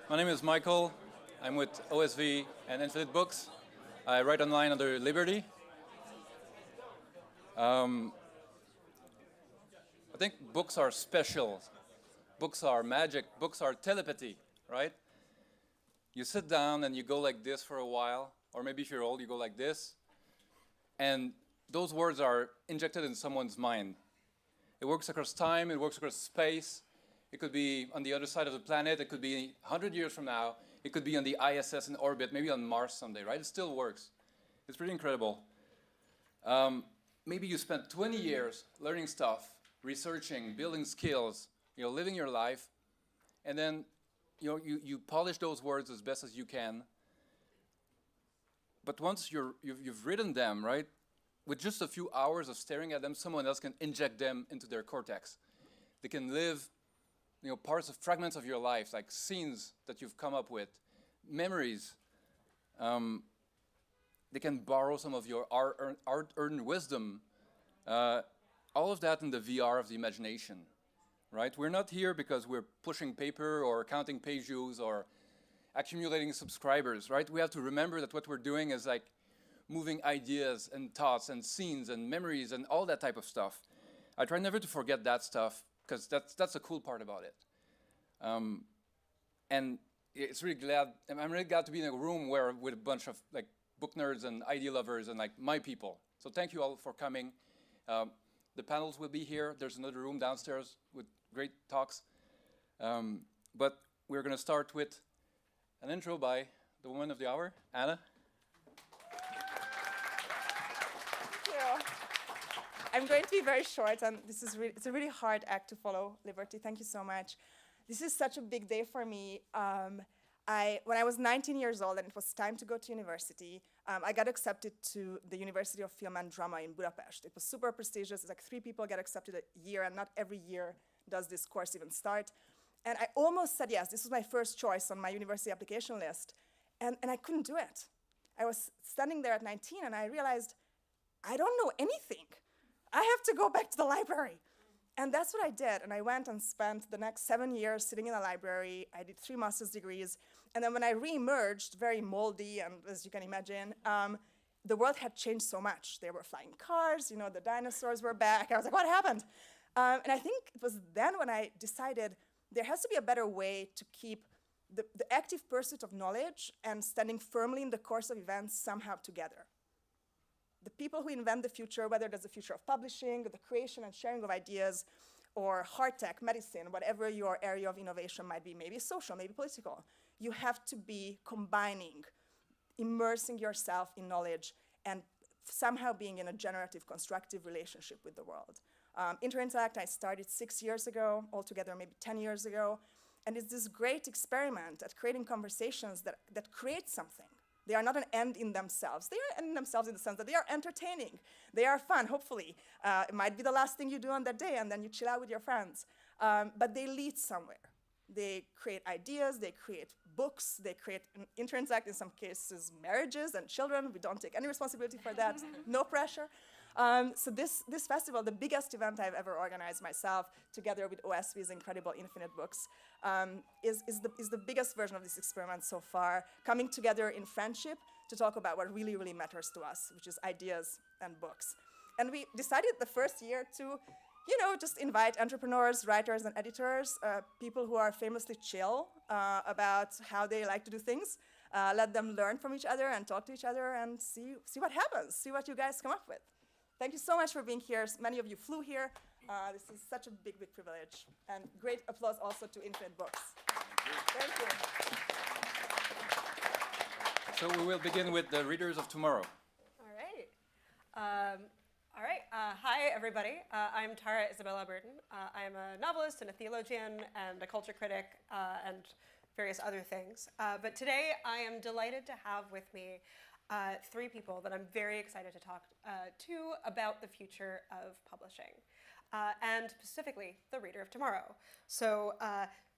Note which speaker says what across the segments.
Speaker 1: My name is Michael. I'm with OSV and Infinite Books. I write online under Liberty. I think books are special. Books are magic. Books are telepathy, right? You sit down and you go like this for a while, or maybe if you're old, you go like this, and those words are injected in someone's mind. It works across time, it works across space. It could be on the other side of the planet, it could be 100 years from now, it could be on the ISS in orbit, maybe on Mars someday, right? It still works. It's pretty incredible. Maybe you spent 20 years learning stuff, researching, building skills, living your life, and then you polish those words as best as you can. But once you've written them, right, with just a few hours of staring at them, someone else can inject them into their cortex. They can live parts of fragments of your life, like scenes that you've come up with, memories. They can borrow some of your earned wisdom. All of that in the VR of the imagination, right? We're not here because we're pushing paper or counting page views or accumulating subscribers, right? We have to remember that what we're doing is like moving ideas and thoughts and scenes and memories and all that type of stuff. I try never to forget that stuff, because that's the cool part about it. And I'm really glad to be in a room with a bunch of book nerds and idea lovers and my people. So thank you all for coming. The panels will be here. There's another room downstairs with great talks. But we're going to start with an intro by the woman of the hour, Anna.
Speaker 2: I'm going to be very short, and it's a really hard act to follow, Liberty. Thank you so much. This is such a big day for me. When I was 19 years old and it was time to go to university, I got accepted to the University of Film and Drama in Budapest. It was super prestigious. It's like 3 people get accepted a year, and not every year does this course even start. And I almost said yes. This was my first choice on my university application list, and I couldn't do it. I was standing there at 19, and I realized I don't know anything. I have to go back to the library. And that's what I did. And I went and spent the next 7 years sitting in a library. I did 3 master's degrees. And then when I re-emerged, very moldy, and as you can imagine, the world had changed so much. There were flying cars, the dinosaurs were back. I was like, what happened? And I think it was then when I decided there has to be a better way to keep the active pursuit of knowledge and standing firmly in the course of events somehow together. The people who invent the future, whether there's the future of publishing, the creation and sharing of ideas, or hard tech, medicine, whatever your area of innovation might be, maybe social, maybe political, you have to be combining, immersing yourself in knowledge, and somehow being in a generative, constructive relationship with the world. Interintellect, I started 6 years ago, altogether maybe 10 years ago, and it's this great experiment at creating conversations that create something. They are not an end in themselves. They are an end in themselves in the sense that they are entertaining. They are fun, hopefully. It might be the last thing you do on that day, and then you chill out with your friends. But they lead somewhere. They create ideas, they create books, they create Interact, in some cases, marriages and children. We don't take any responsibility for that, no pressure. So this festival, the biggest event I've ever organized myself, together with OSV's incredible Infinite Books, is the biggest version of this experiment so far, coming together in friendship to talk about what really, really matters to us, which is ideas and books. And we decided the first year to, just invite entrepreneurs, writers, and editors, people who are famously chill about how they like to do things, let them learn from each other and talk to each other and see what happens, see what you guys come up with. Thank you so much for being here. Many of you flew here. This is such a big, big privilege. And great applause also to Infinite Books. Thank you.
Speaker 1: So we will begin with the readers of tomorrow.
Speaker 3: All right. Hi, everybody. I'm Tara Isabella Burton. I'm a novelist and a theologian and a culture critic and various other things. But today I am delighted to have with me 3 people that I'm very excited to talk to about the future of publishing, and specifically the reader of tomorrow. So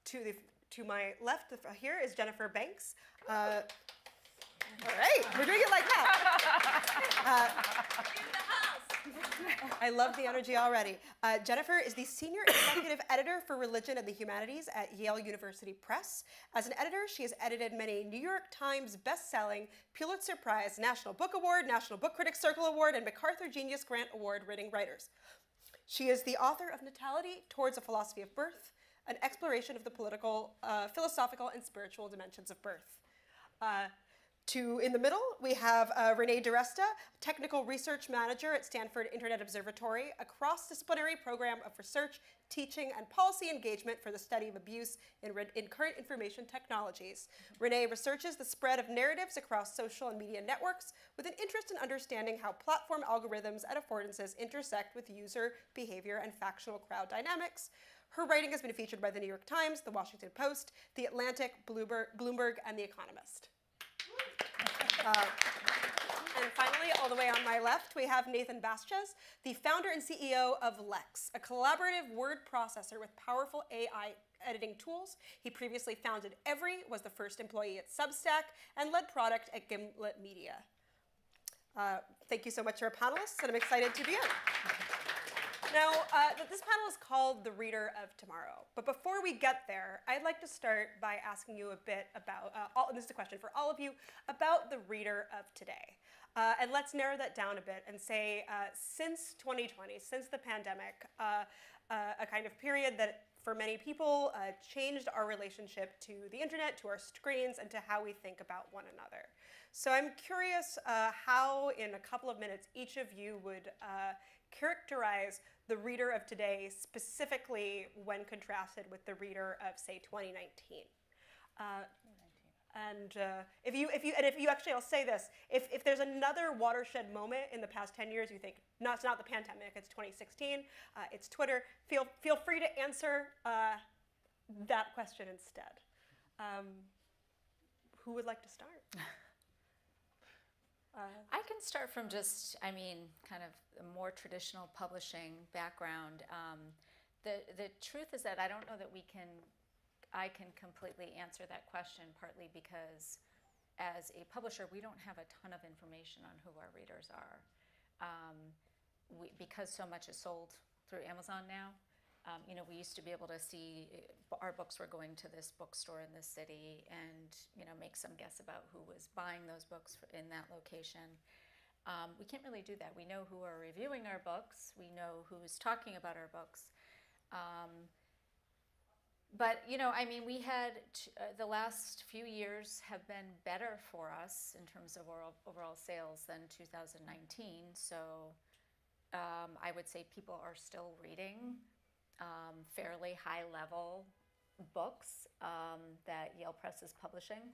Speaker 3: to my left here is Jennifer Banks. All right, we're doing it like that. I love the energy already. Jennifer is the Senior Executive Editor for Religion and the Humanities at Yale University Press. As an editor, she has edited many New York Times best-selling, Pulitzer Prize, National Book Award, National Book Critics Circle Award, and MacArthur Genius Grant Award-winning writers. She is the author of Natality Towards a Philosophy of Birth, an exploration of the political, philosophical, and spiritual dimensions of birth. In the middle, we have Renee DiResta, Technical Research Manager at Stanford Internet Observatory, a cross-disciplinary program of research, teaching, and policy engagement for the study of abuse in current information technologies. Renee researches the spread of narratives across social and media networks with an interest in understanding how platform algorithms and affordances intersect with user behavior and factional crowd dynamics. Her writing has been featured by the New York Times, the Washington Post, the Atlantic, Bloomberg, and the Economist. And finally, all the way on my left, we have Nathan Bastias, the founder and CEO of Lex, a collaborative word processor with powerful AI editing tools. He previously founded Every, was the first employee at Substack, and led product at Gimlet Media. Thank you so much to our panelists, and I'm excited to begin. Now, this panel is called The Reader of Tomorrow. But before we get there, I'd like to start by asking you a bit about, this is a question for all of you, about the reader of today. And let's narrow that down a bit and say, since 2020, since the pandemic, a kind of period that for many people changed our relationship to the internet, to our screens, and to how we think about one another. So I'm curious how, in a couple of minutes, each of you would characterize the reader of today, specifically when contrasted with the reader of, say, 2019. If you actually, I'll say this: if there's another watershed moment in the past 10 years, you think, no, it's not the pandemic, it's 2016, it's Twitter. Feel free to answer that question instead. Who would like to start?
Speaker 4: I can start from just, kind of a more traditional publishing background. The truth is that I don't know that I can completely answer that question, partly because as a publisher, we don't have a ton of information on who our readers are. Because so much is sold through Amazon now, we used to be able to see our books were going to this bookstore in this city and, make some guess about who was buying those books in that location. We can't really do that. We know who are reviewing our books. We know who's talking about our books. But, we had the last few years have been better for us in terms of overall sales than 2019. So I would say people are still reading fairly high-level books that Yale Press is publishing.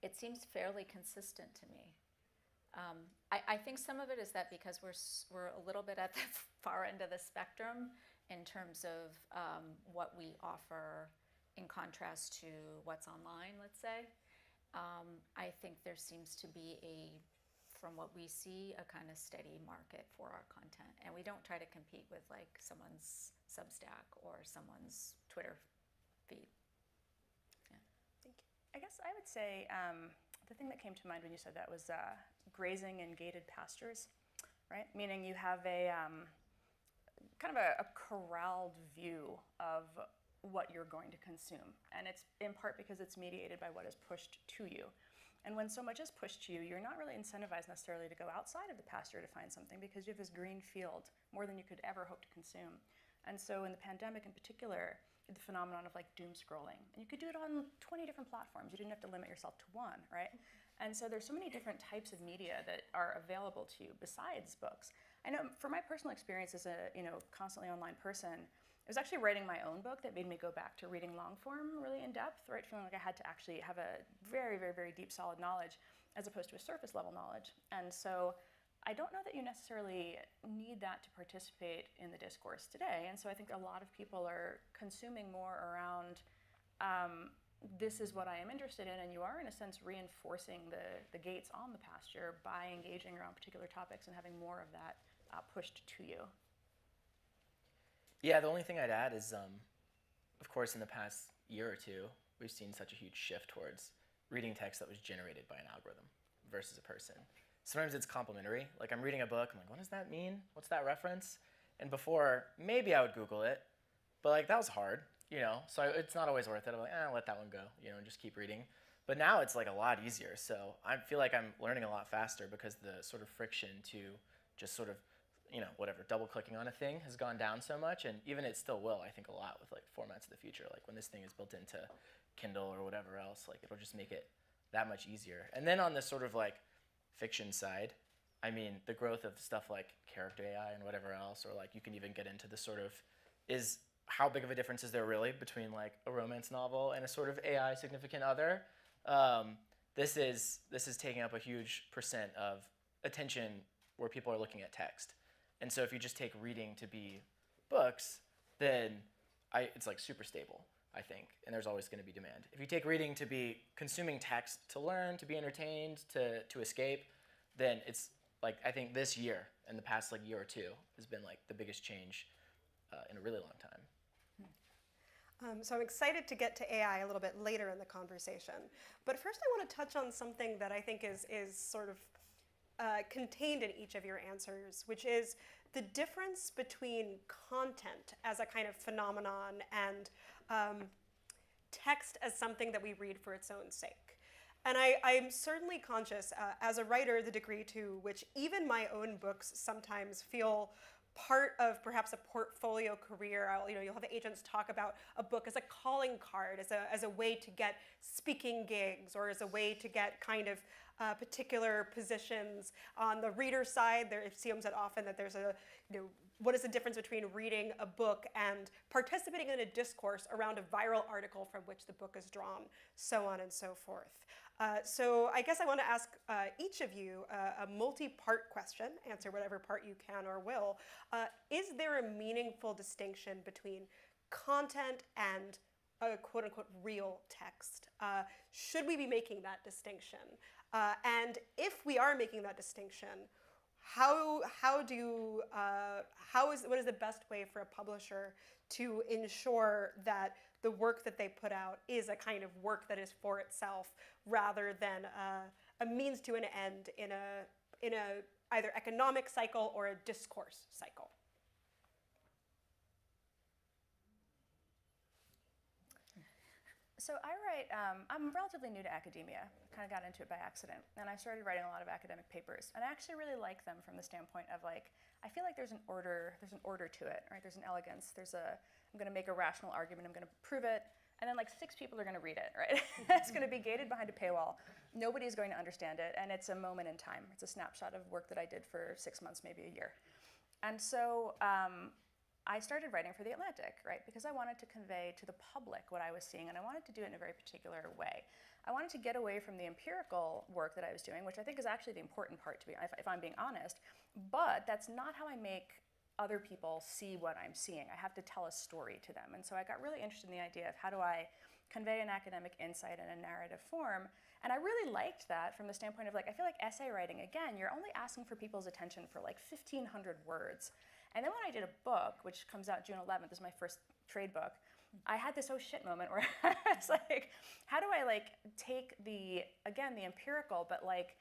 Speaker 4: It seems fairly consistent to me. I think some of it is that because we're a little bit at the far end of the spectrum in terms of what we offer in contrast to what's online, let's say. I think there seems to be from what we see, a kind of steady market for our content. And we don't try to compete with like someone's Substack or someone's Twitter feed. Yeah.
Speaker 5: Thank you. I guess I would say the thing that came to mind when you said that was grazing in gated pastures, right? Meaning you have a kind of a corralled view of what you're going to consume. And it's in part because it's mediated by what is pushed to you. And when so much is pushed to you, you're not really incentivized necessarily to go outside of the pasture to find something because you have this green field more than you could ever hope to consume. And so in the pandemic in particular, the phenomenon of like doom scrolling. And you could do it on 20 different platforms. You didn't have to limit yourself to one, right? And so there's so many different types of media that are available to you besides books. I know for my personal experience as a constantly online person, it was actually writing my own book that made me go back to reading long form really in depth, right? Feeling like I had to actually have a very, very, very deep, solid knowledge as opposed to a surface level knowledge. And so I don't know that you necessarily need that to participate in the discourse today. And so I think a lot of people are consuming more around this is what I am interested in, and you are in a sense reinforcing the gates on the pasture by engaging around particular topics and having more of that pushed to you.
Speaker 6: Yeah, the only thing I'd add is, of course, in the past year or two, we've seen such a huge shift towards reading text that was generated by an algorithm versus a person. Sometimes it's complementary. Like I'm reading a book, I'm like, what does that mean? What's that reference? And before, maybe I would Google it, but like that was hard, you know? So it's not always worth it. I'm like, let that one go, you know, and just keep reading. But now it's like a lot easier. So I feel like I'm learning a lot faster because the sort of friction to just sort of, you know, whatever, double clicking on a thing has gone down so much. And even it still will, I think, a lot with like formats of the future. Like when this thing is built into Kindle or whatever else, like it'll just make it that much easier. And then on this sort of like fiction side, I mean, the growth of stuff like character AI and whatever else, or like you can even get into the sort of, is how big of a difference is there really between like a romance novel and a sort of AI significant other? This is taking up a huge percent of attention where people are looking at text. And so if you just take reading to be books, then it's like super stable, I think, and there's always going to be demand. If you take reading to be consuming text to learn, to be entertained, to escape, then it's like, I think this year and the past like year or two has been like the biggest change in a really long time.
Speaker 3: So I'm excited to get to AI a little bit later in the conversation. But first I want to touch on something that I think is sort of contained in each of your answers, which is the difference between content as a kind of phenomenon and text as something that we read for its own sake. And I'm certainly conscious, as a writer, the degree to which even my own books sometimes feel part of perhaps a portfolio career. You'll have agents talk about a book as a calling card, as a way to get speaking gigs, or as a way to get kind of particular positions. On the reader side, it seems that often that there's what is the difference between reading a book and participating in a discourse around a viral article from which the book is drawn, so on and so forth. So I guess I want to ask each of you a multi-part question, answer whatever part you can or will. Is there a meaningful distinction between content and a quote-unquote real text? Should we be making that distinction? And if we are making that distinction, what is the best way for a publisher to ensure that the work that they put out is a kind of work that is for itself, rather than a means to an end in a either economic cycle or a discourse cycle?
Speaker 5: So I write, I'm relatively new to academia, kind of got into it by accident, and I started writing a lot of academic papers, and I actually really like them from the standpoint of like, I feel like there's an order to it, right? There's an elegance, I'm gonna make a rational argument, I'm gonna prove it, and then like 6 people are gonna read it, right? It's gonna be gated behind a paywall, nobody's going to understand it, and it's a moment in time. It's a snapshot of work that I did for 6 months, maybe a year. And so, I started writing for The Atlantic, right? Because I wanted to convey to the public what I was seeing, and I wanted to do it in a very particular way. I wanted to get away from the empirical work that I was doing, which I think is actually the important part, if I'm being honest, but that's not how I make other people see what I'm seeing. I have to tell a story to them. And so I got really interested in the idea of how do I convey an academic insight in a narrative form. And I really liked that from the standpoint of like, I feel like essay writing, again, you're only asking for people's attention for like 1,500 words. And then when I did a book, which comes out June 11th, this is my first trade book, I had this oh shit moment where I was like, how do I like take the empirical, but like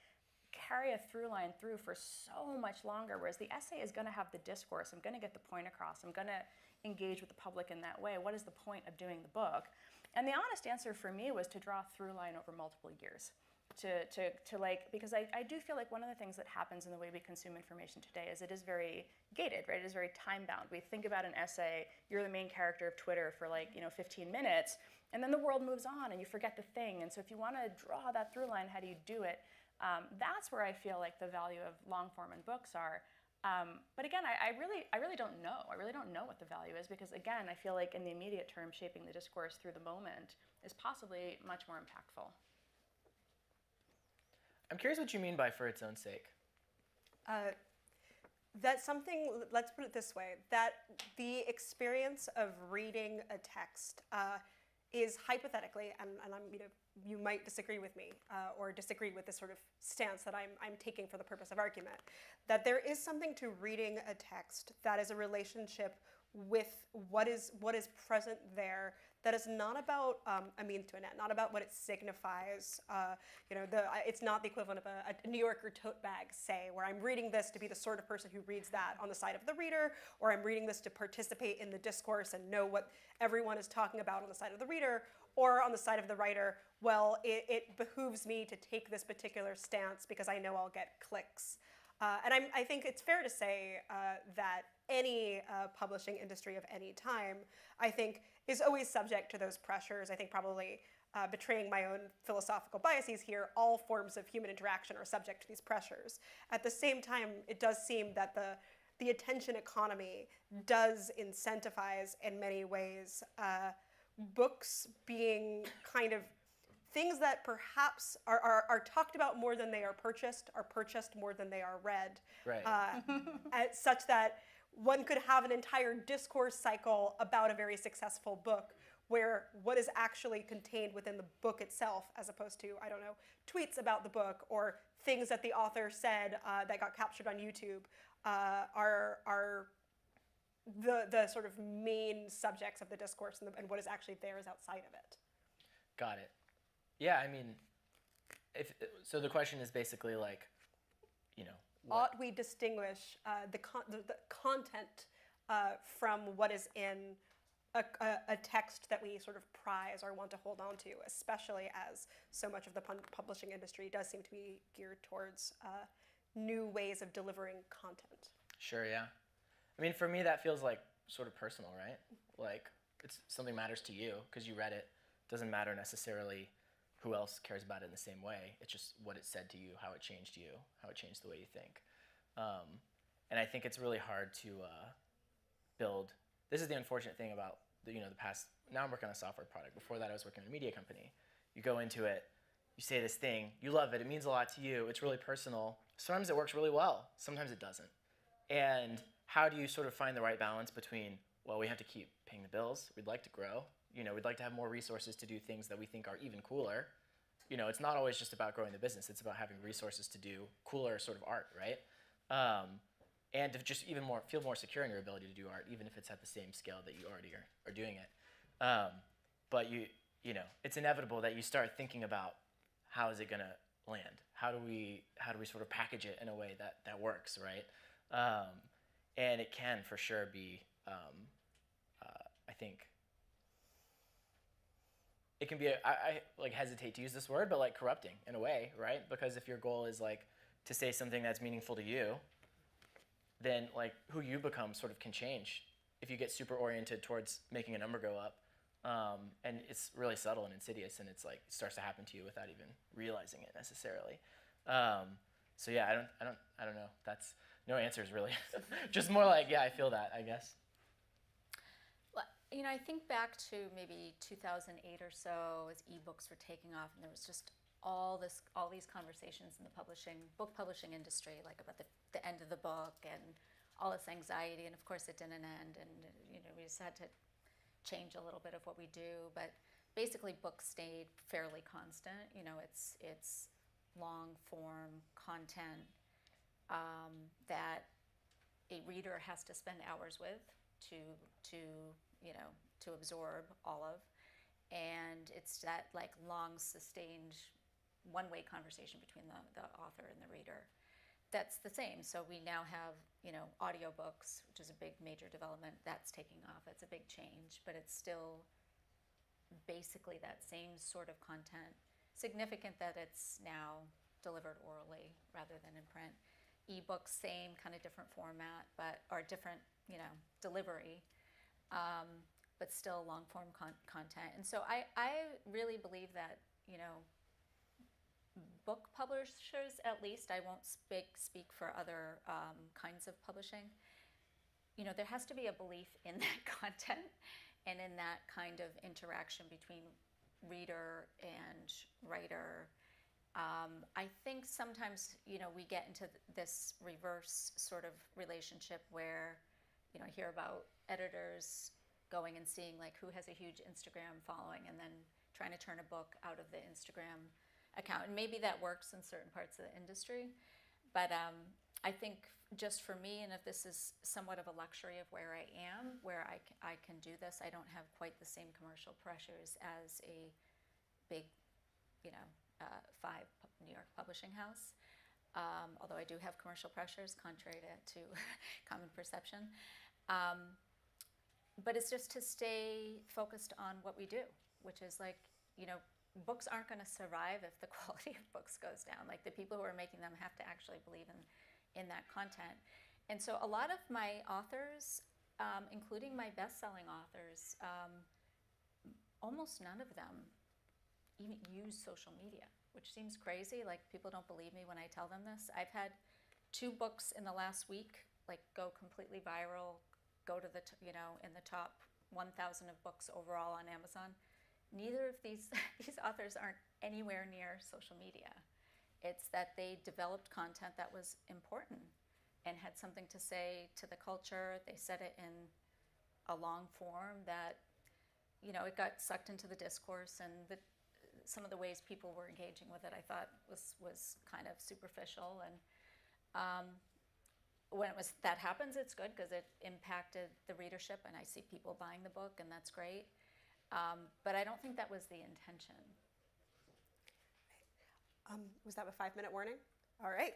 Speaker 5: carry a through line through for so much longer, whereas the essay is gonna have the discourse, I'm gonna get the point across, I'm gonna engage with the public in that way. What is the point of doing the book? And the honest answer for me was to draw a through line over multiple years. To like, because I do feel like one of the things that happens in the way we consume information today is it is very gated, right? It is very time bound. We think about an essay, you're the main character of Twitter for like, 15 minutes, and then the world moves on and you forget the thing. And so if you want to draw that through line, how do you do it? That's where I feel like the value of long form and books are. But again, I really don't know. I really don't know what the value is, because again, I feel like in the immediate term, shaping the discourse through the moment is possibly much more impactful.
Speaker 6: I'm curious what you mean by for its own sake.
Speaker 3: That's something, let's put it this way, that the experience of reading a text is hypothetically, and you might disagree with me or disagree with this sort of stance that I'm taking for the purpose of argument, that there is something to reading a text that is a relationship with what is present there, that is not about a means to an end, not about what it signifies. It's not the equivalent of a New Yorker tote bag, say, where I'm reading this to be the sort of person who reads that on the side of the reader, or I'm reading this to participate in the discourse and know what everyone is talking about on the side of the reader, or on the side of the writer. Well, it behooves me to take this particular stance because I know I'll get clicks. And I think it's fair to say that any publishing industry of any time, I think, is always subject to those pressures. I think probably betraying my own philosophical biases here, all forms of human interaction are subject to these pressures. At the same time, it does seem that the attention economy does incentivize, in many ways, books being kind of things that perhaps are talked about more than they are purchased more than they are read.
Speaker 6: Right.
Speaker 3: Such that one could have an entire discourse cycle about a very successful book where what is actually contained within the book itself, as opposed to, I don't know, tweets about the book or things that the author said that got captured on YouTube, are the sort of main subjects of the discourse, and what is actually there is outside of it.
Speaker 6: Got it. Yeah, I mean, so the question is basically like,
Speaker 3: ought we distinguish the content from what is in a text that we sort of prize or want to hold on to, especially as so much of the publishing industry does seem to be geared towards new ways of delivering content.
Speaker 6: Sure, yeah. I mean, for me, that feels like sort of personal, right? Like, it's something matters to you because you read it. Doesn't matter necessarily who else cares about it in the same way. It's just what it said to you, how it changed you, how it changed the way you think. And I think it's really hard to build. This is the unfortunate thing about the past. Now I'm working on a software product. Before that, I was working in a media company. You go into it, you say this thing, you love it, it means a lot to you, it's really personal. Sometimes it works really well, sometimes it doesn't. And how do you sort of find the right balance between, well, we have to keep paying the bills, we'd like to grow, we'd like to have more resources to do things that we think are even cooler. It's not always just about growing the business, it's about having resources to do cooler sort of art, right? And to just even feel more secure in your ability to do art, even if it's at the same scale that you already are doing it. But it's inevitable that you start thinking about how is it going to land? How do we sort of package it in a way that works, right? And it can for sure be, I think, it can be, I like hesitate to use this word, but like corrupting in a way, right? Because if your goal is like to say something that's meaningful to you, then like who you become sort of can change if you get super oriented towards making a number go up. And it's really subtle and insidious, and it's like it starts to happen to you without even realizing it necessarily. So yeah, I don't know. That's no answers really. Just more like, yeah, I feel that, I guess.
Speaker 4: Well, I think back to maybe 2008 or so as ebooks were taking off, and there was just all these conversations in the book publishing industry, like about the end of the book and all this anxiety, and of course it didn't end, and we just had to change a little bit of what we do, but basically books stayed fairly constant. It's long form content that a reader has to spend hours with to absorb all of, and it's that like long sustained one-way conversation between the author and the reader. That's the same. So we now have, audiobooks, which is a big major development. That's taking off. It's a big change, but it's still basically that same sort of content. Significant that it's now delivered orally rather than in print. Ebooks, same kind of different format, or different, delivery, but still long-form content. And so I really believe that, book publishers, at least, I won't speak for other kinds of publishing, there has to be a belief in that content and in that kind of interaction between reader and writer. I think sometimes, we get into this reverse sort of relationship where, I hear about editors going and seeing like who has a huge Instagram following and then trying to turn a book out of the Instagram account. And maybe that works in certain parts of the industry, but I think just for me, and if this is somewhat of a luxury of where I am, where I can do this, I don't have quite the same commercial pressures as a big, you know, New York publishing house. Although I do have commercial pressures, contrary to common perception. But it's just to stay focused on what we do, which is like, you know, books aren't going to survive if the quality of books goes down. Like the people who are making them have to actually believe in that content. And so a lot of my authors, including my best-selling authors, almost none of them even use social media, which seems crazy. Like people don't believe me when I tell them this. I've had 2 books in the last week like go completely viral, go to the in the top 1,000 of books overall on Amazon. Neither of these authors aren't anywhere near social media. It's that they developed content that was important and had something to say to the culture. They said it in a long form that, you know, it got sucked into the discourse, and some of the ways people were engaging with it I thought was kind of superficial. And when that happens, it's good because it impacted the readership, and I see people buying the book, and that's great. But I don't think that was the intention.
Speaker 3: Was that a 5-minute warning? All right.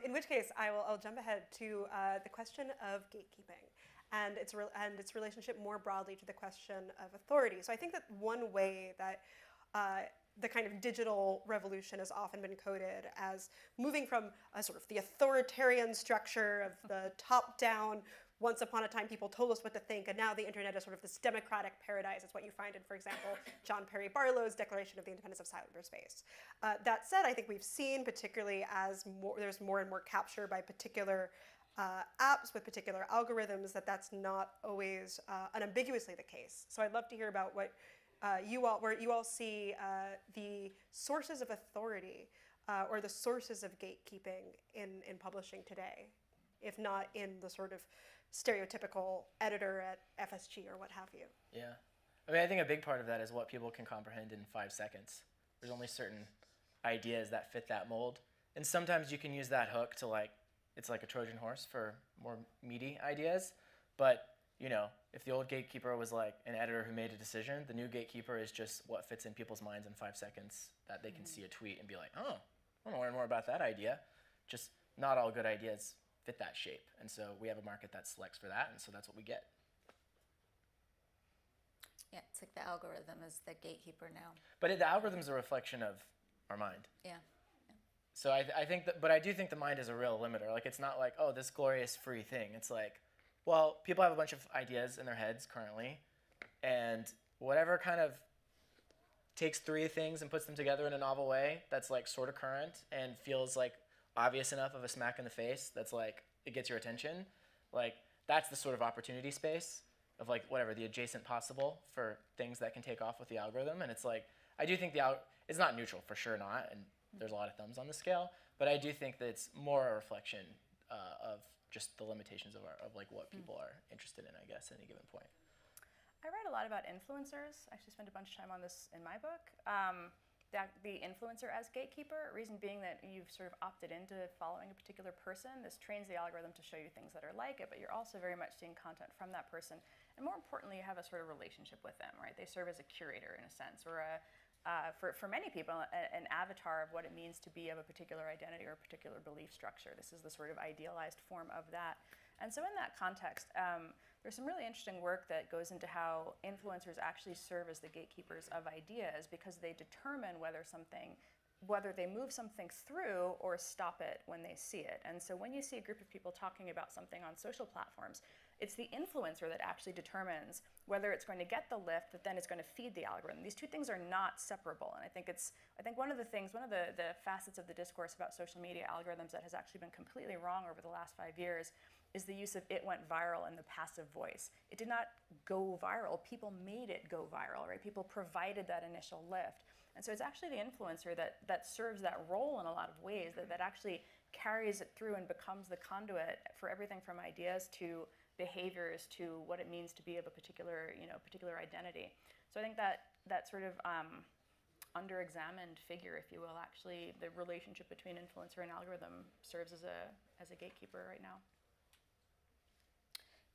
Speaker 3: In which case, I'll jump ahead to the question of gatekeeping and its relationship more broadly to the question of authority. So I think that one way that the kind of digital revolution has often been coded as moving from a sort of the authoritarian structure of the top down, once upon a time people told us what to think, and now the internet is sort of this democratic paradise. It's what you find in, for example, John Perry Barlow's Declaration of the Independence of Cyberspace. That said, I think we've seen, particularly as there's more and more capture by particular apps with particular algorithms, that's not always unambiguously the case. So I'd love to hear about what where you all see the sources of authority or the sources of gatekeeping in publishing today, if not in the sort of stereotypical editor at FSG or what have you.
Speaker 6: Yeah. I mean, I think a big part of that is what people can comprehend in 5 seconds. There's only certain ideas that fit that mold. And sometimes you can use that hook to it's like a Trojan horse for more meaty ideas. But, you know, if the old gatekeeper was like an editor who made a decision, the new gatekeeper is just what fits in people's minds in 5 seconds, that they can see a tweet and be like, oh, I want to learn more about that idea. Just not all good ideas fit that shape. And so we have a market that selects for that, and so that's what we get.
Speaker 4: Yeah, it's like the algorithm is the gatekeeper now.
Speaker 6: But the algorithm's a reflection of our mind.
Speaker 4: Yeah.
Speaker 6: So I think that, but I do think the mind is a real limiter. Like, it's not like, oh, this glorious free thing. It's like, well, people have a bunch of ideas in their heads currently, and whatever kind of takes 3 things and puts them together in a novel way that's like sort of current and feels like obvious enough of a smack in the face that's like it gets your attention, like that's the sort of opportunity space of like whatever the adjacent possible for things that can take off with the algorithm. And it's like, I do think it's not neutral, for sure not, and there's a lot of thumbs on the scale, but I do think that it's more a reflection of just the limitations of like what people are interested in, I guess, at any given point.
Speaker 5: I write a lot about influencers. I actually spent a bunch of time on this in my book. The influencer as gatekeeper, reason being that you've sort of opted into following a particular person. This trains the algorithm to show you things that are like it, but you're also very much seeing content from that person. And more importantly, you have a sort of relationship with them, right? They serve as a curator in a sense, or for many people, an avatar of what it means to be of a particular identity or a particular belief structure. This is the sort of idealized form of that. And so in that context, there's some really interesting work that goes into how influencers actually serve as the gatekeepers of ideas, because they determine whether they move something through or stop it when they see it. And so when you see a group of people talking about something on social platforms, it's the influencer that actually determines whether it's going to get the lift that then it's going to feed the algorithm. These two things are not separable. And I think one of the facets of the discourse about social media algorithms that has actually been completely wrong over the last 5 years is the use of "it went viral" and the passive voice. It did not go viral. People made it go viral, right? People provided that initial lift. And so it's actually the influencer that serves that role in a lot of ways, that actually carries it through and becomes the conduit for everything from ideas to behaviors to what it means to be of a particular identity. So I think that sort of under-examined figure, if you will, actually the relationship between influencer and algorithm serves as as a gatekeeper right now?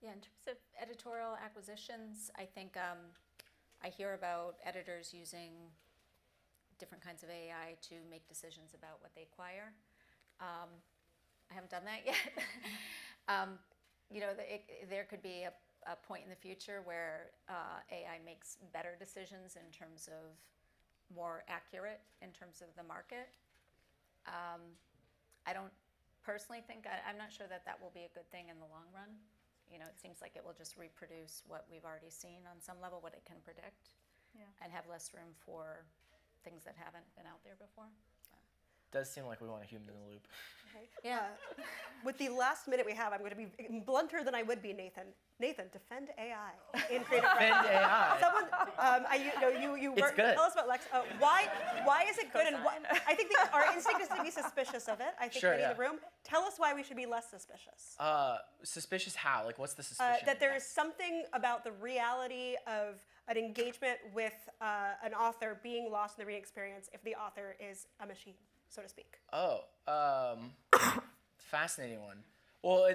Speaker 4: Yeah, in terms of editorial acquisitions, I think I hear about editors using different kinds of AI to make decisions about what they acquire. I haven't done that yet. There could be a point in the future where AI makes better decisions in terms of more accurate in terms of the market. I don't personally think, I'm not sure that will be a good thing in the long run. It seems like it will just reproduce what we've already seen on some level, what it can predict, and have less room for things that haven't been out there before.
Speaker 6: Does seem like we want a human in the loop.
Speaker 3: Okay.
Speaker 4: Yeah.
Speaker 3: With the last minute we have, I'm going to be blunter than I would be, Nathan. Nathan, defend AI in creative writing.
Speaker 6: Defend AI.
Speaker 3: Someone,
Speaker 6: It's good.
Speaker 3: Tell us about Lex. Why is it good? And I think our instinct is to be suspicious of it. I think
Speaker 6: Sure,
Speaker 3: many in
Speaker 6: yeah.
Speaker 3: the room. Tell us why we should be less suspicious.
Speaker 6: Suspicious how? Like, what's the suspicion?
Speaker 3: That there is something about the reality of an engagement with an author being lost in the reading experience if the author is a machine, so to speak.
Speaker 6: Oh, fascinating one. Well,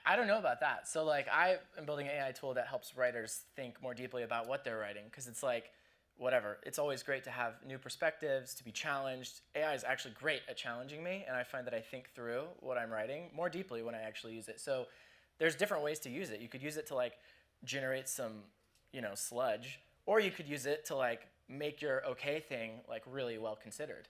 Speaker 6: I don't know about that. So, like, I am building an AI tool that helps writers think more deeply about what they're writing, because it's like, whatever. It's always great to have new perspectives, to be challenged. AI is actually great at challenging me, and I find that I think through what I'm writing more deeply when I actually use it. So there's different ways to use it. You could use it to, like, generate some, sludge, or you could use it to, like, make your okay thing, like, really well considered.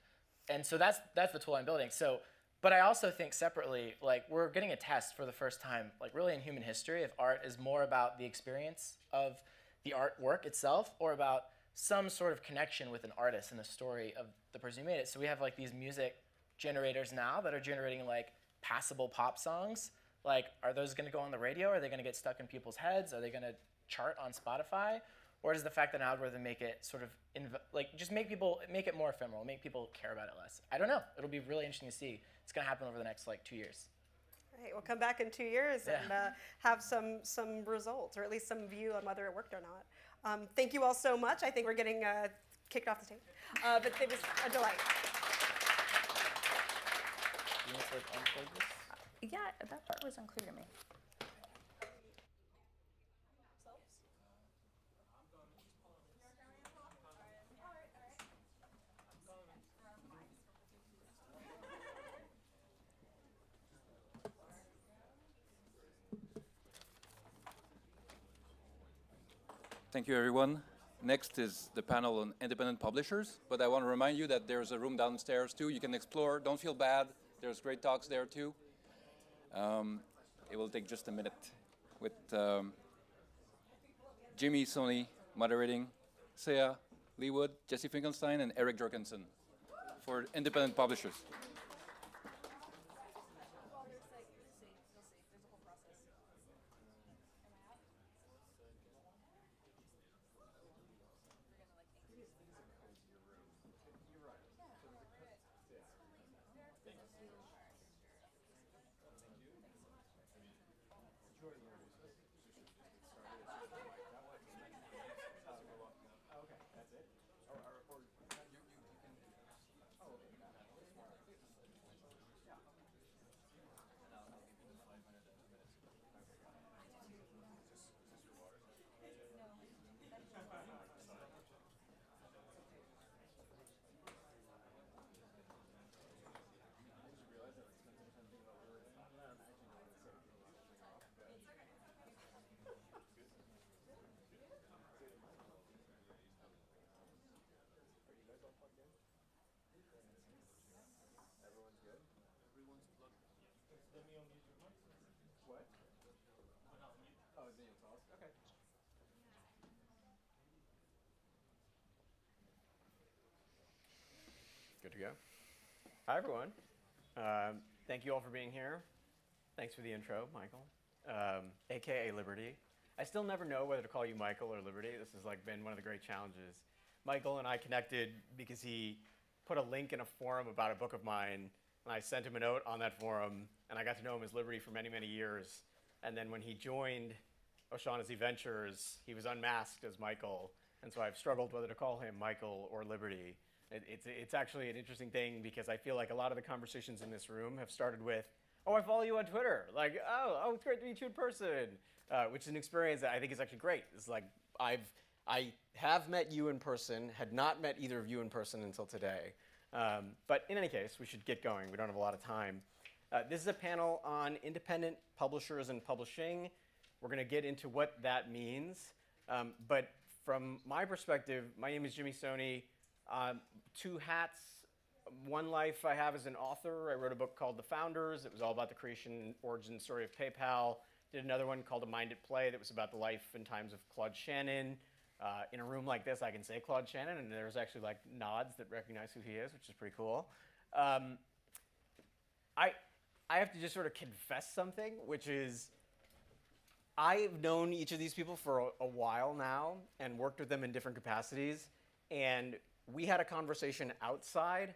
Speaker 6: And so that's the tool I'm building. So, but I also think separately, like, we're getting a test for the first time, like, really in human history, if art is more about the experience of the artwork itself or about some sort of connection with an artist and the story of the person who made it. So we have, like, these music generators now that are generating, like, passable pop songs. Like, are those going to go on the radio? Are they going to get stuck in people's heads? Are they going to chart on Spotify? Or does the fact that an algorithm make it sort of, just make it more ephemeral, make people care about it less? I don't know. It'll be really interesting to see. It's going to happen over the next, 2 years.
Speaker 3: All right, we'll come back in 2 years and have some results, or at least some view on whether it worked or not. Thank you all so much. I think we're getting kicked off the stage, but it was a delight.
Speaker 6: You want to unplug this?
Speaker 5: Yeah, that part was unclear to me.
Speaker 1: Thank you, everyone. Next is the panel on independent publishers, but I want to remind you that there's a room downstairs too. You can explore. Don't feel bad. There's great talks there too. It will take just a minute with Jimmy Sony moderating, Sia Leewood, Jesse Finkelstein, and Eric Jorgensen for independent publishers.
Speaker 7: Good to go. Hi, everyone. Thank you all for being here. Thanks for the intro, Michael, AKA Liberty. I still never know whether to call you Michael or Liberty. This has been one of the great challenges. Michael and I connected because he put a link in a forum about a book of mine, and I sent him a note on that forum, and I got to know him as Liberty for many, many years. And then when he joined O'Shaughnessy Ventures, he was unmasked as Michael, and so I've struggled whether to call him Michael or Liberty. It's actually an interesting thing because I feel like a lot of the conversations in this room have started with oh, I follow you on Twitter. Like, oh, it's great to meet you in person, which is an experience that I think is actually great. It's like I have met you in person, had not met either of you in person until today. But in any case, we should get going. We don't have a lot of time. This is a panel on independent publishers and publishing. We're going to get into what that means. But from my perspective, my name is Jimmy Stoney. Two hats. One life I have as an author. I wrote a book called The Founders. It was all about the creation and origin story of PayPal. Did another one called A Mind at Play that was about the life and times of Claude Shannon. In a room like this, I can say Claude Shannon, and there's actually like nods that recognize who he is, which is pretty cool. I have to just sort of confess something, which is I've known each of these people for a while now and worked with them in different capacities. And we had a conversation outside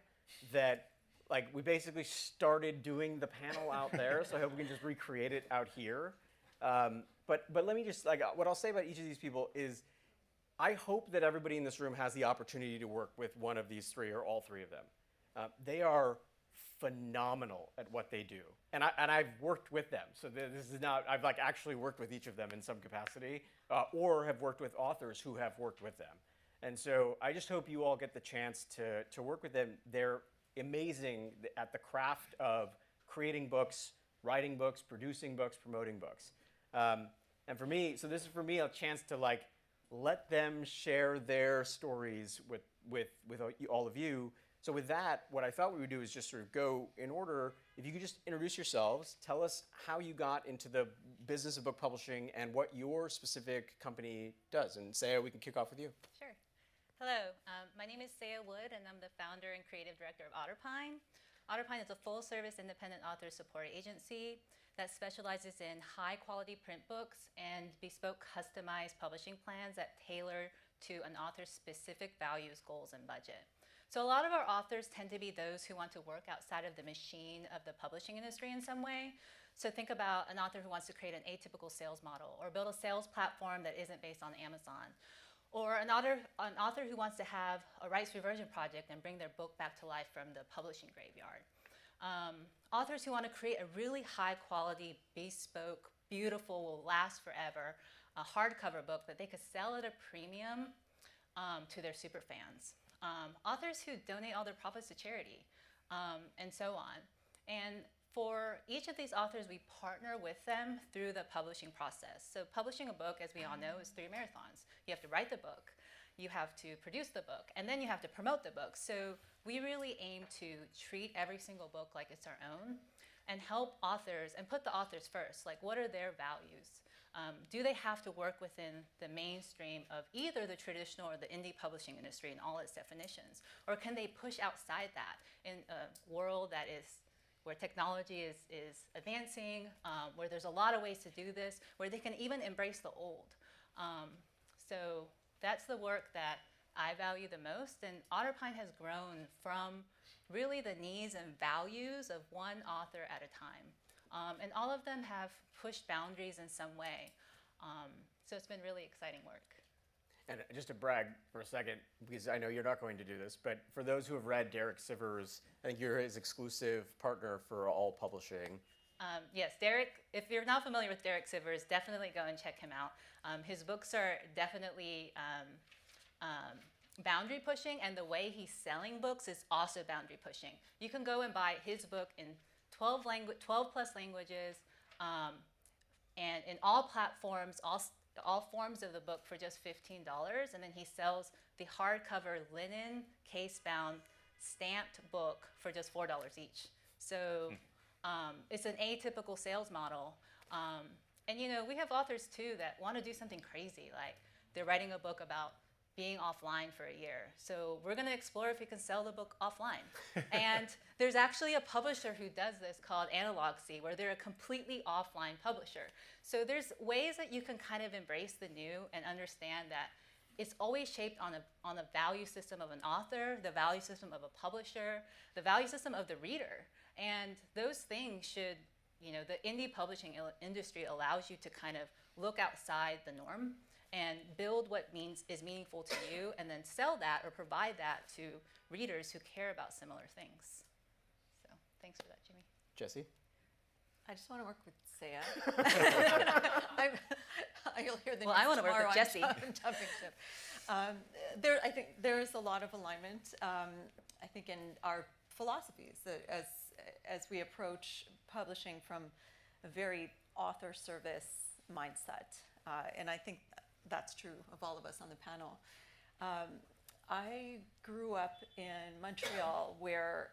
Speaker 7: that, like, we basically started doing the panel out there. So I hope we can just recreate it out here. But let me just, like, what I'll say about each of these people is I hope that everybody in this room has the opportunity to work with one of these three or all three of them. They are phenomenal at what they do. And I've worked with them. So this is not, I've like actually worked with each of them in some capacity or have worked with authors who have worked with them. And so I just hope you all get the chance to work with them. They're amazing at the craft of creating books, writing books, producing books, promoting books. And for me, so this is for me a chance to like let them share their stories with all of you. So with that, what I thought we would do is just sort of go in order. If you could just introduce yourselves, tell us how you got into the business of book publishing and what your specific company does. And Saya, we can kick off with you.
Speaker 8: Sure. Hello, my name is Saya Wood, and I'm the founder and creative director of Otterpine. Otterpine is a full-service independent author support agency that specializes in high-quality print books and bespoke customized publishing plans that tailor to an author's specific values, goals, and budget. So a lot of our authors tend to be those who want to work outside of the machine of the publishing industry in some way. So think about an author who wants to create an atypical sales model or build a sales platform that isn't based on Amazon. Or an author who wants to have a rights reversion project and bring their book back to life from the publishing graveyard. Authors who want to create a really high quality, bespoke, beautiful, will last forever, a hardcover book that they could sell at a premium to their super fans. Authors who donate all their profits to charity, and so on. And for each of these authors, we partner with them through the publishing process. So publishing a book, as we all know, is 3 marathons. You have to write the book, you have to produce the book, and then you have to promote the book. So we really aim to treat every single book like it's our own and help authors and put the authors first. Like, what are their values? Do they have to work within the mainstream of either the traditional or the indie publishing industry in all its definitions? Or can they push outside that in a world that is where technology is advancing, where there's a lot of ways to do this, where they can even embrace the old. So that's the work that I value the most. And Otterpine has grown from really the needs and values of one author at a time. And all of them have pushed boundaries in some way. So it's been really exciting work.
Speaker 7: And just to brag for a second, because I know you're not going to do this, but for those who have read Derek Sivers, I think you're his exclusive partner for all publishing.
Speaker 8: Yes, Derek, if you're not familiar with Derek Sivers, definitely go and check him out. His books are definitely boundary pushing, and the way he's selling books is also boundary pushing. You can go and buy his book in 12 plus languages, and in all platforms, all forms of the book for just $15, and then he sells the hardcover linen case-bound stamped book for just $4 each. So it's an atypical sales model. And you know, we have authors too that want to do something crazy, like they're writing a book about being offline for a year. So we're going to explore if we can sell the book offline. And there's actually a publisher who does this called Analog C, where they're a completely offline publisher. So there's ways that you can kind of embrace the new and understand that it's always shaped on a value system of an author, the value system of a publisher, the value system of the reader. And those things should, you know, the indie publishing industry allows you to kind of look outside the norm and build what is meaningful to you, and then sell that or provide that to readers who care about similar things. So thanks for that, Jimmy.
Speaker 7: Jesse?
Speaker 9: I just want to work with Saya. You'll hear the
Speaker 8: Well,
Speaker 9: news
Speaker 8: I want to work
Speaker 9: tomorrow.
Speaker 8: with Jesse.
Speaker 9: I'm jumping ship. I think there is a lot of alignment. I think in our philosophies as we approach publishing from a very author service mindset, and I think that's true of all of us on the panel. I grew up in Montreal, where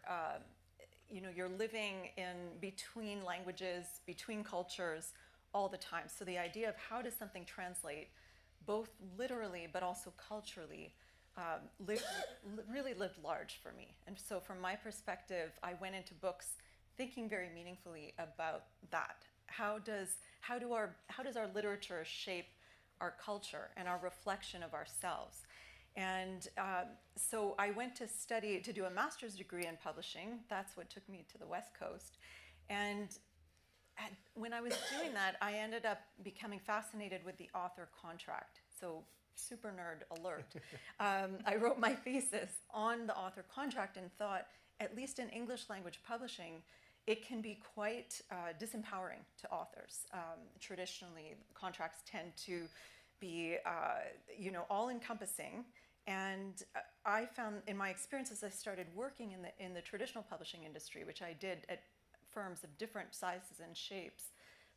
Speaker 9: you're living in between languages, between cultures all the time. So the idea of how does something translate, both literally but also culturally, really lived large for me. And so from my perspective, I went into books thinking very meaningfully about that. How does our literature shape our culture and our reflection of ourselves? And so I went to do a master's degree in publishing. That's what took me to the West Coast. And when I was doing that, I ended up becoming fascinated with the author contract. So super nerd alert. I wrote my thesis on the author contract and thought, at least in English language publishing, it can be quite disempowering to authors. Traditionally, contracts tend to be, all-encompassing. And I found, in my experience, as I started working in the traditional publishing industry, which I did at firms of different sizes and shapes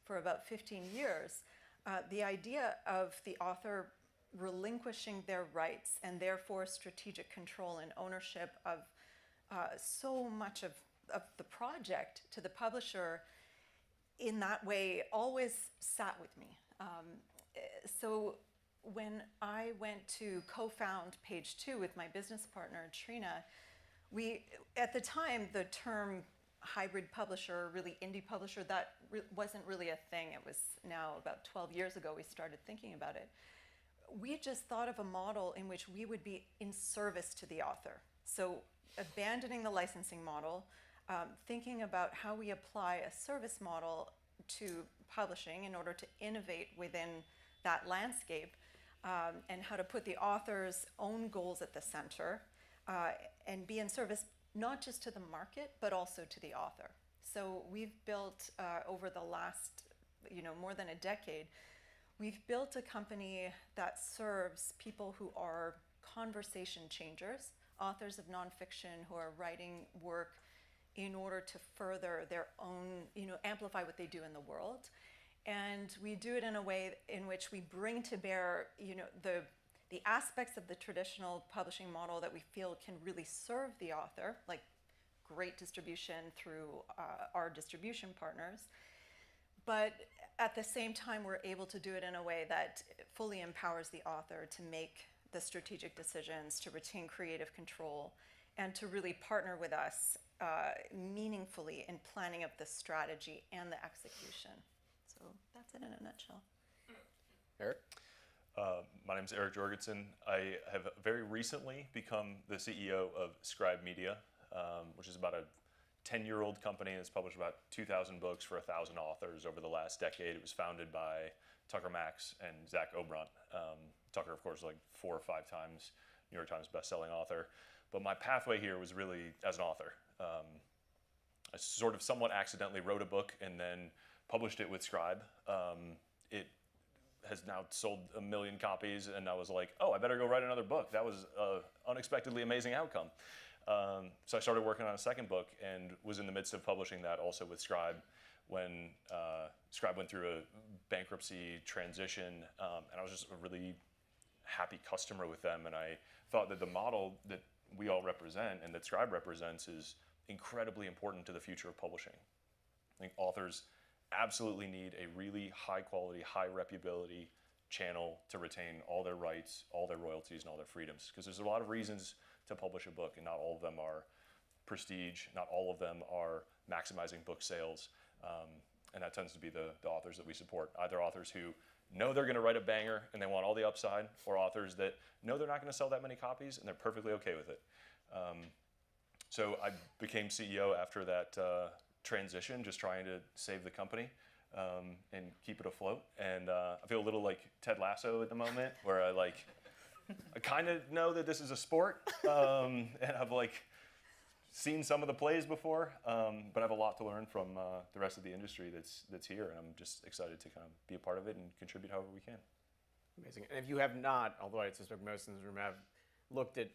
Speaker 9: for about 15 years, the idea of the author relinquishing their rights and therefore strategic control and ownership of so much of the project to the publisher in that way always sat with me. So when I went to co-found Page 2 with my business partner, Trina, at the time, the term hybrid publisher, really indie publisher, that wasn't really a thing. It was now about 12 years ago we started thinking about it. We just thought of a model in which we would be in service to the author. So abandoning the licensing model, thinking about how we apply a service model to publishing in order to innovate within that landscape, and how to put the author's own goals at the center, and be in service not just to the market, but also to the author. So we've built, over the last, more than a decade, we've built a company that serves people who are conversation changers, authors of nonfiction who are writing work in order to further their own, amplify what they do in the world. And we do it in a way in which we bring to bear, the aspects of the traditional publishing model that we feel can really serve the author, like great distribution through our distribution partners. But at the same time, we're able to do it in a way that fully empowers the author to make the strategic decisions, to retain creative control, and to really partner with us meaningfully in planning of the strategy and the execution. So that's it in a nutshell.
Speaker 7: Eric?
Speaker 10: My name is Eric Jorgensen. I have very recently become the CEO of Scribe Media, which is about a 10-year-old company that's published about 2,000 books for 1,000 authors over the last decade. It was founded by Tucker Max and Zach Obrant. Tucker, of course, like 4 or 5 times New York Times bestselling author. But my pathway here was really as an author. I sort of somewhat accidentally wrote a book and then published it with Scribe. It has now sold 1 million copies, and I was like, oh, I better go write another book. That was an unexpectedly amazing outcome. So I started working on a second book and was in the midst of publishing that also with Scribe when Scribe went through a bankruptcy transition, and I was just a really happy customer with them, and I thought that the model that we all represent and that Scribe represents is incredibly important to the future of publishing. I think authors absolutely need a really high quality, high reputability channel to retain all their rights, all their royalties, and all their freedoms. Because there's a lot of reasons to publish a book, and not all of them are prestige, not all of them are maximizing book sales. And that tends to be the authors that we support. Either authors who know they're gonna write a banger and they want all the upside, or authors that know they're not gonna sell that many copies and they're perfectly okay with it. So I became CEO after that transition, just trying to save the company and keep it afloat. And I feel a little like Ted Lasso at the moment, where I kind of know that this is a sport, and I've like seen some of the plays before, but I have a lot to learn from the rest of the industry that's here, and I'm just excited to kind of be a part of it and contribute however we can.
Speaker 7: Amazing. And if you have not, although I suspect most in this room have, looked at,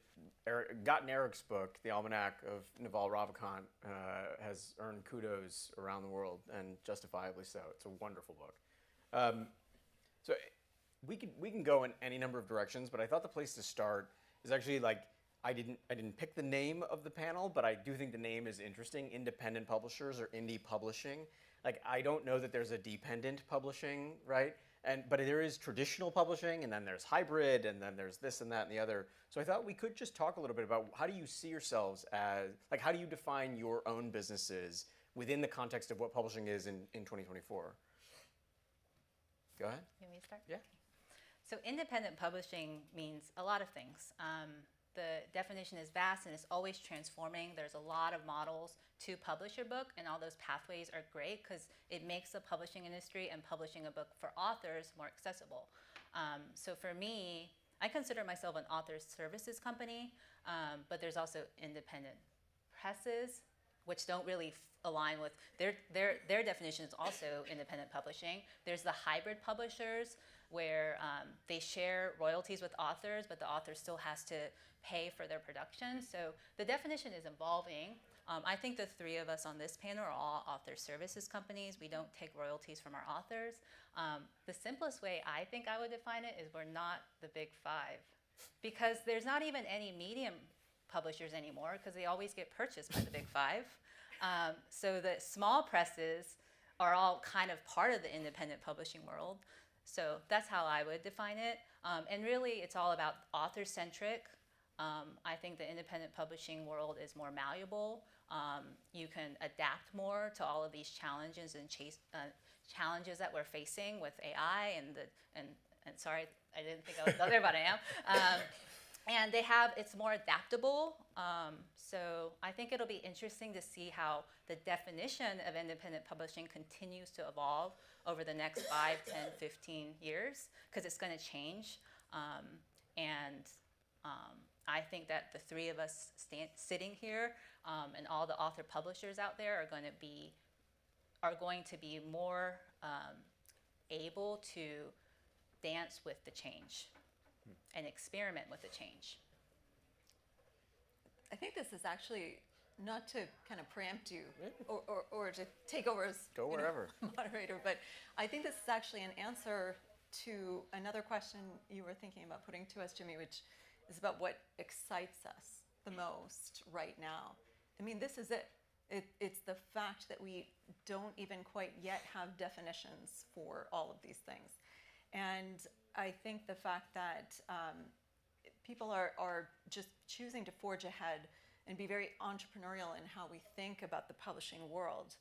Speaker 7: gotten Eric's book, The Almanac of Naval Ravikant, has earned kudos around the world, and justifiably so. It's a wonderful book. So we can go in any number of directions, but I thought the place to start is actually like, I didn't pick the name of the panel, but I do think the name is interesting. Independent publishers or indie publishing. Like, I don't know that there's a dependent publishing, right? But there is traditional publishing, and then there's hybrid, and then there's this and that and the other. So I thought we could just talk a little bit about how do you see yourselves as, like, how do you define your own businesses within the context of what publishing is in 2024? Go ahead.
Speaker 8: You want me to start?
Speaker 7: Yeah.
Speaker 8: So independent publishing means a lot of things. The definition is vast and it's always transforming. There's a lot of models to publish your book, and all those pathways are great because it makes the publishing industry and publishing a book for authors more accessible. So for me, I consider myself an author services company, but there's also independent presses, which don't really align with their definition is also independent publishing. There's the hybrid publishers where they share royalties with authors, but the author still has to pay for their production. So the definition is evolving. I think the three of us on this panel are all author services companies. We don't take royalties from our authors. The simplest way I think I would define it is we're not the big five, because there's not even any medium publishers anymore because they always get purchased by the big five. So the small presses are all kind of part of the independent publishing world. So that's how I would define it. And really, it's all about author-centric. I think the independent publishing world is more malleable. You can adapt more to all of these challenges and challenges that we're facing with AI and sorry, I didn't think I was other, but I am. And it's more adaptable. So I think it'll be interesting to see how the definition of independent publishing continues to evolve over the next 5, 10, 15 years, because it's going to change. I think that the three of us sitting here and all the author publishers out there are going to be more able to dance with the change and experiment with the change.
Speaker 9: I think this is actually, not to kind of preempt you or to take over as
Speaker 7: Go wherever.
Speaker 9: moderator, but I think this is actually an answer to another question you were thinking about putting to us, Jimmy, which is about what excites us the most right now. I mean, this is it. It's the fact that we don't even quite yet have definitions for all of these things. And I think the fact that people are just choosing to forge ahead and be very entrepreneurial in how we think about the publishing world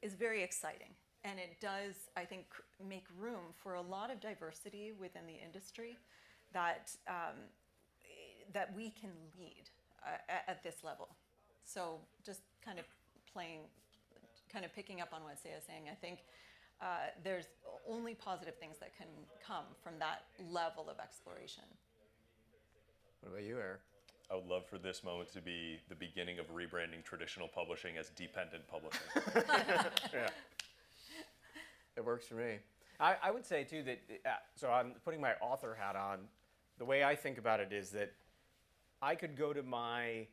Speaker 9: is very exciting. And it does, I think, make room for a lot of diversity within the industry that we can lead at this level. So just kind of picking up on what Saya is saying, I think there's only positive things that can come from that level of exploration.
Speaker 7: What about you, Eric?
Speaker 10: I would love for this moment to be the beginning of rebranding traditional publishing as dependent publishing.
Speaker 7: Yeah. It works for me. I would say, too, that, so I'm putting my author hat on. The way I think about it is that I could go to my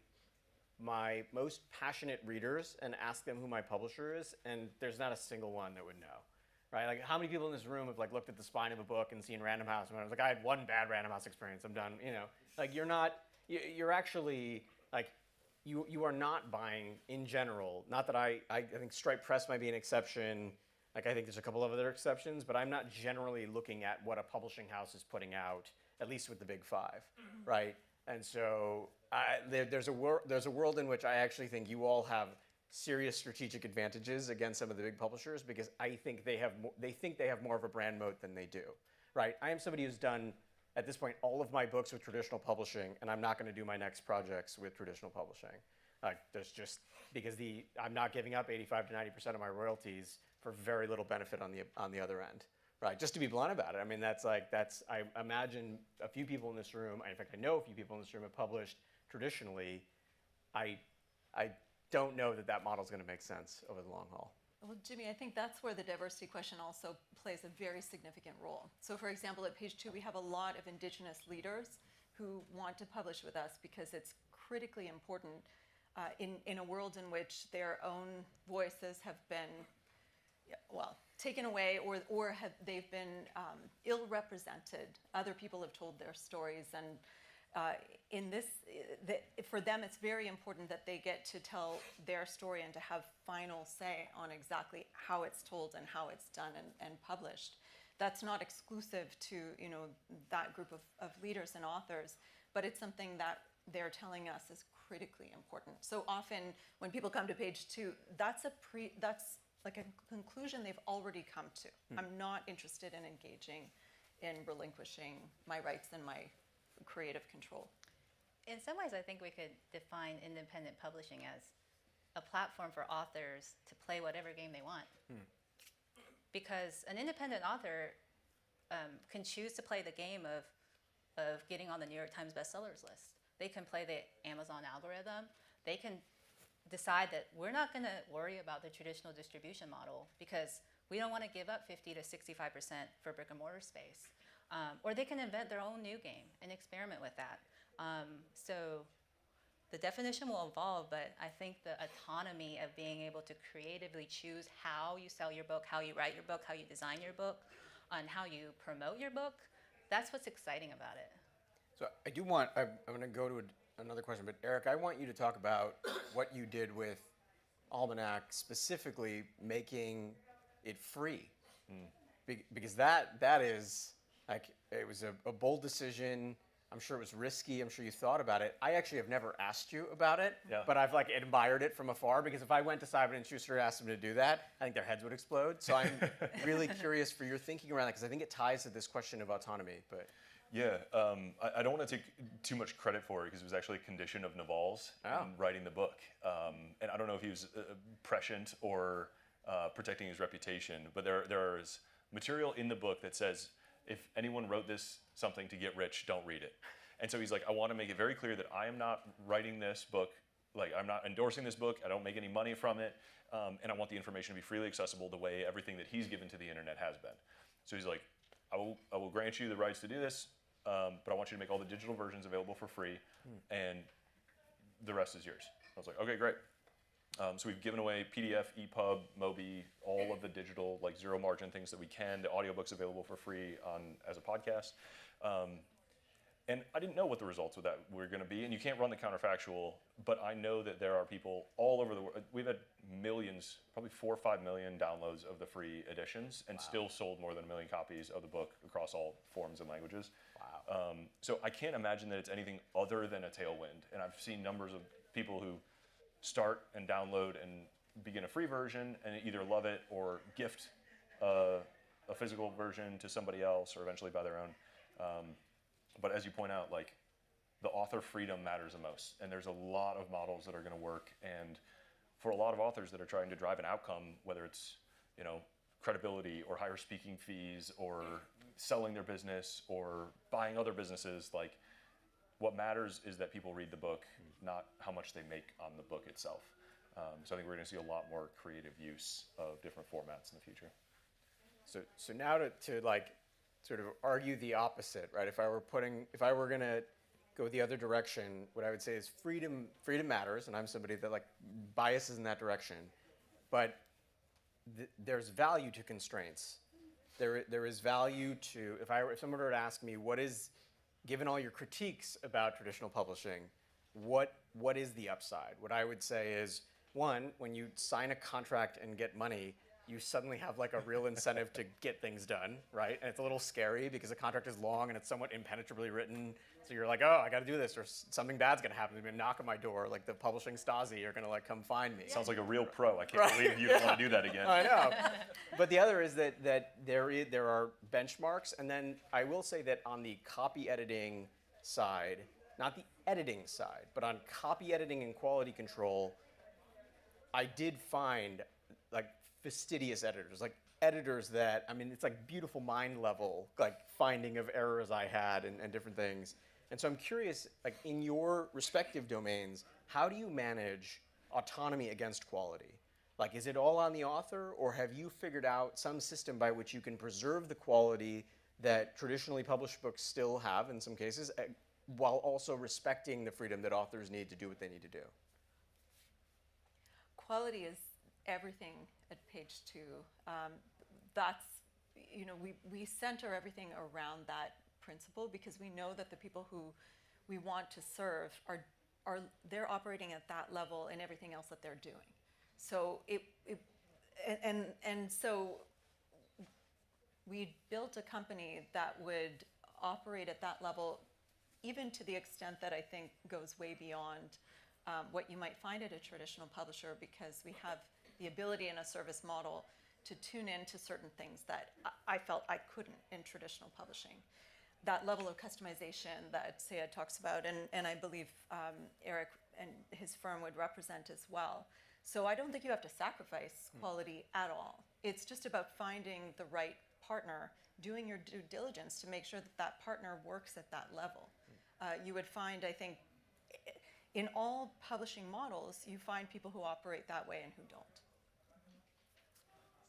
Speaker 7: most passionate readers and ask them who my publisher is, and there's not a single one that would know. Right? Like, how many people in this room have looked at the spine of a book and seen Random House? And I was like, I had one bad Random House experience. I'm done. Like, you're actually like, you are not buying in general. Not that I think Stripe Press might be an exception. Like, I think there's a couple of other exceptions, but I'm not generally looking at what a publishing house is putting out, at least with the big five, right? And so there's a world in which I actually think you all have serious strategic advantages against some of the big publishers, because I think they think they have more of a brand moat than they do, right? I am somebody who's done, at this point, all of my books with traditional publishing, and I'm not going to do my next projects with traditional publishing. There's just, because I'm not giving up 85 to 90% of my royalties for very little benefit on the other end, right? Just to be blunt about it. I mean, I imagine a few people in this room, in fact, I know a few people in this room have published traditionally. I don't know that that model is going to make sense over the long haul.
Speaker 9: Well, Jimmy, I think that's where the diversity question also plays a very significant role. So for example, at Page 2, we have a lot of Indigenous leaders who want to publish with us because it's critically important in a world in which their own voices have been, well, taken away or they've been ill-represented. Other people have told their stories, and for them, it's very important that they get to tell their story and to have final say on exactly how it's told and how it's done and published. That's not exclusive to that group of leaders and authors, but it's something that they're telling us is critically important. So often, when people come to Page 2, that's like a conclusion they've already come to. I'm not interested in engaging in relinquishing my rights and my creative control.
Speaker 8: In some ways, I think we could define independent publishing as a platform for authors to play whatever game they want. Because an independent author can choose to play the game of getting on the New York Times bestsellers list. They can play the Amazon algorithm. They can decide that we're not going to worry about the traditional distribution model because we don't want to give up 50 to 65% for brick and mortar space. Or they can invent their own new game and experiment with that. So the definition will evolve, but I think the autonomy of being able to creatively choose how you sell your book, how you write your book, how you design your book, and how you promote your book, that's what's exciting about it.
Speaker 7: So I do want, I'm going to go to another question, but Eric, I want you to talk about what you did with Almanac, specifically making it free. Because that is, like, it was a bold decision. I'm sure it was risky. I'm sure you thought about it. I actually have never asked you about it, but I've like admired it from afar, because if I went to Simon & Schuster and asked them to do that, I think their heads would explode. So I'm really curious for your thinking around that, because I think it ties to this question of autonomy. But
Speaker 10: yeah, I don't want to take too much credit for it, because it was actually a condition of Naval's in writing the book. And I don't know if he was prescient or protecting his reputation, but there is material in the book that says, if anyone wrote this something to get rich, don't read it. And so he's like, I want to make it very clear that I am not writing this book, like I'm not endorsing this book, I don't make any money from it, and I want the information to be freely accessible the way everything that he's given to the internet has been. So he's like, I will grant you the rights to do this, but I want you to make all the digital versions available for free, and the rest is yours. I was like, okay, great. So we've given away PDF, EPUB, Mobi, all of the digital, like zero margin things that we can. The audiobooks available for free as a podcast. And I didn't know what the results of that were going to be. And you can't run the counterfactual, but I know that there are people all over the world. We've had millions, probably 4 or 5 million downloads of the free editions, and still sold more than 1 million copies of the book across all forms and languages. Wow. So I can't imagine that it's anything other than a tailwind. And I've seen numbers of people who start and download and begin a free version and either love it or gift a physical version to somebody else, or eventually buy their own. But as you point out, like, the author freedom matters the most, and there's a lot of models that are going to work. And for a lot of authors that are trying to drive an outcome, whether it's credibility or higher speaking fees or selling their business or buying other businesses, like, what matters is that people read the book, not how much they make on the book itself. So I think we're going to see a lot more creative use of different formats in the future.
Speaker 7: So now to like sort of argue the opposite, right? If I were going to go the other direction, what I would say is freedom matters, and I'm somebody that like biases in that direction. But there's value to constraints. There is value to, if someone were to ask me, given all your critiques about traditional publishing, what is the upside? What I would say is, one, when you sign a contract and get money, you suddenly have like a real incentive to get things done, right? And it's a little scary because the contract is long and it's somewhat impenetrably written. So you're like, oh, I got to do this, or something bad's going to happen. They're going to knock on my door, like the publishing Stasi are going to like come find me.
Speaker 10: Sounds like a real pro. I can't believe you don't want to do that again.
Speaker 7: I know. But the other is that there are benchmarks, and then I will say that on the copy editing side, not the editing side, but on copy editing and quality control, I did find like fastidious editors, like editors that, I mean, it's like beautiful mind level, like finding of errors I had and different things. And so I'm curious, like in your respective domains, how do you manage autonomy against quality? Like, is it all on the author, or have you figured out some system by which you can preserve the quality that traditionally published books still have in some cases, while also respecting the freedom that authors need to do what they need to do?
Speaker 9: Quality is everything at page 2. That's, we center everything around that principle because we know that the people who we want to serve they're operating at that level in everything else that they're doing. So so we built a company that would operate at that level, even to the extent that I think goes way beyond what you might find at a traditional publisher, because we have the ability in a service model to tune into certain things that I felt I couldn't in traditional publishing. That level of customization that Sayed talks about, and I believe Eric and his firm would represent as well. So I don't think you have to sacrifice quality at all. It's just about finding the right partner, doing your due diligence to make sure that that partner works at that level. You would find, I think, in all publishing models, you find people who operate that way and who don't.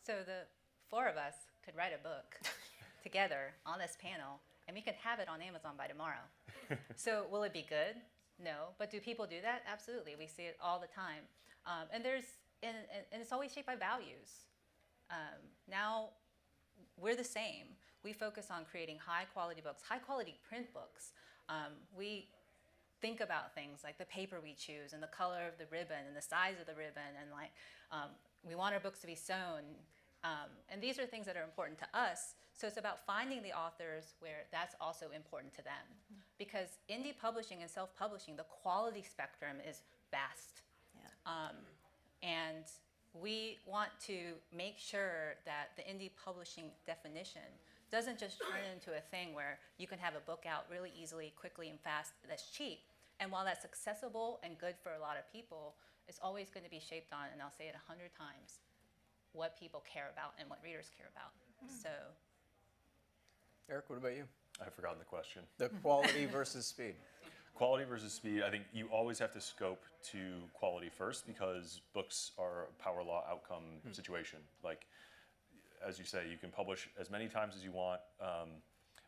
Speaker 8: So the 4 of us could write a book together on this panel, and we could have it on Amazon by tomorrow. So will it be good? No. But do people do that? Absolutely. We see it all the time. And it's always shaped by values. Now we're the same. We focus on creating high quality books, high quality print books. We think about things like the paper we choose and the color of the ribbon and the size of the ribbon, and we want our books to be sewn. And these are things that are important to us. So it's about finding the authors where that's also important to them. Because indie publishing and self-publishing, the quality spectrum is vast. Yeah. And we want to make sure that the indie publishing definition doesn't just turn into a thing where you can have a book out really easily, quickly, and fast that's cheap. And while that's accessible and good for a lot of people, it's always going to be shaped on, and I'll say it 100 times, what people care about and what readers care about. So,
Speaker 7: Eric, what about you?
Speaker 10: I've forgotten the question.
Speaker 7: The quality versus speed.
Speaker 10: Quality versus speed, I think you always have to scope to quality first, because books are a power law outcome situation. Like, as you say, you can publish as many times as you want.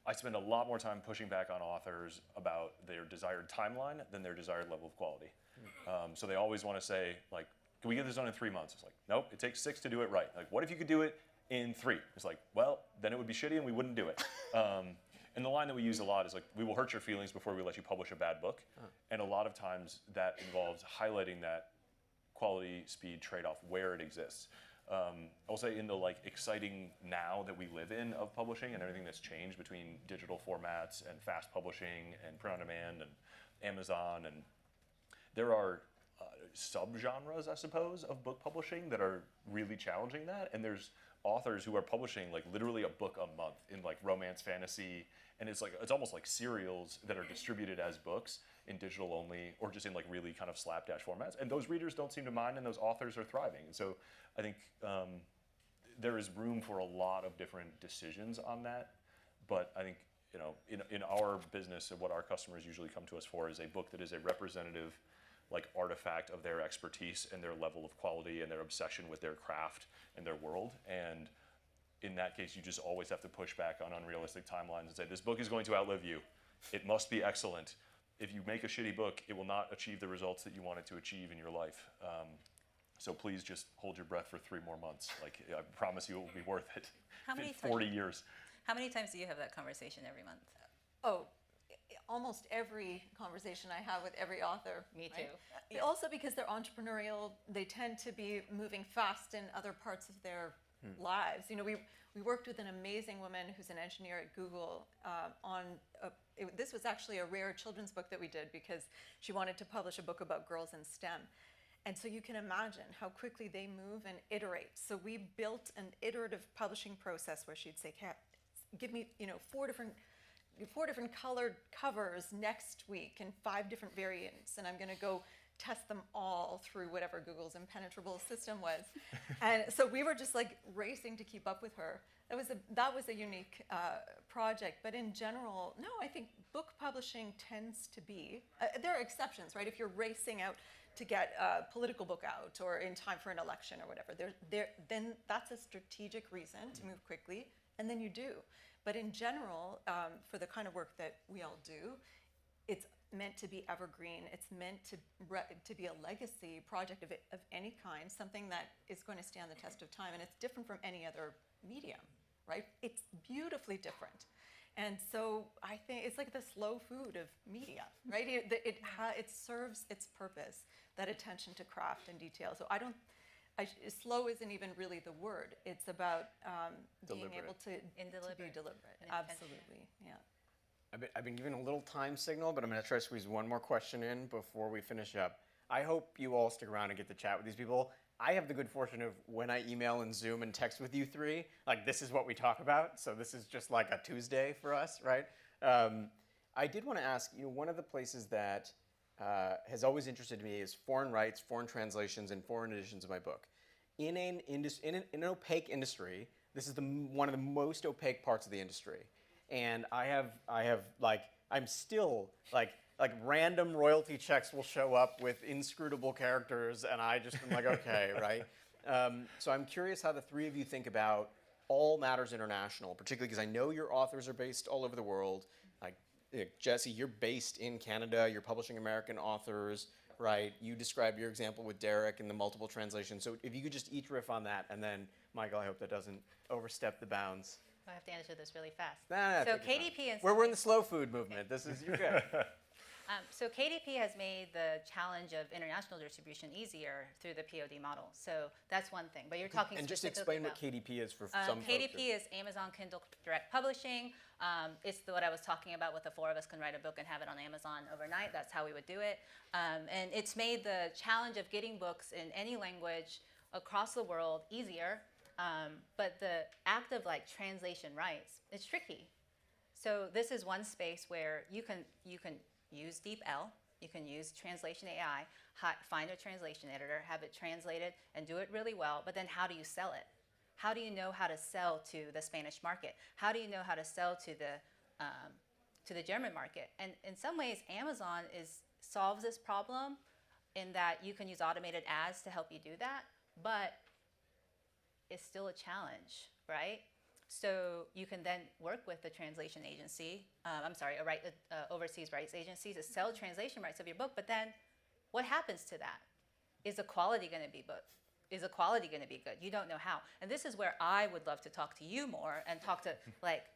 Speaker 10: I spend a lot more time pushing back on authors about their desired timeline than their desired level of quality. So they always want to say, like, can we get this done in 3 months? It's like, nope, it takes 6 to do it right. Like, what if you could do it in 3? It's like, well, then it would be shitty and we wouldn't do it. And the line that we use a lot is like, we will hurt your feelings before we let you publish a bad book. And a lot of times that involves highlighting that quality speed trade-off where it exists. I'll say in the exciting now that we live in of publishing and everything that's changed between digital formats and fast publishing and print on demand and Amazon, and there are subgenres, I suppose, of book publishing that are really challenging that. And there's authors who are publishing literally a book a month in romance fantasy, and it's almost like serials that are distributed as books in digital only, or just in really kind of slapdash formats. And those readers don't seem to mind, and those authors are thriving. And so I think there is room for a lot of different decisions on that. But I think in our business, and what our customers usually come to us for is a book that is a representative artifact of their expertise and their level of quality and their obsession with their craft and their world. And in that case, you just always have to push back on unrealistic timelines and say, this book is going to outlive you. It must be excellent. If you make a shitty book, it will not achieve the results that you want it to achieve in your life. So please just hold your breath for 3 more months. I promise you it will be worth it.
Speaker 8: How many
Speaker 10: 40 years.
Speaker 8: How many times do you have that conversation every month?
Speaker 9: Oh, almost every conversation I have with every author.
Speaker 8: Me too.
Speaker 9: Right? Also because they're entrepreneurial, they tend to be moving fast in other parts of their lives. We worked with an amazing woman who's an engineer at Google this was actually a rare children's book that we did because she wanted to publish a book about girls in STEM. And so you can imagine how quickly they move and iterate. So we built an iterative publishing process where she'd say, give me 4 different colored covers next week in 5 different variants, and I'm going to go test them all through whatever Google's impenetrable system was. And so we were just like racing to keep up with her. That was a unique project, but in general, no, I think book publishing tends to be, there are exceptions, right? If you're racing out to get a political book out or in time for an election or whatever, then that's a strategic reason to move quickly, and then you do. But in general, for the kind of work that we all do, it's meant to be evergreen. It's meant to be a legacy project of any kind, something that is going to stand the test of time, and it's different from any other medium, right? It's beautifully different. And so I think it's like the slow food of media, right? It serves its purpose, that attention to craft and detail. So slow isn't even really the word. It's about being able to be deliberate. Absolutely, yeah.
Speaker 7: I've been given a little time signal, but I'm going to try to squeeze one more question in before we finish up. I hope you all stick around and get to chat with these people. I have the good fortune of when I email and Zoom and text with you three, like this is what we talk about. So this is just like a Tuesday for us, right? I did want to ask, one of the places that has always interested me is foreign rights, foreign translations, and foreign editions of my book. In an opaque industry, this is one of the most opaque parts of the industry. And I'm still like random royalty checks will show up with inscrutable characters, and I just am like, okay, right? So I'm curious how the three of you think about all matters international, particularly because I know your authors are based all over the world. Like Jesse, you're based in Canada. You're publishing American authors, right? You described your example with Derek and the multiple translations. So if you could just each riff on that, and then Michael, I hope that doesn't overstep the bounds.
Speaker 8: I have to answer this really fast.
Speaker 7: Nah,
Speaker 8: so KDP and
Speaker 7: we're in the slow food movement. You're good.
Speaker 8: So KDP has made the challenge of international distribution easier through the POD model. So that's one thing. But you're talking
Speaker 7: and just
Speaker 8: specifically
Speaker 7: explain
Speaker 8: about,
Speaker 7: what KDP is for some
Speaker 8: KDP
Speaker 7: folks.
Speaker 8: is Amazon Kindle Direct Publishing. It's what I was talking about with the four of us can write a book and have it on Amazon overnight. That's how we would do it. And it's made the challenge of getting books in any language across the world easier. But the act of translation rights, it's tricky. So this is one space where you can use DeepL, you can use translation AI, find a translation editor, have it translated, and do it really well. But then how do you sell it? How do you know how to sell to the Spanish market? How do you know how to sell to the German market? And in some ways, Amazon solves this problem in that you can use automated ads to help you do that, but it's still a challenge, right? So you can then work with the translation agency, overseas rights agency to sell translation rights of your book, but then what happens to that? Is the quality going to be good? Is the quality going to be good? You don't know how. And this is where I would love to talk to you more and talk to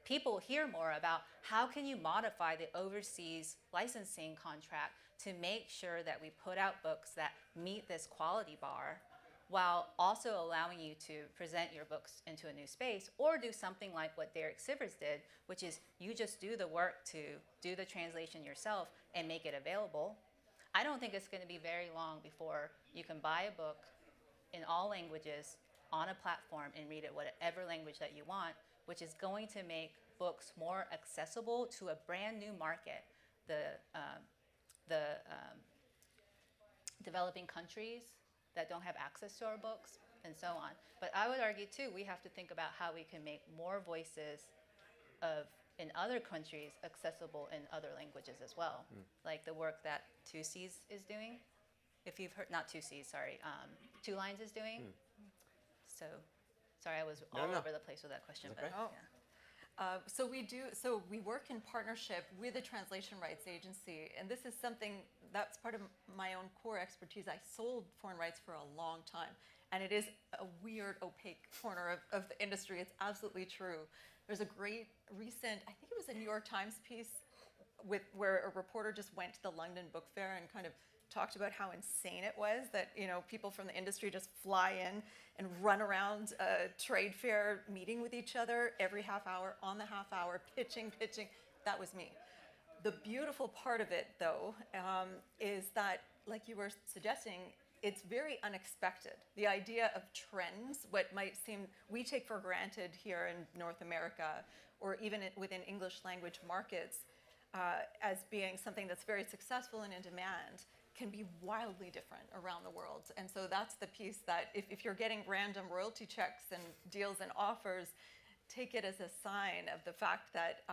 Speaker 8: people here more about how can you modify the overseas licensing contract to make sure that we put out books that meet this quality bar while also allowing you to present your books into a new space, or do something like what Derek Sivers did, which is you just do the work to do the translation yourself and make it available. I don't think it's going to be very long before you can buy a book in all languages on a platform and read it whatever language that you want, which is going to make books more accessible to a brand new market. The developing countries that don't have access to our books, and so on. But I would argue, too, we have to think about how we can make more voices in other countries accessible in other languages as well, like the work that 2Cs is doing. If you've heard, not 2Cs, sorry, 2 Lines is doing. So, sorry, I was all over the place with that question.
Speaker 7: Okay.
Speaker 8: But, yeah.
Speaker 9: So we work in partnership with a translation rights agency, and this is something that's part of my own core expertise. I sold foreign rights for a long time, and it is a weird, opaque corner of the industry. It's absolutely true. There's a great recent, I think it was a New York Times piece where a reporter just went to the London Book Fair and kind of talked about how insane it was that people from the industry just fly in and run around a trade fair meeting with each other every half hour, on the half hour, pitching. That was me. The beautiful part of it, though, is that, like you were suggesting, it's very unexpected. The idea of trends, what might seem we take for granted here in North America, or even within English language markets, as being something that's very successful and in demand, can be wildly different around the world. And so that's the piece that if you're getting random royalty checks and deals and offers, take it as a sign of the fact that,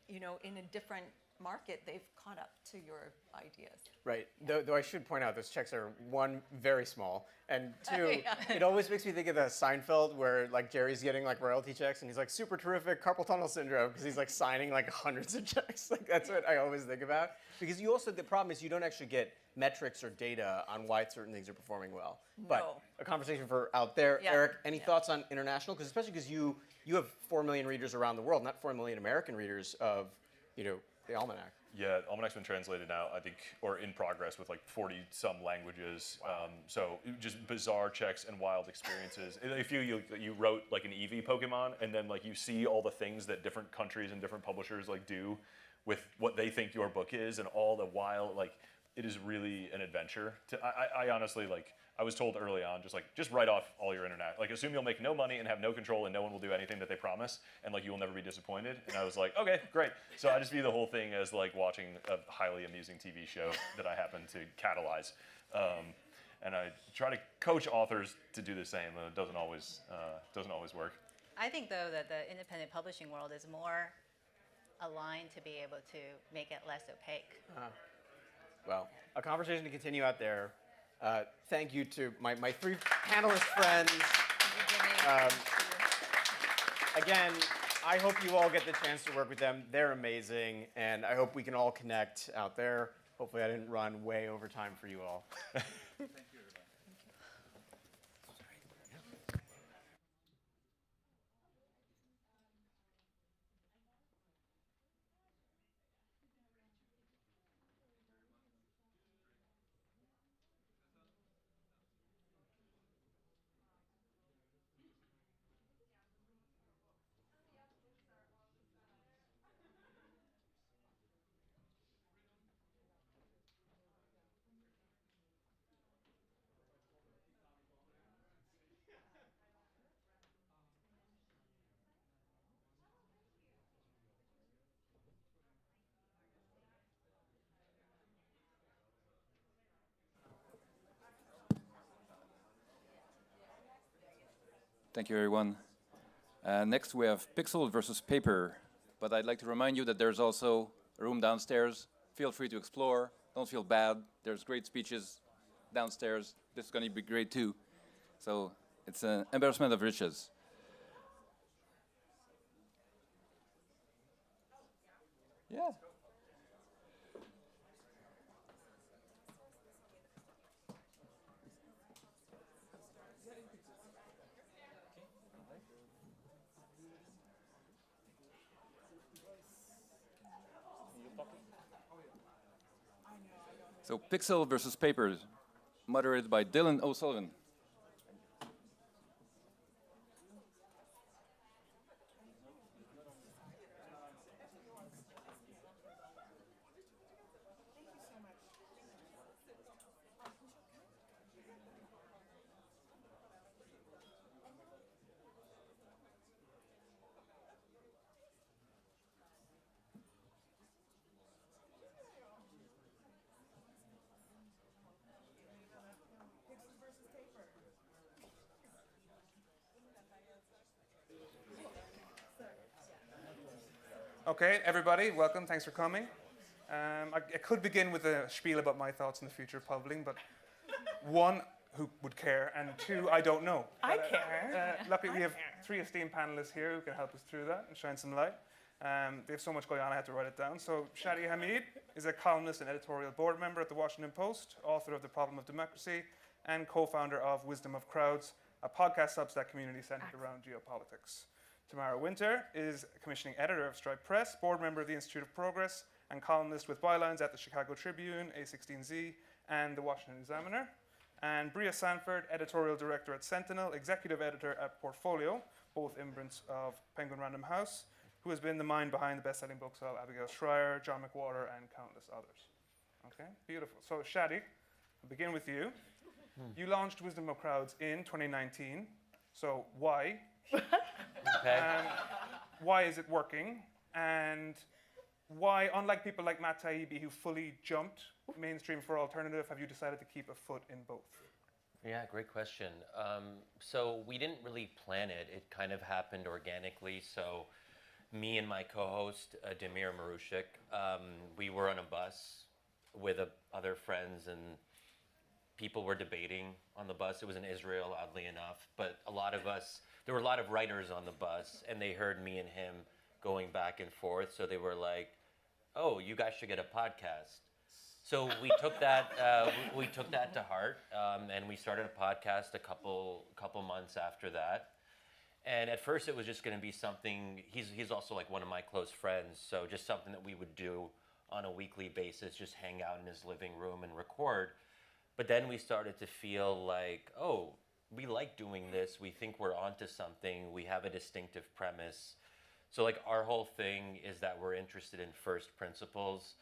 Speaker 9: in a different market, they've caught up to your ideas.
Speaker 7: Right. Though I should point out, those checks are, one, very small, and two, it always makes me think of the Seinfeld where like Jerry's getting like royalty checks and he's like super terrific carpal tunnel syndrome because he's like signing like hundreds of checks. Like that's what I always think about. Because you also, the problem is you don't actually get metrics or data on why certain things are performing well.
Speaker 9: No.
Speaker 7: But a conversation for out there.
Speaker 9: Yeah.
Speaker 7: Eric, any thoughts on international? Because especially because you have 4 million readers around the world, not 4 million American readers of, the Almanac.
Speaker 10: Yeah, Almanac's been translated now, I think, or in progress with like 40-some languages. So just bizarre checks and wild experiences. I feel you wrote like an Eevee Pokemon, and then like you see all the things that different countries and different publishers like do with what they think your book is, and all the wild, like, it is really an adventure. I honestly, like, I was told early on, just write off all your internet. Like, assume you'll make no money and have no control and no one will do anything that they promise, and like, you will never be disappointed. And I was like, okay, great. So I just view the whole thing as like watching a highly amusing TV show that I happen to catalyze. And I try to coach authors to do the same, and it doesn't always work.
Speaker 8: I think, though, that the independent publishing world is more aligned to be able to make it less opaque.
Speaker 7: Well, a conversation to continue out there. Thank you to my 3 panelist friends. Again, I hope you all get the chance to work with them. They're amazing, and I hope we can all connect out there. Hopefully I didn't run way over time for you all.
Speaker 1: Thank you, everybody. Thank you, everyone. Next, we have Pixel versus Paper. But I'd like to remind you that there's also a room downstairs. Feel free to explore. Don't feel bad. There's great speeches downstairs. This is going to be great, too. So it's an embarrassment of riches. Yeah. So Pixel versus Paper, moderated by Dylan O'Sullivan.
Speaker 11: Okay, everybody, welcome. Thanks for coming. I could begin with a spiel about my thoughts on the future of publishing, but 1, who would care, and 2, I don't know.
Speaker 5: I care.
Speaker 11: Luckily, we have 3 esteemed panelists here who can help us through that and shine some light. They have so much going on, I had to write it down. So Shadi Hamid is a columnist and editorial board member at the Washington Post, author of The Problem of Democracy, and co-founder of Wisdom of Crowds, a podcast Substack community centered around geopolitics. Tamara Winter is commissioning editor of Stripe Press, board member of the Institute of Progress, and columnist with bylines at the Chicago Tribune, A16Z, and the Washington Examiner. And Bria Sanford, editorial director at Sentinel, executive editor at Portfolio, both imprints of Penguin Random House, who has been the mind behind the best-selling books of Abigail Schreier, John McWhorter, and countless others. Okay, beautiful. So Shadi, I'll begin with you. You launched Wisdom of Crowds in 2019. So why?
Speaker 6: Okay.
Speaker 11: Why is it working? And why, unlike people like Matt Taibbi, who fully jumped mainstream for alternative, have you decided to keep a foot in both?
Speaker 12: Yeah, great question. So we didn't really plan it. It kind of happened organically. So me and my co-host, Damir Marushik, we were on a bus with other friends, and people were debating on the bus. It was in Israel, oddly enough. But there were a lot of writers on the bus, and they heard me and him going back and forth. So they were like, oh, you guys should get a podcast. So we took that to heart, and we started a podcast a couple months after that. And at first, it was just going to be something. He's also like one of my close friends, so just something that we would do on a weekly basis, just hang out in his living room and record. But then we started to feel like, oh, we like doing this. We think we're onto something. We have a distinctive premise. So like our whole thing is that we're interested in first principles.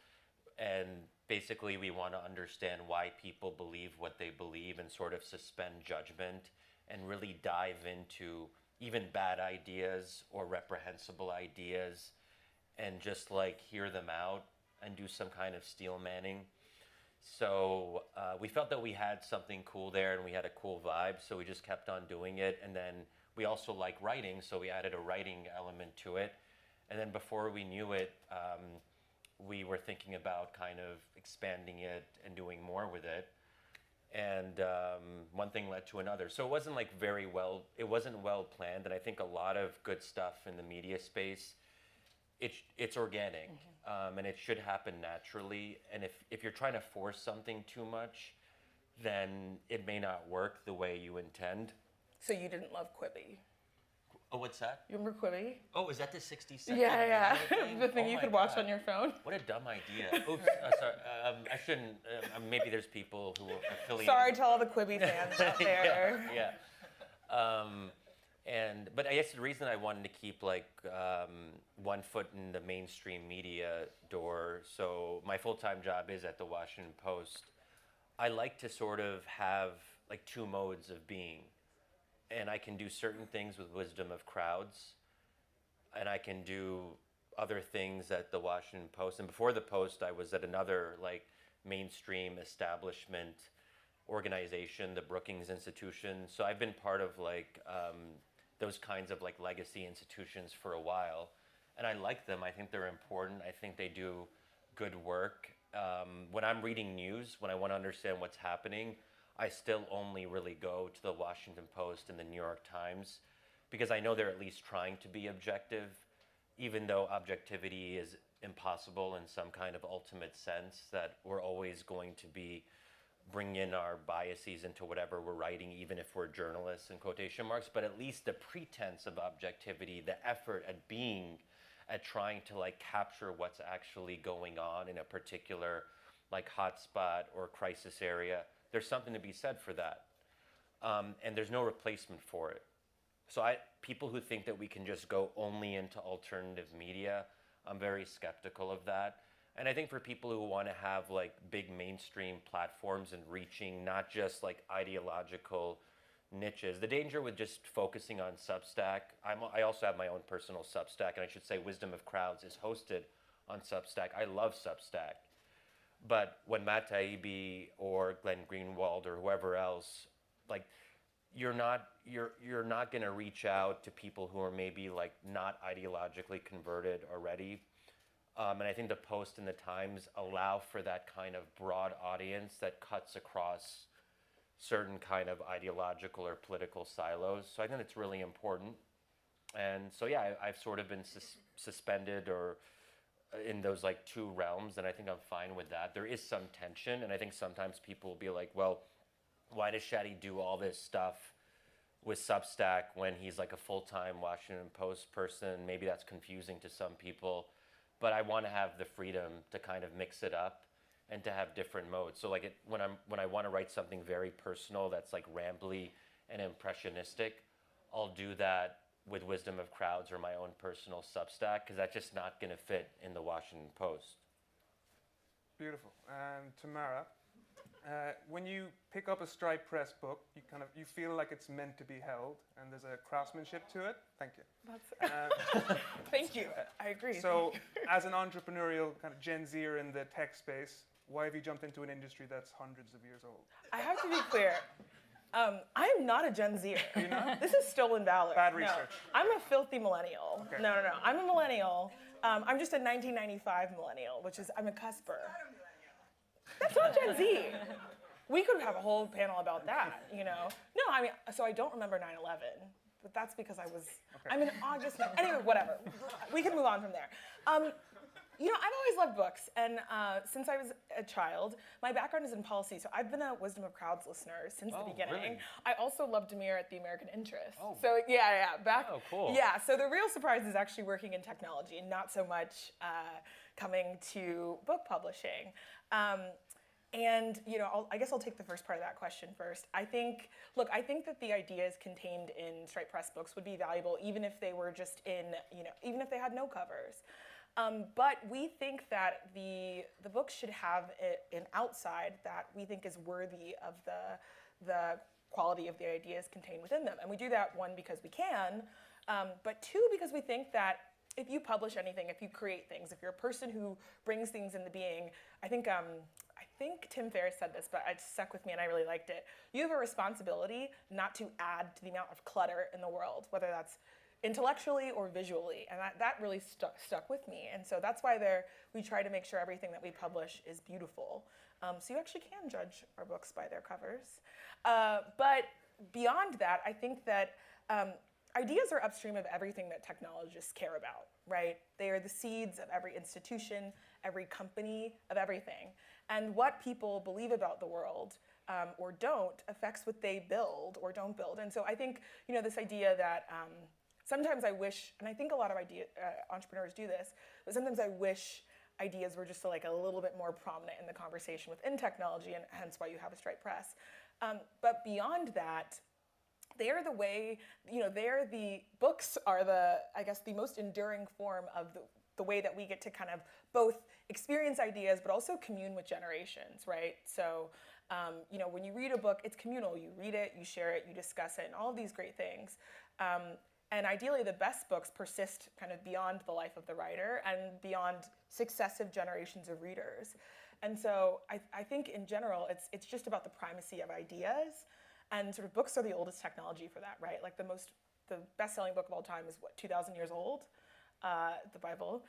Speaker 12: And basically, we want to understand why people believe what they believe and sort of suspend judgment and really dive into even bad ideas or reprehensible ideas and just like hear them out and do some kind of steel manning. So we felt that we had something cool there and we had a cool vibe, so we just kept on doing it. And then we also like writing, so we added a writing element to it. And then before we knew it, we were thinking about kind of expanding it and doing more with it. And one thing led to another. So it wasn't like it wasn't well planned. And I think a lot of good stuff in the media space, it's organic, and it should happen naturally. And if you're trying to force something too much, then it may not work the way you intend.
Speaker 5: So you didn't love Quibi?
Speaker 12: Oh, what's that?
Speaker 5: You remember Quibi?
Speaker 12: Oh, is that the 60-second?
Speaker 5: Yeah.
Speaker 12: Thing?
Speaker 5: The thing you could watch on your phone.
Speaker 12: What a dumb idea. Oops, sorry. I shouldn't. Maybe there's people who are affiliated.
Speaker 5: Sorry to all the Quibi fans out there.
Speaker 12: Yeah. But I guess the reason I wanted to keep like one foot in the mainstream media door. So my full-time job is at the Washington Post. I like to sort of have like two modes of being. And I can do certain things with wisdom of crowds, and I can do other things at the Washington Post. And before the Post, I was at another like mainstream establishment organization, the Brookings Institution. So I've been part of like those kinds of like legacy institutions for a while, and I like them. I think they're important. I think they do good work. When I'm reading news, when I want to understand what's happening, I still only really go to the Washington Post and the New York Times because I know they're at least trying to be objective, even though objectivity is impossible in some kind of ultimate sense, that we're always going to be bringing in our biases into whatever we're writing, even if we're journalists in quotation marks. But at least the pretense of objectivity, the effort at trying to like capture what's actually going on in a particular like hotspot or crisis area, there's something to be said for that. And there's no replacement for it. So people who think that we can just go only into alternative media, I'm very skeptical of that. And I think for people who want to have like big mainstream platforms and reaching not just like ideological niches, the danger with just focusing on Substack, I also have my own personal Substack, and I should say Wisdom of Crowds is hosted on Substack. I love Substack. But when Matt Taibbi or Glenn Greenwald or whoever else, like you're not going to reach out to people who are maybe like not ideologically converted already. And I think the Post and the Times allow for that kind of broad audience that cuts across certain kind of ideological or political silos. So I think it's really important. And so yeah, I've sort of been suspended or in those like two realms, and I think I'm fine with that. There is some tension, and I think sometimes people will be like, well, why does Shadi do all this stuff with Substack when he's like a full-time Washington Post person? Maybe that's confusing to some people, but I want to have the freedom to kind of mix it up and to have different modes. So like when I want to write something very personal that's like rambly and impressionistic, I'll do that with Wisdom of Crowds or my own personal Substack, because that's just not going to fit in the Washington Post.
Speaker 11: Beautiful. And Tamara, When you pick up a Stripe Press book, you feel like it's meant to be held, and there's a craftsmanship to it. Thank you.
Speaker 13: Thank you. I agree.
Speaker 11: So, as an entrepreneurial kind of Gen Zer in the tech space, why have you jumped into an industry that's hundreds of years old?
Speaker 13: I have to be clear. I am not a Gen Zer.
Speaker 11: You know?
Speaker 13: This is stolen valor.
Speaker 11: Bad research.
Speaker 13: No, I'm a filthy millennial.
Speaker 11: Okay.
Speaker 13: No. I'm a millennial. I'm just a 1995 millennial, which is, I'm a cusper. That's not Gen Z. We could have a whole panel about that, you know? No, I mean, so I don't remember 9/11, but that's because I'm in August. Anyway, whatever. We can move on from there. You know, I've always loved books, and since I was a child, my background is in policy, so I've been a Wisdom of Crowds listener since the beginning.
Speaker 10: Really?
Speaker 13: I also loved Demir at the American Interest.
Speaker 10: Oh.
Speaker 13: So yeah, back.
Speaker 10: Oh, cool.
Speaker 13: Yeah, so the real surprise is actually working in technology, and not so much coming to book publishing. And you know, I guess I'll take the first part of that question first. I think that the ideas contained in Stripe Press books would be valuable, even if they were just even if they had no covers. But we think that the book should have an outside that we think is worthy of the quality of the ideas contained within them. And we do that, one, because we can, but two, because we think that if you publish anything, if you create things, if you're a person who brings things into being, I think Tim Ferriss said this, but it stuck with me and I really liked it. You have a responsibility not to add to the amount of clutter in the world, whether that's intellectually or visually, and that really stuck with me. And so that's why we try to make sure everything that we publish is beautiful. So you actually can judge our books by their covers. But beyond that, I think that ideas are upstream of everything that technologists care about, right? They are the seeds of every institution, every company, of everything. And what people believe about the world or don't affects what they build or don't build. And so I think, you know, this idea that sometimes I wish, and I think a lot of entrepreneurs do this, but sometimes I wish ideas were just like a little bit more prominent in the conversation within technology, and hence why you have a Stripe Press. But beyond that, they're the way, you know, the books are I guess the most enduring form of the way that we get to kind of both experience ideas, but also commune with generations, right? So, you know, when you read a book, it's communal. You read it, you share it, you discuss it, and all of these great things. And ideally, the best books persist kind of beyond the life of the writer and beyond successive generations of readers. And so I think in general, it's just about the primacy of ideas. And sort of books are the oldest technology for that, right? Like the best-selling book of all time is what, 2,000 years old? The Bible.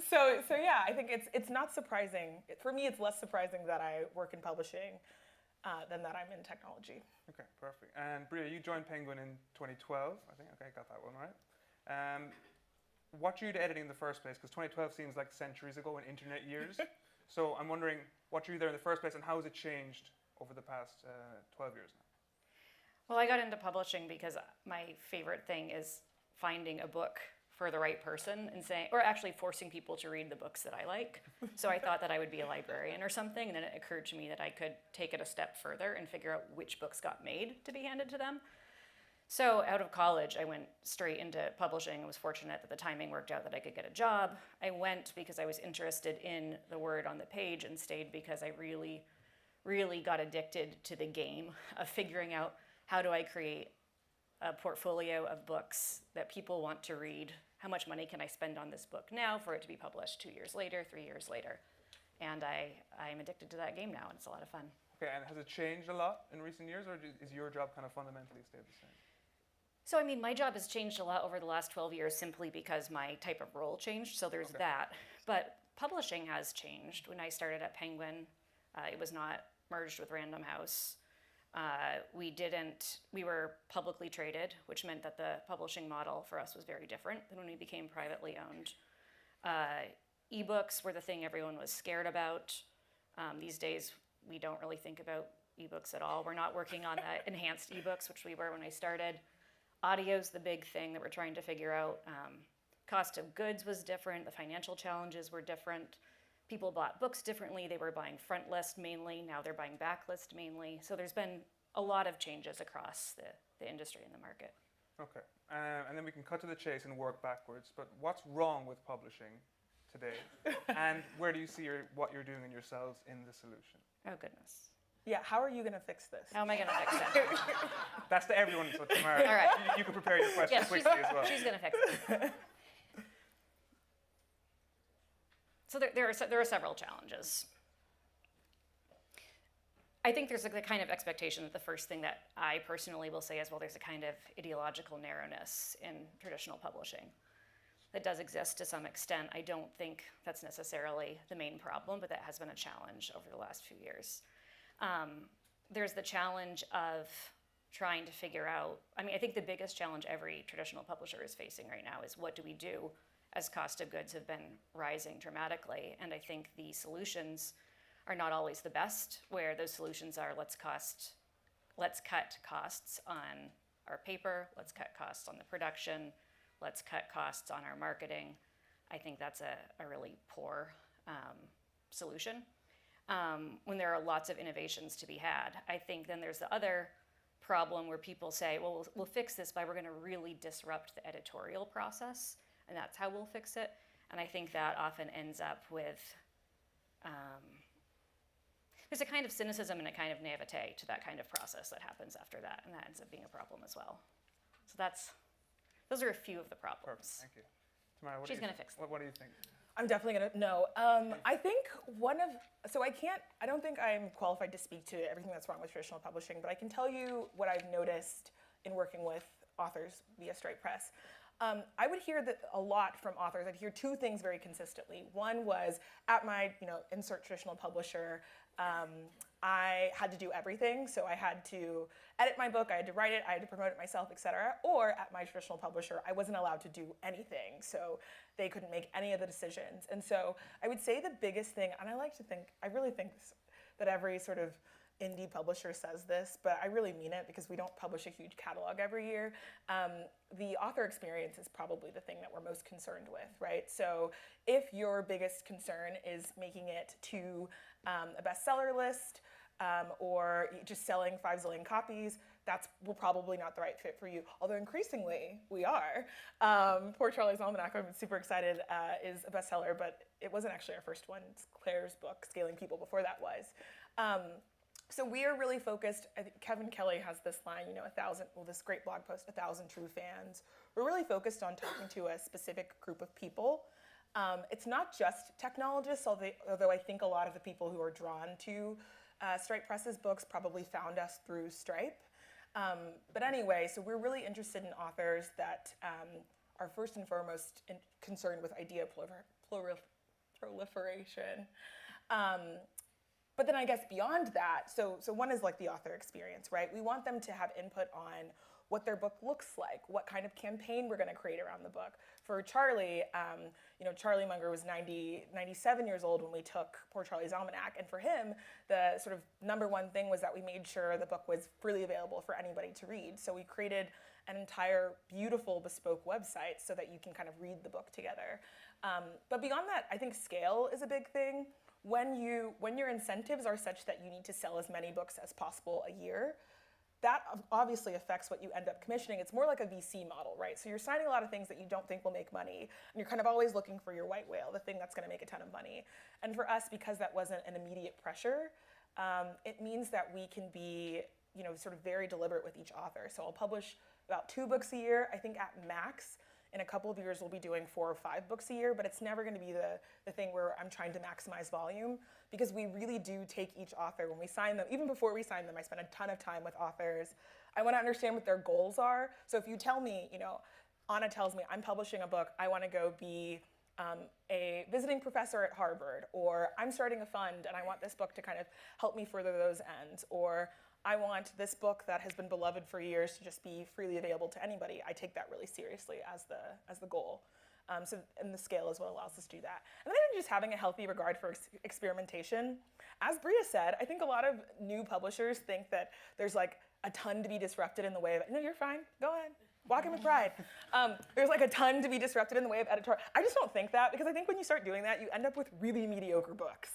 Speaker 13: So yeah, I think it's not surprising. For me, it's less surprising that I work in publishing than that I'm in technology.
Speaker 11: Okay, perfect. And Bria, you joined Penguin in 2012, I think. Okay, got that one right. What drew you to editing in the first place? Because 2012 seems like centuries ago in internet years. So I'm wondering, what drew you there in the first place, and how has it changed over the past 12 years now?
Speaker 5: Well, I got into publishing because my favorite thing is finding a book for the right person and saying, or actually forcing people to read the books that I like. So I thought that I would be a librarian or something, and then it occurred to me that I could take it a step further and figure out which books got made to be handed to them. So out of college, I went straight into publishing. I was fortunate that the timing worked out that I could get a job. I went because I was interested in the word on the page, and stayed because I really, really got addicted to the game of figuring out how do I create a portfolio of books that people want to read. How much money can I spend on this book now for it to be published 2 years later, 3 years later? And I'm addicted to that game now, and it's a lot of fun.
Speaker 11: Okay, and has it changed a lot in recent years, or is your job kind of fundamentally stayed the same?
Speaker 5: So, I mean, my job has changed a lot over the last 12 years simply because my type of role changed, so there's that. But publishing has changed. When I started at Penguin, it was not merged with Random House. We were publicly traded, which meant that the publishing model for us was very different than when we became privately owned. Ebooks were the thing everyone was scared about. These days, we don't really think about ebooks at all. We're not working on enhanced ebooks, which we were when I started. Audio's the big thing that we're trying to figure out. Cost of goods was different. The financial challenges were different. People bought books differently. They were buying front list mainly. Now they're buying backlist mainly. So there's been a lot of changes across the industry and the market.
Speaker 11: Okay, and then we can cut to the chase and work backwards. But what's wrong with publishing today? And where do you see what you're doing in yourselves in the solution?
Speaker 4: Oh, goodness.
Speaker 13: Yeah, how are you going to fix this?
Speaker 4: How am I going to fix it?
Speaker 11: That's to everyone, so Tamara,
Speaker 4: All right.
Speaker 11: you can prepare your questions
Speaker 4: Yes,
Speaker 11: quickly as well.
Speaker 4: she's going to fix it. So there are several challenges. I think there's the kind of expectation that the first thing that I personally will say is, well, there's a kind of ideological narrowness in traditional publishing that does exist to some extent. I don't think that's necessarily the main problem, but that has been a challenge over the last few years. There's the challenge of trying to figure out, I mean, I think the biggest challenge every traditional publisher is facing right now is what do we do as cost of goods have been rising dramatically. And I think the solutions are not always the best, where those solutions are let's cut costs on our paper, let's cut costs on the production, let's cut costs on our marketing. I think that's a really poor solution. When there are lots of innovations to be had. I think then there's the other problem where people say, well, we'll fix this by we're going to really disrupt the editorial process, and that's how we'll fix it. And I think that often ends up with, there's a kind of cynicism and a kind of naivete to that kind of process that happens after that, and that ends up being a problem as well. So those are a few of the problems.
Speaker 11: Perfect, thank you. Tamara,
Speaker 4: She's going to fix it.
Speaker 11: What do you think?
Speaker 13: I'm definitely going to, no. I think I don't think I'm qualified to speak to everything that's wrong with traditional publishing, but I can tell you what I've noticed in working with authors via Stripe Press. I would hear that a lot from authors. I'd hear two things very consistently. One was at my, insert traditional publisher, I had to do everything. So I had to edit my book, I had to write it, I had to promote it myself, etc. Or at my traditional publisher, I wasn't allowed to do anything. So they couldn't make any of the decisions. And so I would say the biggest thing, and I really think that every sort of indie publisher says this, but I really mean it because we don't publish a huge catalog every year. The author experience is probably the thing that we're most concerned with, right? So if your biggest concern is making it to a bestseller list or just selling 5 zillion copies, we're probably not the right fit for you. Although increasingly we are. Poor Charlie's Almanac, I'm super excited, is a bestseller, but it wasn't actually our first one. It's Claire's book, Scaling People, before that was. So we are really focused, I think Kevin Kelly has this line, this great blog post, 1,000 true fans. We're really focused on talking to a specific group of people. It's not just technologists, although I think a lot of the people who are drawn to Stripe Press's books probably found us through Stripe. But anyway, so we're really interested in authors that are first and foremost concerned with idea proliferation. But then I guess beyond that, so one is like the author experience, right? We want them to have input on what their book looks like, what kind of campaign we're going to create around the book. For Charlie, Charlie Munger was 97 years old when we took Poor Charlie's Almanac, and for him, the sort of number one thing was that we made sure the book was freely available for anybody to read. So we created an entire beautiful bespoke website so that you can kind of read the book together. But beyond that, I think scale is a big thing. When your incentives are such that you need to sell as many books as possible a year, that obviously affects what you end up commissioning. It's more like a VC model, right? So you're signing a lot of things that you don't think will make money, and you're kind of always looking for your white whale, the thing that's going to make a ton of money. And for us, because that wasn't an immediate pressure, it means that we can be, sort of very deliberate with each author. So I'll publish about 2 books a year. I think at max, in a couple of years, we'll be doing 4 or 5 books a year, but it's never going to be the thing where I'm trying to maximize volume, because we really do take each author when we sign them. Even before we sign them, I spend a ton of time with authors. I want to understand what their goals are. So if you tell me, Anna tells me I'm publishing a book, I want to go be a visiting professor at Harvard, or I'm starting a fund and I want this book to kind of help me further those ends, or I want this book that has been beloved for years to just be freely available to anybody. I take that really seriously as the goal. And the scale is what allows us to do that. And then I think just having a healthy regard for experimentation. As Bria said, I think a lot of new publishers think that there's like a ton to be disrupted in the way of, no, you're fine, go ahead. Walk in with pride. There's like a ton to be disrupted in the way of editorial. I just don't think that, because I think when you start doing that, you end up with really mediocre books.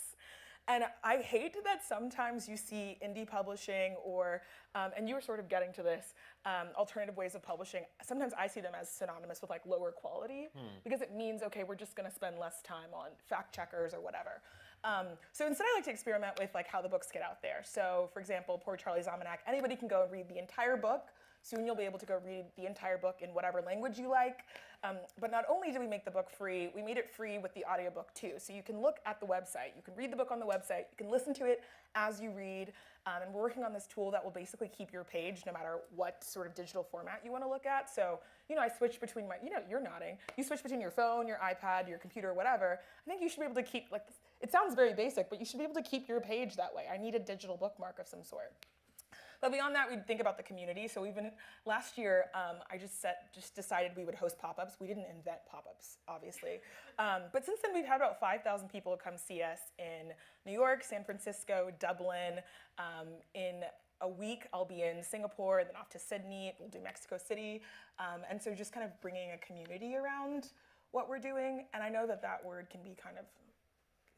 Speaker 13: And I hate that sometimes you see indie publishing or, and you were sort of getting to this, alternative ways of publishing. Sometimes I see them as synonymous with like lower quality because it means, okay, we're just gonna spend less time on fact checkers or whatever. So instead I like to experiment with like how the books get out there. So for example, Poor Charlie's Almanac, anybody can go and read the entire book. Soon you'll be able to go read the entire book in whatever language you like. But not only did we make the book free, we made it free with the audiobook too. So you can look at the website, you can read the book on the website, you can listen to it as you read. And we're working on this tool that will basically keep your page no matter what sort of digital format you want to look at. So, you know, I switch between my, you know, you're nodding. You switch between your phone, your iPad, your computer, whatever. I think you should be able to keep, like, it sounds very basic, but you should be able to keep your page that way. I need a digital bookmark of some sort. But beyond that, we'd think about the community. So even last year, I just decided we would host pop-ups. We didn't invent pop-ups, obviously. But since then, we've had about 5,000 people come see us in New York, San Francisco, Dublin. In a week, I'll be in Singapore, and then off to Sydney. We'll do Mexico City. And so just kind of bringing a community around what we're doing. And I know that that word can be kind of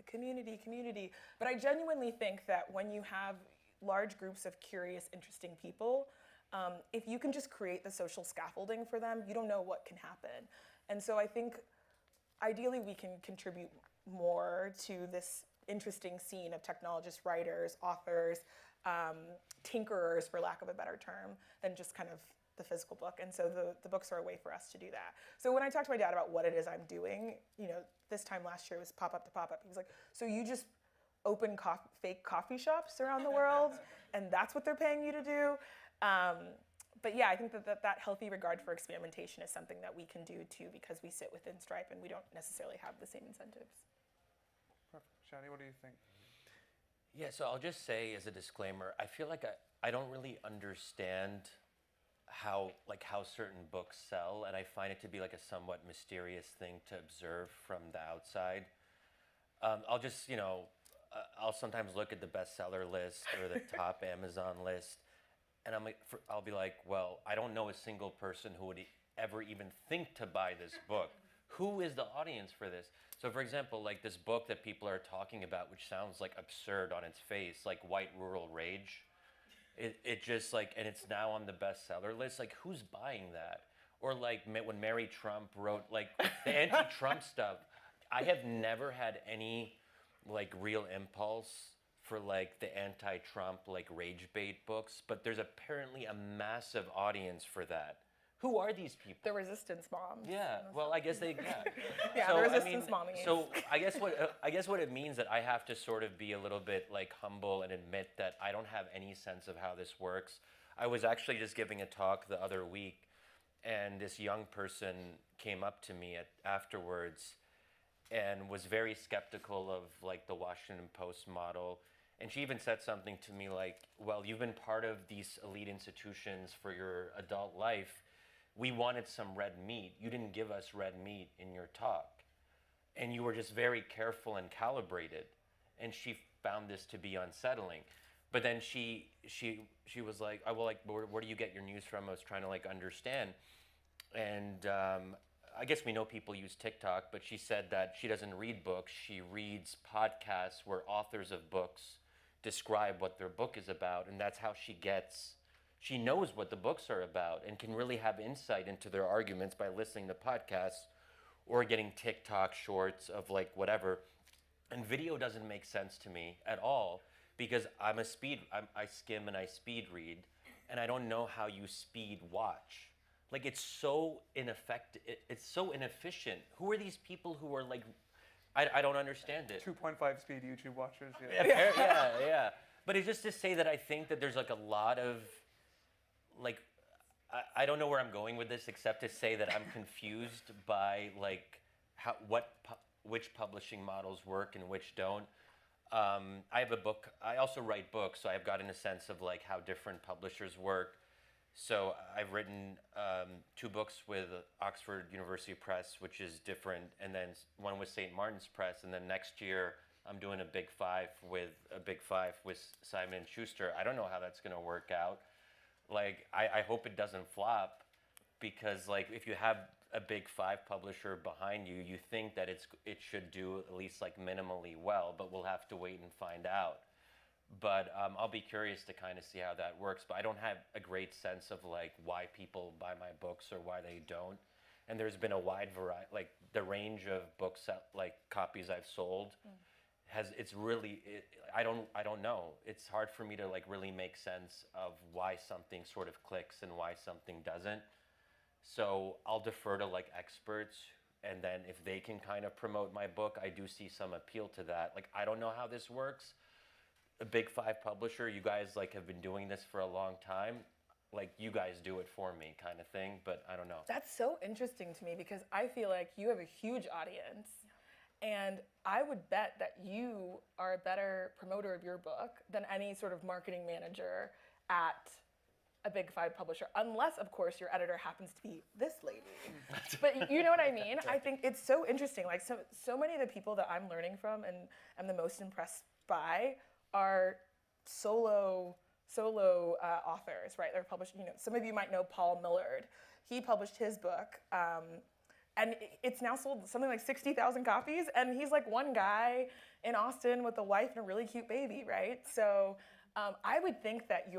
Speaker 13: community. But I genuinely think that when you have large groups of curious, interesting people, if you can just create the social scaffolding for them, you don't know what can happen. And so I think ideally we can contribute more to this interesting scene of technologists, writers, authors, tinkerers, for lack of a better term, than just kind of the physical book. And so the books are a way for us to do that. So when I talked to my dad about what it is I'm doing, you know, this time last year was pop-up to pop-up. He was like, so you just open fake coffee shops around the world, and that's what they're paying you to do. But yeah, I think that healthy regard for experimentation is something that we can do too, because we sit within Stripe and we don't necessarily have the same incentives.
Speaker 11: Perfect. Shadi, what do you think?
Speaker 12: Yeah, so I'll just say as a disclaimer, I feel like I don't really understand how certain books sell, and I find it to be like a somewhat mysterious thing to observe from the outside. I'll just, you know, I'll sometimes look at the bestseller list or the top Amazon list, and I'll be like, well, I don't know a single person who would ever even think to buy this book. Who is the audience for this? So for example, like this book that people are talking about, which sounds like absurd on its face, like White Rural Rage. It just like, and it's now on the bestseller list. Like, who's buying that? Or like when Mary Trump wrote like the anti-Trump stuff. I have never had any like real impulse for like the anti-Trump like rage bait books, but there's apparently a massive audience for that. Who are these people?
Speaker 13: The resistance moms.
Speaker 12: Yeah, well, I guess they,
Speaker 13: yeah,
Speaker 12: so,
Speaker 13: the resistance mommies.
Speaker 12: So I guess what it means that I have to sort of be a little bit like humble and admit that I don't have any sense of how this works. I was actually just giving a talk the other week, and this young person came up to me afterwards and was very skeptical of like the Washington Post model. And she even said something to me like, well, you've been part of these elite institutions for your adult life. We wanted some red meat. You didn't give us red meat in your talk. And you were just very careful and calibrated. And she found this to be unsettling. But then she was like, oh, well, like, where do you get your news from? I was trying to like understand. And I guess we know people use TikTok, but she said that she doesn't read books. She reads podcasts where authors of books describe what their book is about. And that's how she knows what the books are about and can really have insight into their arguments by listening to podcasts or getting TikTok shorts of like whatever. And video doesn't make sense to me at all because I skim and I speed read, and I don't know how you speed watch. Like it's so ineffective. It's so inefficient. Who are these people who are like, I don't understand it.
Speaker 11: 2.5 speed YouTube watchers.
Speaker 12: Yeah. But it's just to say that I think that there's like a lot of, like, I don't know where I'm going with this except to say that I'm confused by like which publishing models work and which don't. I have a book. I also write books, so I've gotten a sense of like how different publishers work. So I've written 2 books with Oxford University Press, which is different, and then one with St. Martin's Press, and then next year I'm doing a Big Five with Simon & Schuster. I don't know how that's going to work out. Like I hope it doesn't flop, because like if you have a big 5 publisher behind you, you think that it should do at least like minimally well, but we'll have to wait and find out. But I'll be curious to kind of see how that works. But I don't have a great sense of like why people buy my books or why they don't. And there's been a wide variety, like the range of books, like copies I've sold, I don't know. It's hard for me to like really make sense of why something sort of clicks and why something doesn't. So I'll defer to like experts, and then if they can kind of promote my book, I do see some appeal to that. Like, I don't know how this works. A big 5 publisher, you guys like have been doing this for a long time. Like, you guys do it for me kind of thing, but I don't know.
Speaker 13: That's so interesting to me because I feel like you have a huge audience, and I would bet that you are a better promoter of your book than any sort of marketing manager at a big 5 publisher, unless, of course, your editor happens to be this lady. But you know what I mean? I think it's so interesting. Like, so many of the people that I'm learning from and I'm the most impressed by are solo authors, right? They're published, some of you might know Paul Millard. He published his book, and it's now sold something like 60,000 copies, and he's like one guy in Austin with a wife and a really cute baby, right? So I would think that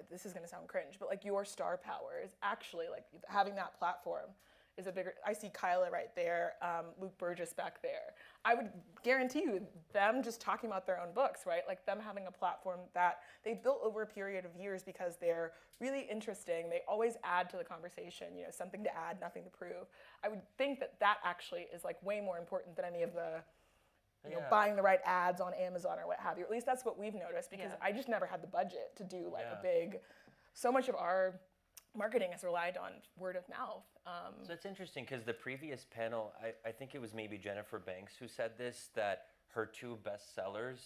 Speaker 13: this is gonna sound cringe, but like your star power is actually like having that platform is a bigger, I see Kyla right there, Luke Burgess back there. I would guarantee you them just talking about their own books, right? Like them having a platform that they built over a period of years because they're really interesting. They always add to the conversation, something to add, nothing to prove. I would think that actually is like way more important than any of the, buying the right ads on Amazon or what have you. At least that's what we've noticed because I just never had the budget to do like a big, so much of our marketing has relied on word of mouth.
Speaker 12: So it's interesting because the previous panel, I think it was maybe Jennifer Banks who said this, that her 2 bestsellers,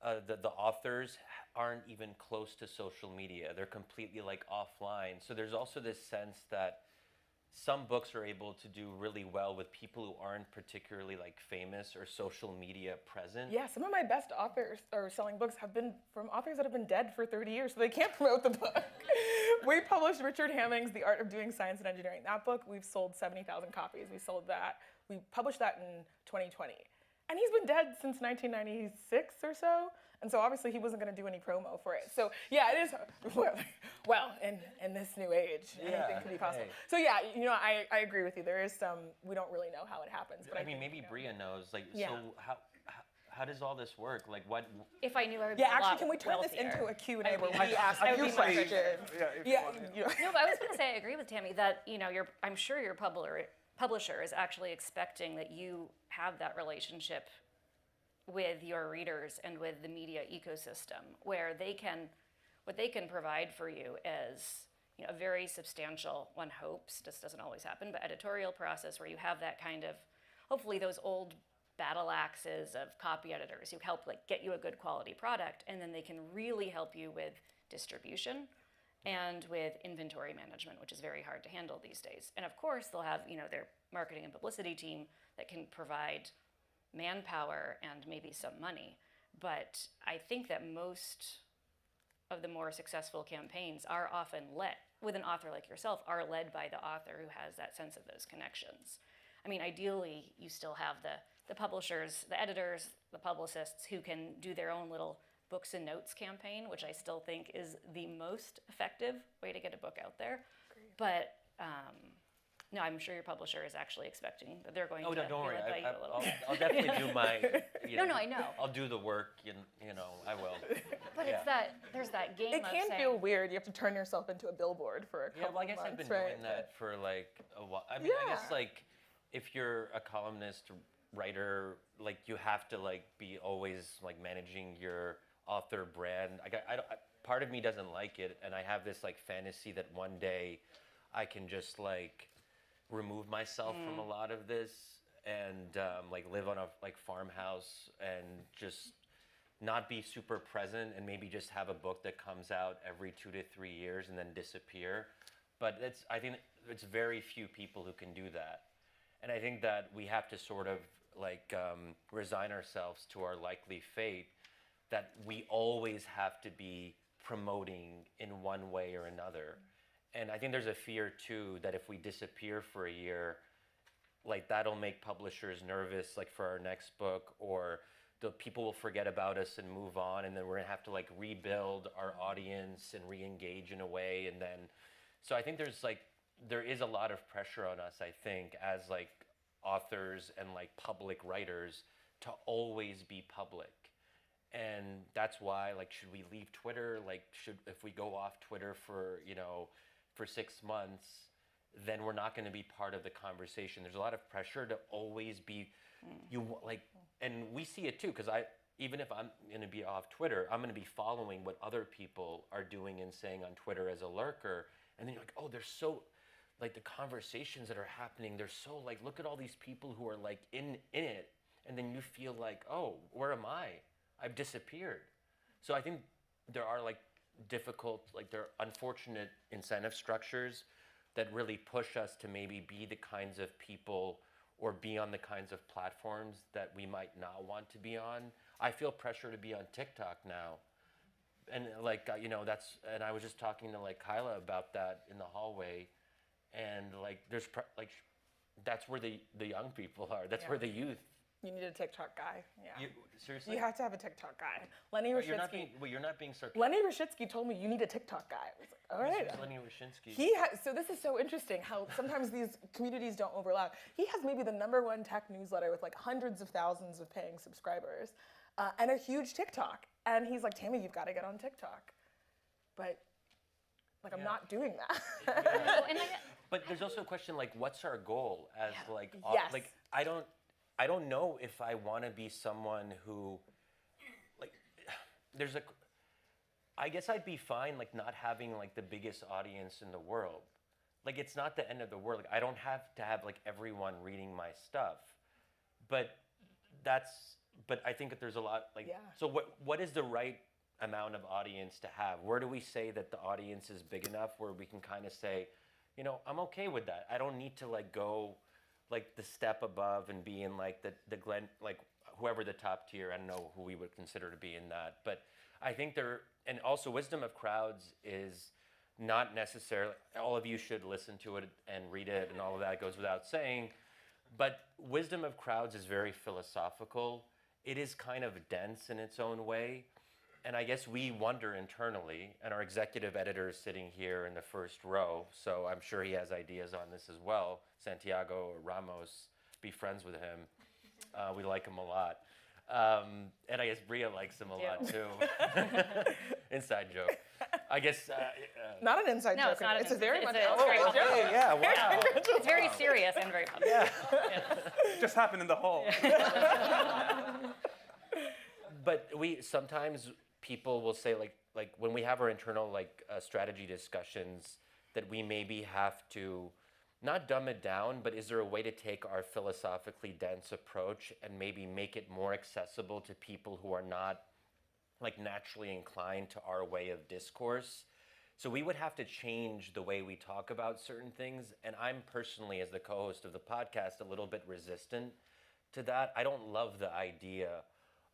Speaker 12: the authors aren't even close to social media. They're completely like offline. So there's also this sense that some books are able to do really well with people who aren't particularly like famous or social media present.
Speaker 13: Yeah, some of my best authors or selling books have been from authors that have been dead for 30 years, so they can't promote the book. We published Richard Hamming's The Art of Doing Science and Engineering. That book, we've sold 70,000 copies. We sold that. We published that in 2020. And he's been dead since 1996 or so. And so obviously he wasn't going to do any promo for it. So yeah, it is, well, in this new age, anything can be possible. Hey. So yeah, I agree with you. There is some, we don't really know how it happens. But
Speaker 12: I mean, maybe Bria knows, like, so how does all this work? Like, what?
Speaker 4: If I knew, I would be
Speaker 13: actually, can we turn this into a Q&A where we ask you questions?
Speaker 4: No, but I was going to say, I agree with Tammy that, I'm sure your publisher is actually expecting that you have that relationship with your readers and with the media ecosystem, where what they can provide for you is a very substantial, one hopes, this doesn't always happen, but editorial process where you have that kind of, hopefully those old battle axes of copy editors who help like get you a good quality product, and then they can really help you with distribution and with inventory management, which is very hard to handle these days. And of course, they'll have their marketing and publicity team that can provide manpower and maybe some money. But I think that most of the more successful campaigns are often led, with an author like yourself, are led by the author who has that sense of those connections. I mean, ideally, you still have the publishers, the editors, the publicists who can do their own little books and notes campaign, which I still think is the most effective way to get a book out there. Great. But no, I'm sure your publisher is actually expecting that they're going to
Speaker 12: don't worry.
Speaker 4: by you a little.
Speaker 12: I'll definitely do my.
Speaker 4: No, I know.
Speaker 12: I'll do the work, I will.
Speaker 4: But there's that game.
Speaker 13: It can feel weird. You have to turn yourself into a billboard for a couple of months.
Speaker 12: I guess I've been doing that for like a while. I mean, I guess like if you're a columnist, writer, like you have to like be always like managing your author brand. Part of me doesn't like it, and I have this like fantasy that one day I can just like remove myself from a lot of this and like live on a like farmhouse and just not be super present, and maybe just have a book that comes out every 2 to 3 years and then disappear. But I think it's very few people who can do that. And I think that we have to sort of like resign ourselves to our likely fate that we always have to be promoting in one way or another. And I think there's a fear too that if we disappear for a year, like that'll make publishers nervous, like for our next book, or the people will forget about us and move on, and then we're gonna have to like rebuild our audience and re-engage in a way. And then, so I think there is a lot of pressure on us, I think, as like authors and like public writers to always be public. And that's why, like, should we leave Twitter? Like, if we go off Twitter for, for 6 months, then we're not going to be part of the conversation. There's a lot of pressure to always be, and we see it too, because even if I'm going to be off Twitter, I'm going to be following what other people are doing and saying on Twitter as a lurker. And then you're like, oh, they're so, like, the conversations that are happening, they're so, like, look at all these people who are, like, in it. And then you feel like, oh, where am I? I've disappeared. So I think there are, like, there are unfortunate incentive structures that really push us to maybe be the kinds of people or be on the kinds of platforms that we might not want to be on. I feel pressure to be on TikTok now. And like, and I was just talking to like Kyla about that in the hallway. And like, that's where the young people are. That's where the youth.
Speaker 13: You need a TikTok guy. Yeah.
Speaker 12: Seriously?
Speaker 13: You have to have a TikTok guy. Lenny Rashitsky.
Speaker 12: You're not being sarcastic.
Speaker 13: Lenny Rashitsky told me you need a TikTok guy. I was like, all right.
Speaker 12: Who's Lenny Rashitsky?
Speaker 13: So this is so interesting how sometimes these communities don't overlap. He has maybe the #1 tech newsletter with like hundreds of thousands of paying subscribers and a huge TikTok. And he's like, Tammy, you've got to get on TikTok. But like, I'm not doing that.
Speaker 12: But there's also a question like, what's our goal as like,
Speaker 13: Yes.
Speaker 12: like I don't know if I want to be someone who, like, I guess I'd be fine, like, not having, like, the biggest audience in the world. Like, it's not the end of the world. Like, I don't have to have, like, everyone reading my stuff. But I think that there's a lot, like, so what is the right amount of audience to have? Where do we say that the audience is big enough where we can kind of say, I'm okay with that. I don't need to, like, go like the step above and be in like the Glen, like whoever the top tier, I don't know who we would consider to be in that. But I think and also Wisdom of Crowds is not necessarily, all of you should listen to it and read it and all of that goes without saying. But Wisdom of Crowds is very philosophical. It is kind of dense in its own way. And I guess we wonder internally, and our executive editor is sitting here in the first row, so I'm sure he has ideas on this as well. Santiago Ramos, be friends with him. We like him a lot. And I guess Bria likes him a lot too. Inside joke. I guess.
Speaker 13: Not an inside joke.
Speaker 8: It's not.
Speaker 13: It's a very much
Speaker 8: very
Speaker 13: joke.
Speaker 12: Yeah, wow.
Speaker 8: It's very serious and very public.
Speaker 12: Yeah.
Speaker 11: It just happened in the hall.
Speaker 12: But sometimes people will say like when we have our internal like strategy discussions that we maybe have to not dumb it down, but is there a way to take our philosophically dense approach and maybe make it more accessible to people who are not like naturally inclined to our way of discourse? So we would have to change the way we talk about certain things. And I'm personally, as the co-host of the podcast, a little bit resistant to that. I don't love the idea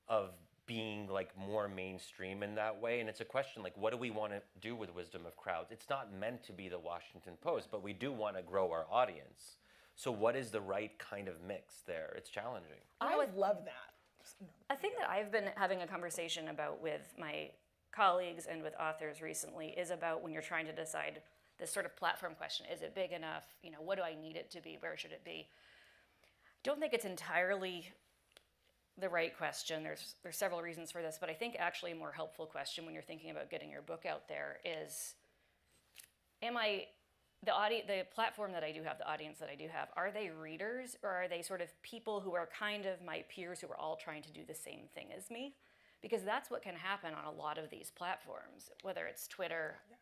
Speaker 12: of being like more mainstream in that way. And it's a question like, what do we want to do with Wisdom of Crowds? It's not meant to be the Washington Post, but we do want to grow our audience. So what is the right kind of mix there? It's challenging.
Speaker 13: I would love that.
Speaker 14: A thing that I've been having a conversation about with my colleagues and with authors recently is about when you're trying to decide this sort of platform question. Is it big enough? What do I need it to be? Where should it be? Don't think it's entirely the right question. There's several reasons for this, but I think actually a more helpful question when you're thinking about getting your book out there is, the platform that I do have, the audience that I do have, are they readers or are they sort of people who are kind of my peers who are all trying to do the same thing as me? Because that's what can happen on a lot of these platforms, whether it's Twitter. Yes.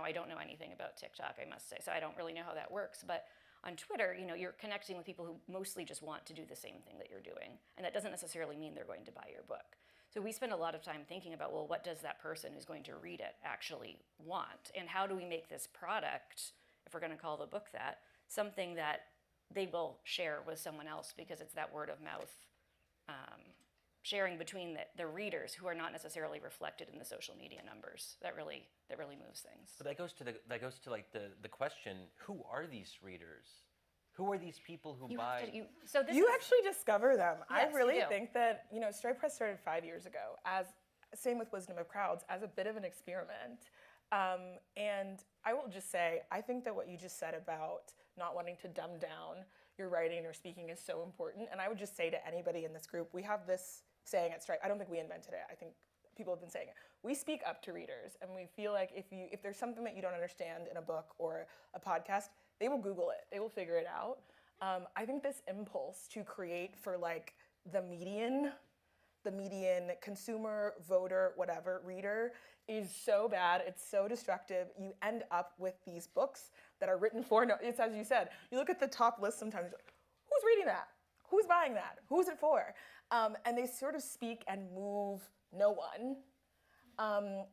Speaker 14: I don't know anything about TikTok, I must say, so I don't really know how that works, but on Twitter, you're connecting with people who mostly just want to do the same thing that you're doing, and that doesn't necessarily mean they're going to buy your book. So we spend a lot of time thinking about, well, what does that person who's going to read it actually want? And how do we make this product, if we're going to call the book that, something that they will share with someone else because it's that word of mouth sharing between the readers who are not necessarily reflected in the social media numbers. That really moves things.
Speaker 12: But that goes to like the question: who are these readers? Who are these people who buy?
Speaker 13: You actually discover them.
Speaker 14: Yes,
Speaker 13: I really
Speaker 14: you do.
Speaker 13: think that Stripe Press started 5 years ago, as same with Wisdom of Crowds, as a bit of an experiment. And I will just say, I think that what you just said about not wanting to dumb down your writing or speaking is so important. And I would just say to anybody in this group, we have this saying at Stripe. I don't think we invented it. I think people have been saying it. We speak up to readers, and we feel like if there's something that you don't understand in a book or a podcast, they will Google it. They will figure it out. I think this impulse to create for like the median consumer, voter, whatever, reader is so bad. It's so destructive. You end up with these books that are written for, it's as you said, you look at the top list sometimes, like, who's reading that? Who's buying that? Who's it for? And they sort of speak and move no one.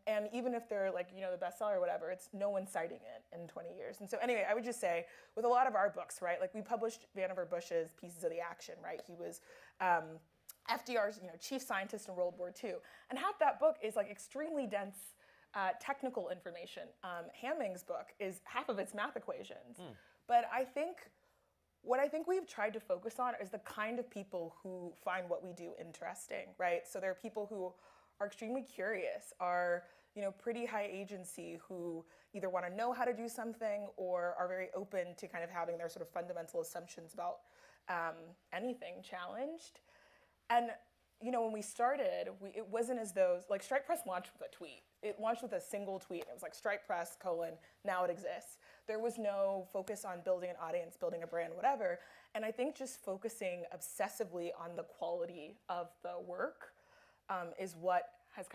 Speaker 13: And even if they're like, the bestseller or whatever, it's no one citing it in 20 years. And so anyway, I would just say with a lot of our books, right, like we published Vannevar Bush's Pieces of the Action, right? He was FDR's chief scientist in World War II. And half that book is like extremely dense technical information. Hamming's book is half of its math equations. But what I think we've tried to focus on is the kind of people who find what we do interesting, right? So there are people who are extremely curious, are pretty high agency, who either want to know how to do something or are very open to kind of having their sort of fundamental assumptions about anything challenged. And when we started, it wasn't as though, like Stripe Press launched with a tweet. It launched with a single tweet. It was like Stripe Press, : now it exists. There was no focus on building an audience, building a brand, whatever. And I think just focusing obsessively on the quality of the work is what has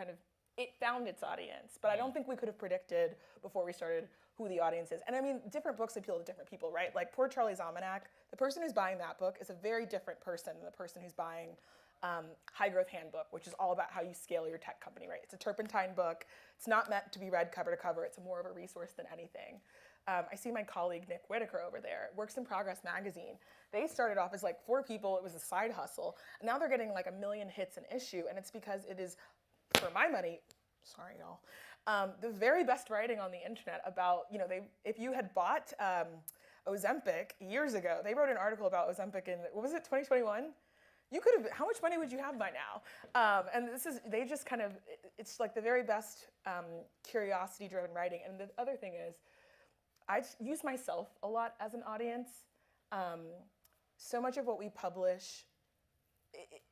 Speaker 13: it found its audience. But I don't think we could have predicted before we started who the audience is. And I mean, different books appeal to different people, right? Like Poor Charlie's Almanac, the person who's buying that book is a very different person than the person who's buying High Growth Handbook, which is all about how you scale your tech company, right? It's a turpentine book. It's not meant to be read cover to cover. It's more of a resource than anything. I see my colleague Nick Whitaker over there, Works in Progress magazine. They started off as like 4 people. It was a side hustle. And now they're getting like 1 million hits an issue. And it's because it is, for my money, sorry y'all, the very best writing on the internet about, if you had bought Ozempic years ago, they wrote an article about Ozempic in, what was it, 2021? You could have, how much money would you have by now? And they just kind of, it's like the very best curiosity-driven writing. And the other thing is, I use myself a lot as an audience. So much of what we publish,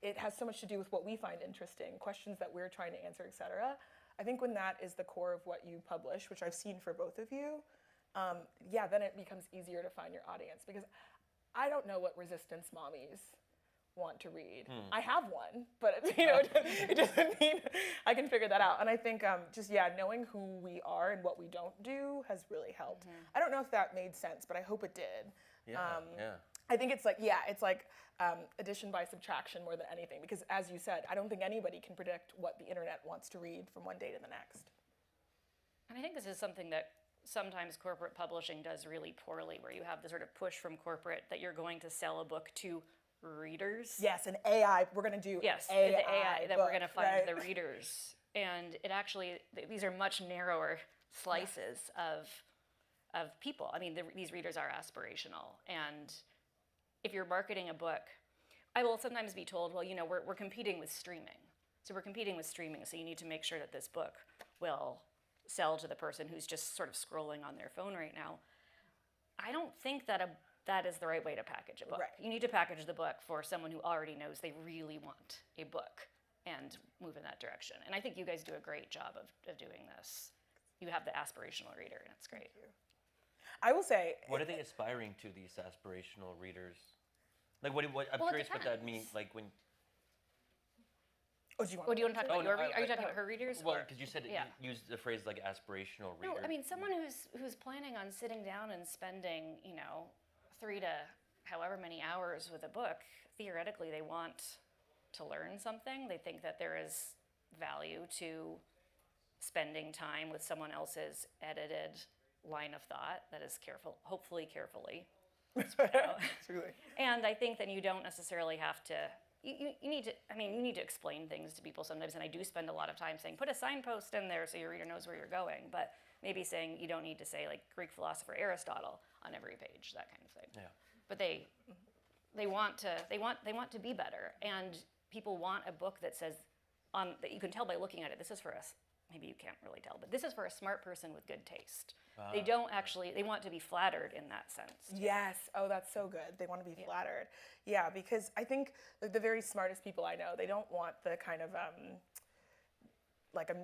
Speaker 13: it has so much to do with what we find interesting, questions that we're trying to answer, et cetera. I think when that is the core of what you publish, which I've seen for both of you, then it becomes easier to find your audience. Because I don't know what resistance mommies want to read. I have one, but it doesn't mean I can figure that out. And I think knowing who we are and what we don't do has really helped. I don't know if that made sense, but I hope it did. I think it's like addition by subtraction more than anything, because as you said, I don't think anybody can predict what the internet wants to read from one day to the next.
Speaker 14: And I think this is something that sometimes corporate publishing does really poorly, where you have the sort of push from corporate that you're going to sell a book to readers.
Speaker 13: Yes, an AI, we're going to do
Speaker 14: the AI that
Speaker 13: book,
Speaker 14: we're going to find
Speaker 13: right?
Speaker 14: the readers. And it actually, these are much narrower slices of people. I mean, these readers are aspirational. And if you're marketing a book, I will sometimes be told, well, we're competing with streaming. So we're competing with streaming, so you need to make sure that this book will sell to the person who's just sort of scrolling on their phone right now. I don't think that that is the right way to package a book.
Speaker 13: Right.
Speaker 14: You need to package the book for someone who already knows they really want a book and move in that direction. And I think you guys do a great job of doing this. You have the aspirational reader, and it's great.
Speaker 13: I will say...
Speaker 12: What are they aspiring to, these aspirational readers? Like, I'm curious what that means. Like, when...
Speaker 14: do you want to talk about your readers? Are you talking about her readers?
Speaker 12: Well, because you said you used the phrase like aspirational reader.
Speaker 14: No, I mean someone who's planning on sitting down and spending 3 to however many hours with a book. Theoretically, they want to learn something. They think that there is value to spending time with someone else's edited line of thought that is hopefully carefully. And I think that you don't necessarily have to you need to, I mean, you need to explain things to people sometimes, and I do spend a lot of time saying, put a signpost in there so your reader knows where you're going, but maybe saying you don't need to say like Greek philosopher Aristotle on every page, that kind of thing.
Speaker 12: Yeah.
Speaker 14: But they want to be better, and people want a book that says, that you can tell by looking at it, this is for us. Maybe you can't really tell, but this is for a smart person with good taste. They don't actually, they want to be flattered in that sense.
Speaker 13: Yes. Oh, that's so good. They want to be flattered. Yeah, because I think the very smartest people I know, they don't want the kind of,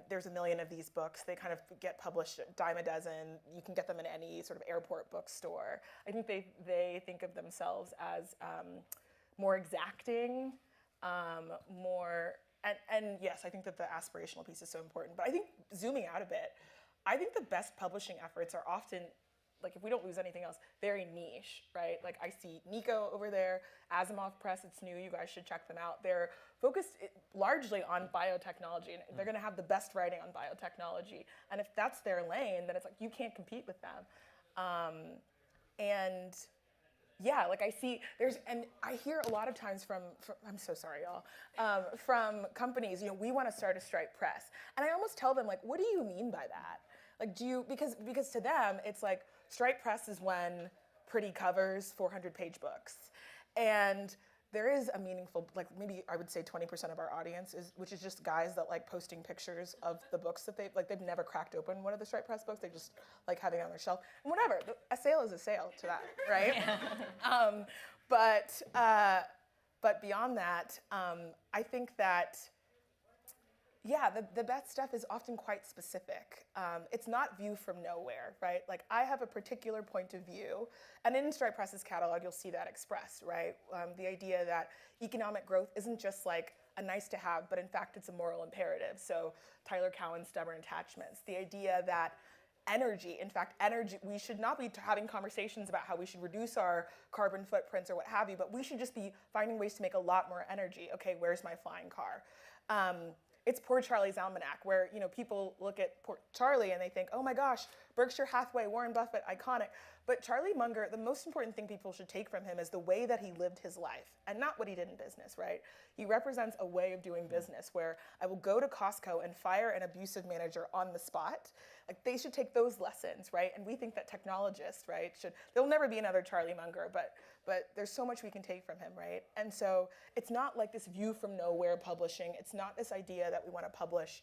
Speaker 13: there's a million of these books. They kind of get published dime a dozen. You can get them in any sort of airport bookstore. I think they think of themselves as more exacting, more, and yes, I think that the aspirational piece is so important. But I think zooming out a bit, I think the best publishing efforts are often, like if we don't lose anything else, very niche, right? Like I see Nico over there, Asimov Press, it's new, you guys should check them out. They're focused largely on biotechnology, and they're gonna have the best writing on biotechnology. And if that's their lane, then it's like, you can't compete with them. And yeah, like I see, and I hear a lot of times from I'm so sorry, y'all, from companies, we want to start a Stripe Press. And I almost tell them, like, what do you mean by that? Like, because to them, it's like, Stripe Press is when pretty covers 400-page books. And there is a meaningful, like maybe I would say 20% of our audience which is just guys that like posting pictures of the books that they've never cracked open one of the Stripe Press books. They just like having it on their shelf. And whatever, a sale is a sale to that, right? But beyond that, I think that, yeah, the best stuff is often quite specific. It's not view from nowhere, right? Like I have a particular point of view, and in Stripe Press's catalog, you'll see that expressed, right? The idea that economic growth isn't just like a nice to have, but in fact, it's a moral imperative. So Tyler Cowen's Stubborn Attachments, the idea that energy, we should not be having conversations about how we should reduce our carbon footprints or what have you, but we should just be finding ways to make a lot more energy. Okay, where's my flying car? It's Poor Charlie's Almanac, where people look at Poor Charlie and they think, oh my gosh, Berkshire Hathaway, Warren Buffett, iconic. But Charlie Munger, the most important thing people should take from him is the way that he lived his life, and not what he did in business, right? He represents a way of doing business where I will go to Costco and fire an abusive manager on the spot. Like they should take those lessons, right? And we think that technologists, right, there'll never be another Charlie Munger, but there's so much we can take from him, right? And so it's not like this view from nowhere publishing. It's not this idea that we want to publish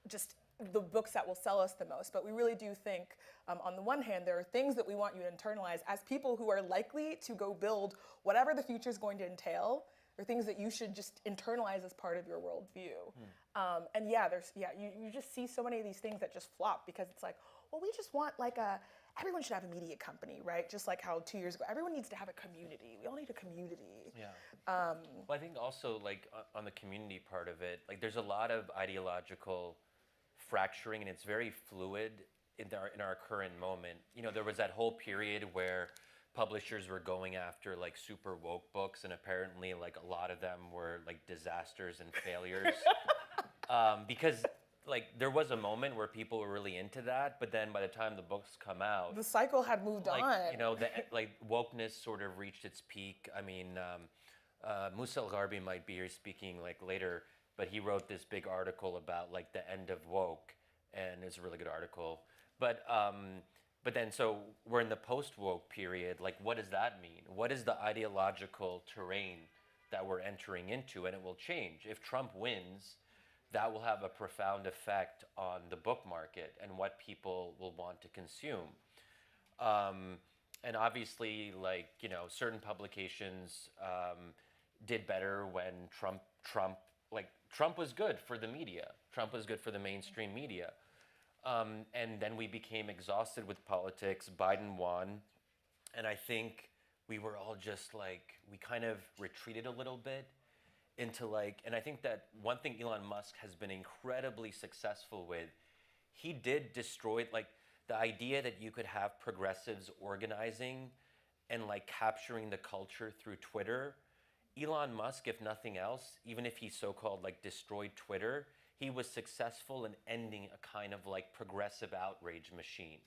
Speaker 13: just the books that will sell us the most, but we really do think, on the one hand, there are things that we want you to internalize as people who are likely to go build whatever the future is going to entail, or things that you should just internalize as part of your worldview. And yeah, you just see so many of these things that just flop because it's like, well, we just want like everyone should have a media company, right? Just like how 2 years ago, everyone needs to have a community. We all need a community.
Speaker 12: Yeah. Well, I think also like on the community part of it, like there's a lot of ideological fracturing, and it's very fluid in our current moment. There was that whole period where publishers were going after like super woke books, and apparently like a lot of them were like disasters and failures. Because like there was a moment where people were really into that, but then by the time the books come out,
Speaker 13: the cycle had moved on.
Speaker 12: Like wokeness sort of reached its peak. I mean, Musa Al-Gharbi might be here speaking like later, but he wrote this big article about like the end of woke, and it's a really good article. But then so we're in the post-woke period. Like, what does that mean? What is the ideological terrain that we're entering into? And it will change. If Trump wins, that will have a profound effect on the book market and what people will want to consume. And obviously, like, certain publications did better when Trump was good for the media. Trump was good for the mainstream media. And then we became exhausted with politics. Biden won. And I think we were all just like, we kind of retreated a little bit into like, and I think that one thing Elon Musk has been incredibly successful with, he did destroy, like, the idea that you could have progressives organizing and like capturing the culture through Twitter. Elon Musk, if nothing else, even if he so-called like destroyed Twitter, he was successful in ending a kind of like progressive outrage machine.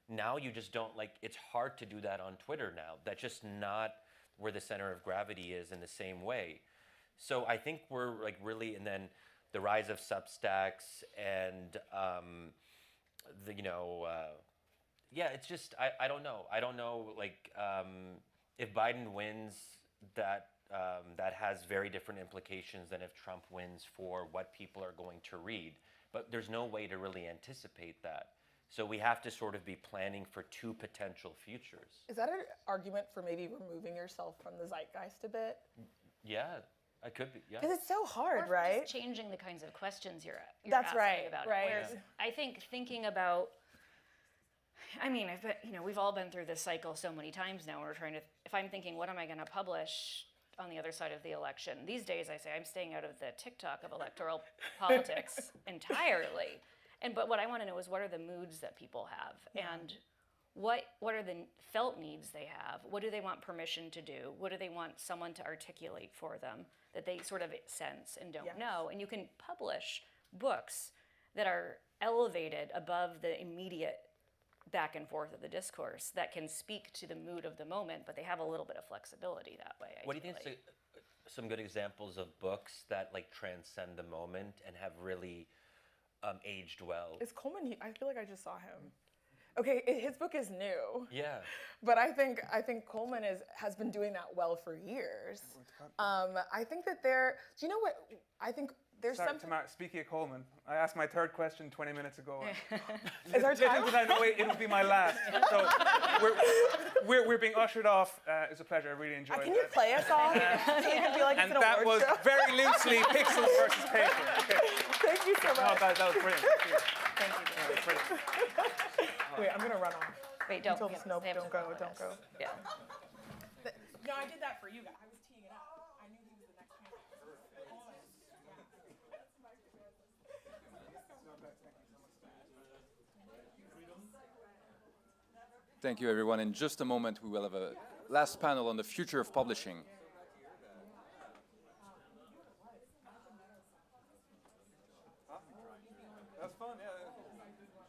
Speaker 12: Now you just don't, like, it's hard to do that on Twitter now. That's just not where the center of gravity is in the same way. So I think we're like really, and then the rise of Substacks and yeah, it's just I don't know. I don't know like if Biden wins, that has very different implications than if Trump wins for what people are going to read. But there's no way to really anticipate that. So we have to sort of be planning for two potential futures.
Speaker 13: Is that an argument for maybe removing yourself from the zeitgeist a bit?
Speaker 12: Yeah, I could be. Yeah.
Speaker 13: Because it's so hard,
Speaker 14: Or
Speaker 13: right?
Speaker 14: just changing the kinds of questions you're
Speaker 13: That's
Speaker 14: asking
Speaker 13: right,
Speaker 14: about
Speaker 13: right.
Speaker 14: it. Whereas I think thinking about, I mean, we've all been through this cycle so many times now. We're trying to, if I'm thinking, what am I going to publish on the other side of the election? These days, I say I'm staying out of the TikTok of electoral politics entirely. But what I want to know is what are the moods that people have, and what are the felt needs they have? What do they want permission to do? What do they want someone to articulate for them that they sort of sense and don't know? And you can publish books that are elevated above the immediate back and forth of the discourse that can speak to the mood of the moment, but they have a little bit of flexibility that way.
Speaker 12: What do you think is some good examples of books that like transcend the moment and have really aged well?
Speaker 13: Is Coleman? I feel like I just saw him. Okay, his book is new.
Speaker 12: Yeah.
Speaker 13: But I think Coleman has been doing that well for years. I think that do you know what? I think there's something.
Speaker 11: Tamara, speaking of Coleman, I asked my third question 20 minutes ago.
Speaker 13: Is our time?
Speaker 11: I know it'll be my last. So we're being ushered off. It's a pleasure. I really enjoyed it.
Speaker 13: Can you play us all? So you can feel like
Speaker 11: and
Speaker 13: it's an
Speaker 11: that
Speaker 13: award
Speaker 11: was
Speaker 13: show?
Speaker 11: very loosely pixels versus paper. Okay.
Speaker 13: Thank you so much.
Speaker 11: No, that was brilliant.
Speaker 13: Thank you.
Speaker 11: That was brilliant.
Speaker 13: Wait, I'm gonna run off.
Speaker 14: Wait, don't.
Speaker 13: Nope, don't go.
Speaker 14: Yeah.
Speaker 13: No, I did that for you guys. I was teeing it up. I knew he was the next candidate.
Speaker 1: Thank you, everyone. In just a moment, we will have a last panel on the future of publishing.
Speaker 11: That was fun, yeah.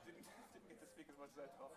Speaker 11: Didn't get to speak as much as I thought.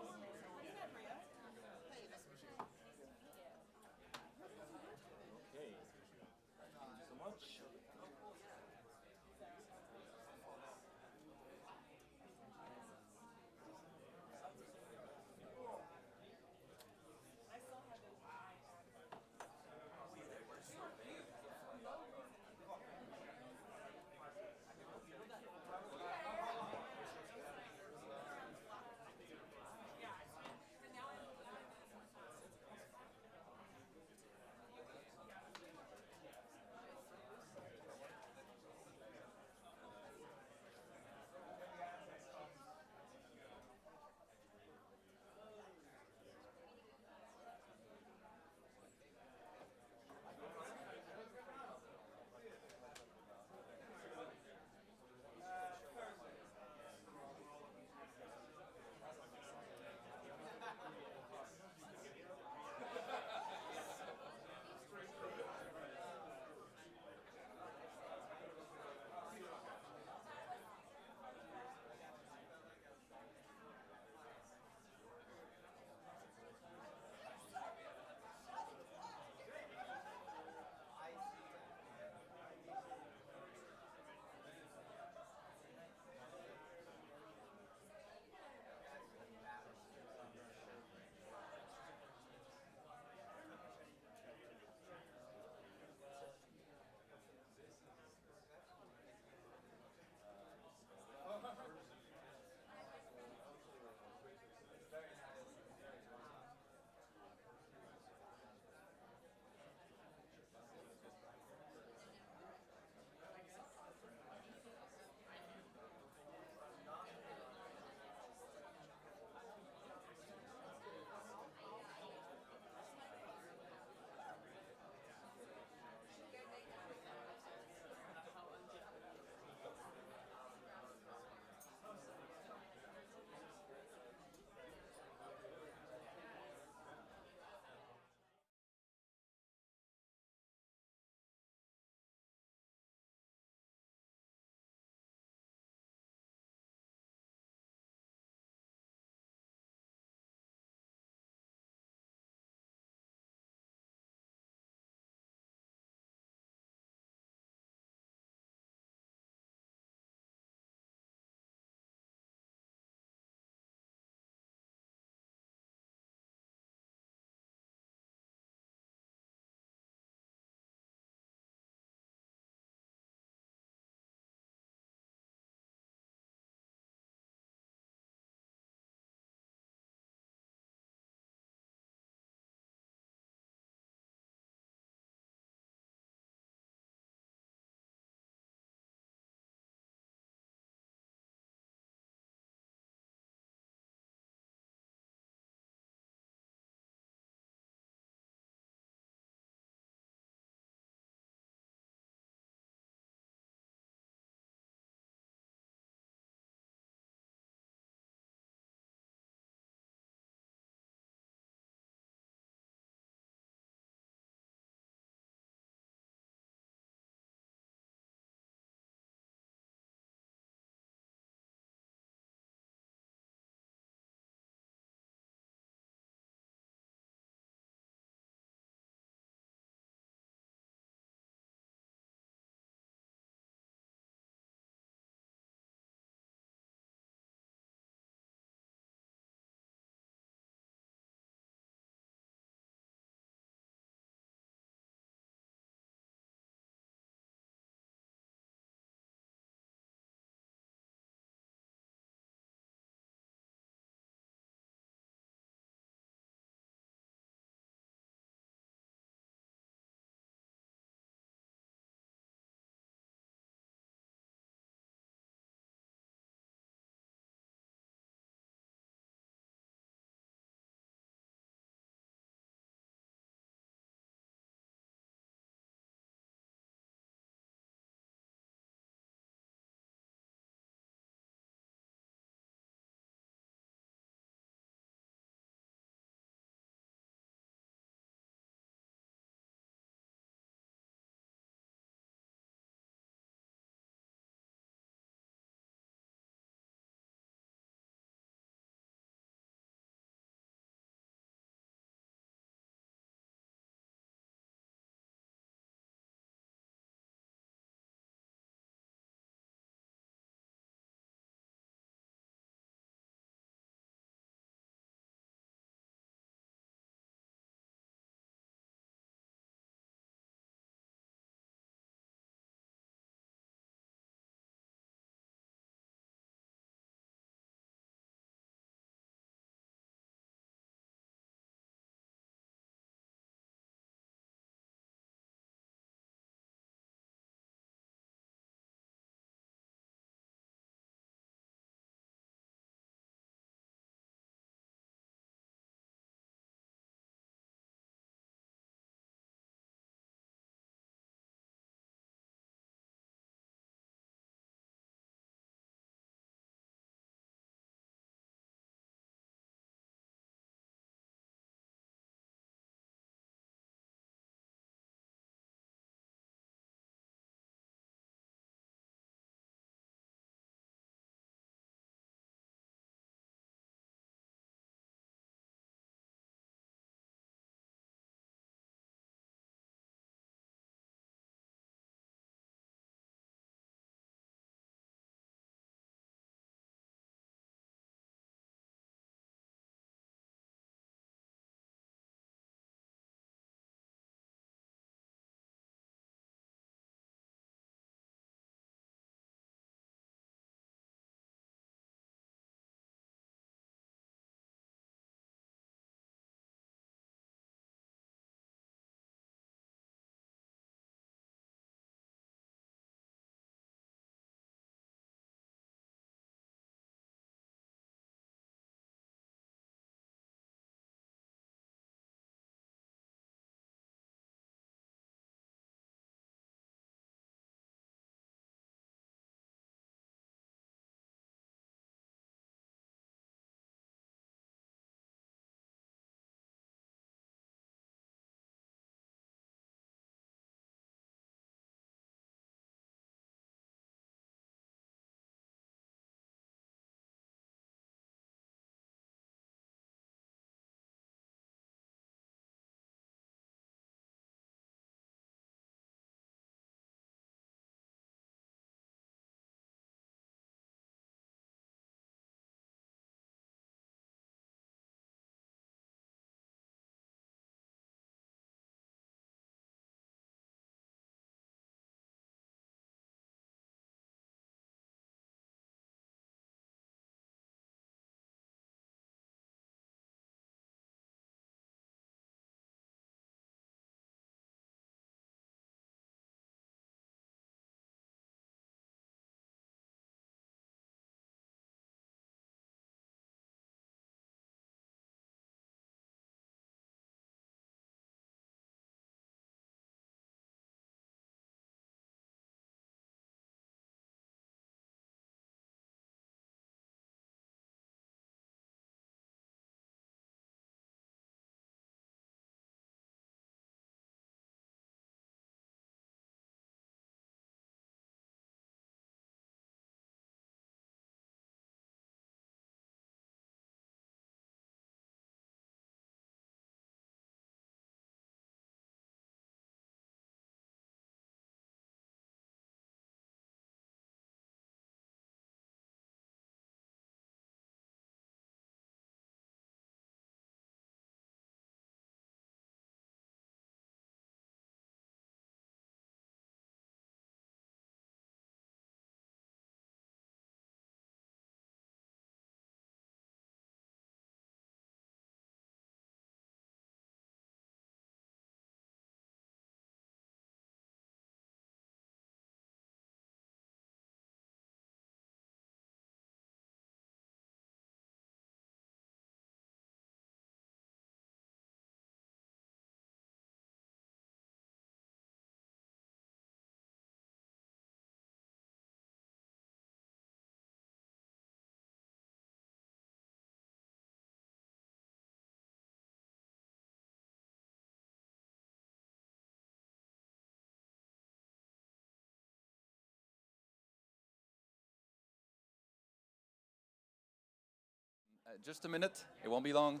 Speaker 1: Just a minute. It won't be long.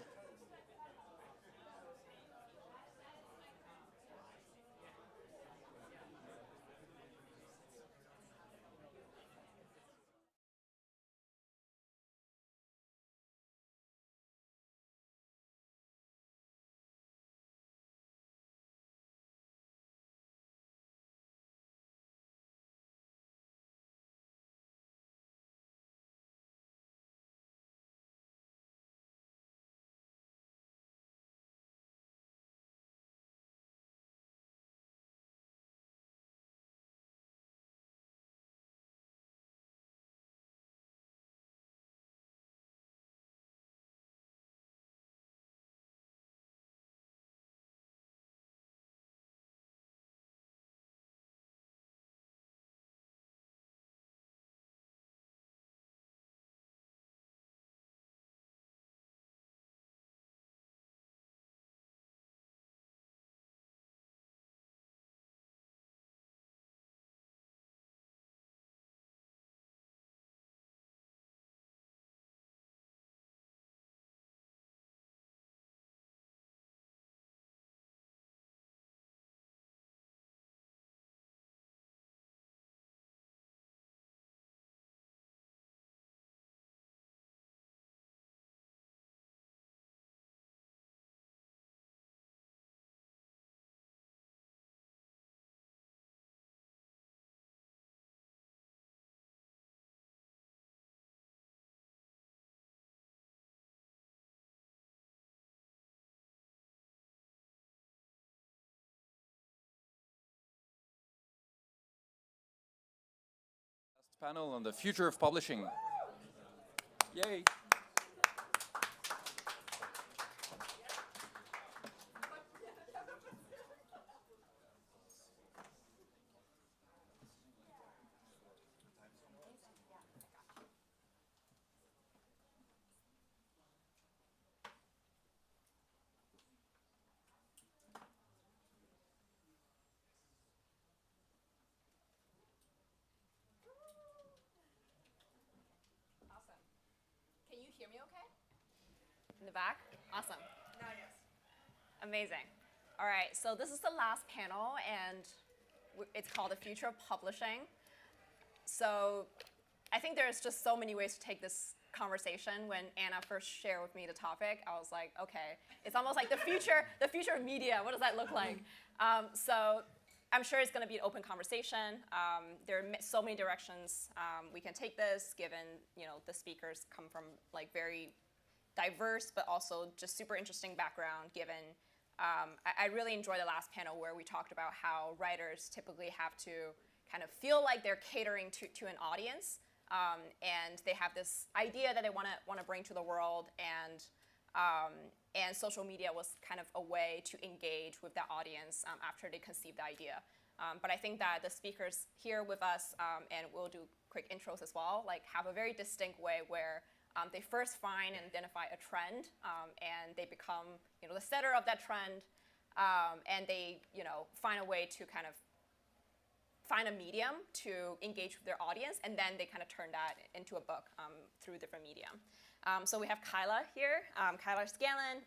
Speaker 1: Panel on the future of publishing. Yay!
Speaker 15: Can you hear me okay? In the back? Awesome.
Speaker 3: Now, yes.
Speaker 15: Amazing. All right, so this is the last panel, and it's called The Future of Publishing. So I think there's just so many ways to take this conversation. When Anna first shared with me the topic, I was like, okay, it's almost like the future of media. What does that look like? So I'm sure it's going to be an open conversation. There are so many directions we can take this, given the speakers come from like very diverse, but also just super interesting background. Given I really enjoyed the last panel where we talked about how writers typically have to kind of feel like they're catering to an audience, and they have this idea that they want to bring to the world, and social media was kind of a way to engage with that audience after they conceived the idea. But I think that the speakers here with us, and we'll do quick intros as well, like have a very distinct way where they first find and identify a trend, and they become the setter of that trend, and they find a way to kind of find a medium to engage with their audience, and then they kind of turn that into a book through different medium. So we have Kyla here. Kyla Scanlon.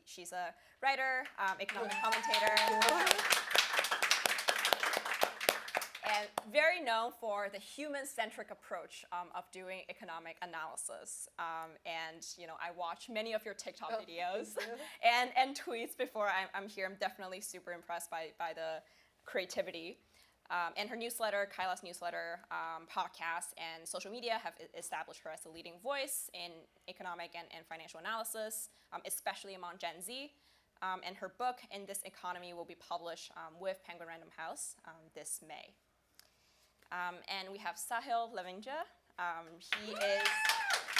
Speaker 15: She's a writer, economic commentator, and very known for the human-centric approach of doing economic analysis. And I watch many of your TikTok videos and tweets before I'm here. I'm definitely super impressed by the creativity. And her newsletter, Kyla's newsletter, podcast, and social media have established her as a leading voice in economic and financial analysis, especially among Gen Z. And her book, In This Economy, will be published with Penguin Random House this May. And we have Sahil Lavingja. He is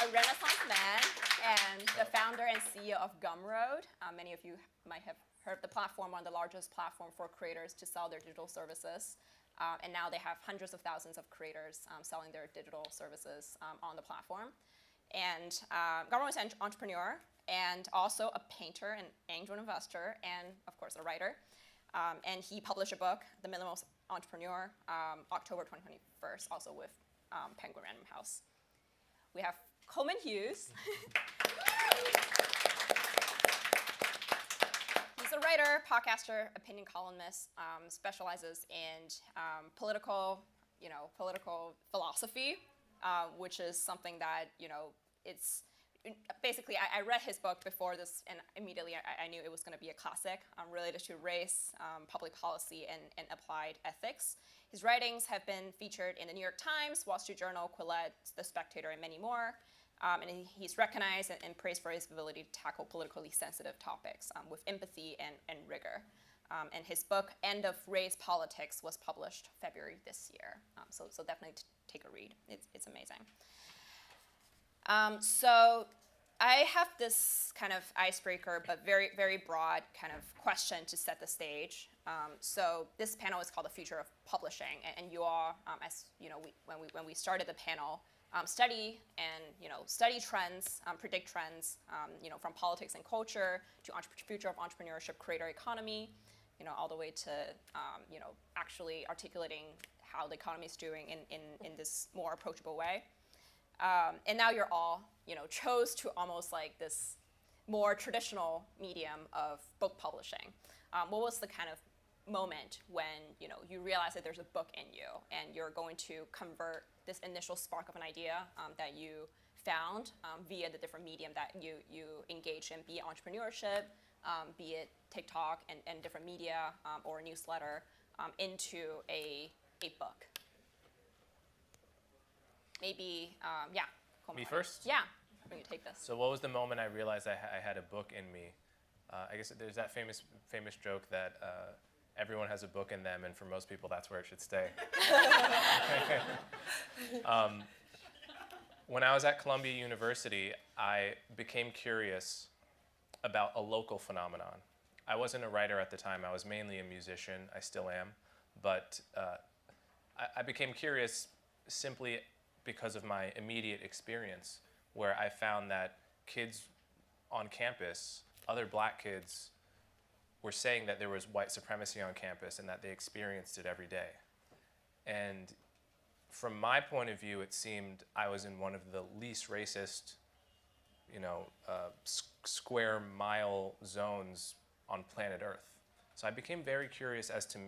Speaker 15: a Renaissance man and the founder and CEO of Gumroad. Many of you might have heard of the platform, one of the largest platforms for creators to sell their digital services. And now they have hundreds of thousands of creators selling their digital services on the platform. And Gumroad is an entrepreneur and also a painter and angel investor and, of course, a writer. And he published a book, The Minimalist Entrepreneur, October 2021, also with Penguin Random House. We have Coleman Hughes. a writer, podcaster, opinion columnist, specializes in political philosophy, which is something that, it's basically, I read his book before this, and immediately I knew it was going to be a classic related to race, public policy, and applied ethics. His writings have been featured in the New York Times, Wall Street Journal, Quillette, The Spectator, and many more. And he's recognized and praised for his ability to tackle politically sensitive topics with empathy and rigor. And his book, End of Race Politics, was published February this year. So definitely take a read. It's amazing. So I have this kind of icebreaker, but very, very broad kind of question to set the stage. So this panel is called The Future of Publishing. And you all, as you know, when we started the panel, study trends, predict trends, from politics and culture to future of entrepreneurship, creator economy, all the way to, actually articulating how the economy is doing in this more approachable way. And now you're all, chose to almost like this more traditional medium of book publishing. What was the kind of moment when, you realize that there's a book in you and you're going to convert this initial spark of an idea that you found via the different medium that you engage in, be it entrepreneurship, be it TikTok and different media or a newsletter, into a book? Maybe, yeah.
Speaker 16: Me first?
Speaker 15: Yeah, I'm going to take this.
Speaker 16: So what was the moment I realized I had a book in me? I guess there's that famous joke that everyone has a book in them, and for most people, that's where it should stay. When I was at Columbia University, I became curious about a local phenomenon. I wasn't a writer at the time. I was mainly a musician. I still am. But I became curious simply because of my immediate experience, where I found that kids on campus, other black kids, were saying that there was white supremacy on campus and that they experienced it every day. And from my point of view, it seemed I was in one of the least racist, square mile zones on planet Earth. So I became very curious as to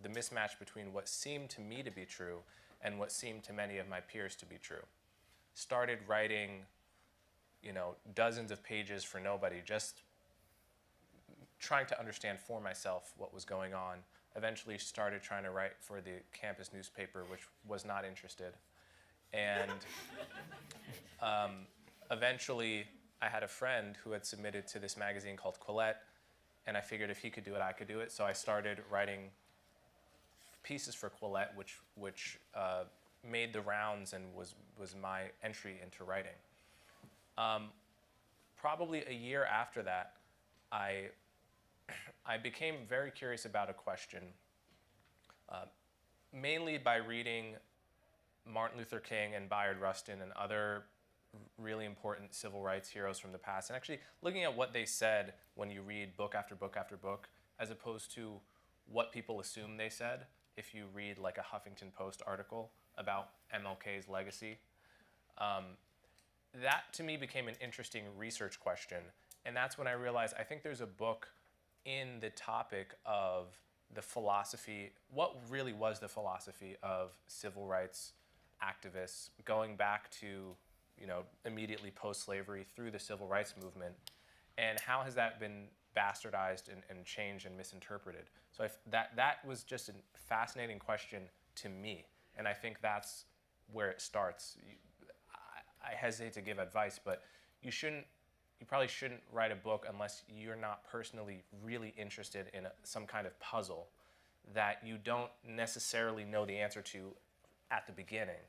Speaker 16: the mismatch between what seemed to me to be true and what seemed to many of my peers to be true. Started writing, dozens of pages for nobody, just trying to understand for myself what was going on. Eventually started trying to write for the campus newspaper, which was not interested. And eventually I had a friend who had submitted to this magazine called Quillette, and I figured if he could do it, I could do it. So I started writing pieces for Quillette, which made the rounds and was my entry into writing. Probably a year after that, I became very curious about a question, mainly by reading Martin Luther King and Bayard Rustin and other really important civil rights heroes from the past, and actually looking at what they said when you read book after book after book, as opposed to what people assume they said if you read like a Huffington Post article about MLK's legacy. That to me became an interesting research question, and that's when I realized I think there's a book in the topic of the philosophy, what really was the philosophy of civil rights activists going back to, immediately post-slavery through the civil rights movement, and how has that been bastardized and changed and misinterpreted. So that was just a fascinating question to me, and I think that's where it starts. I hesitate to give advice, but you probably shouldn't write a book unless you're not personally really interested in some kind of puzzle that you don't necessarily know the answer to at the beginning.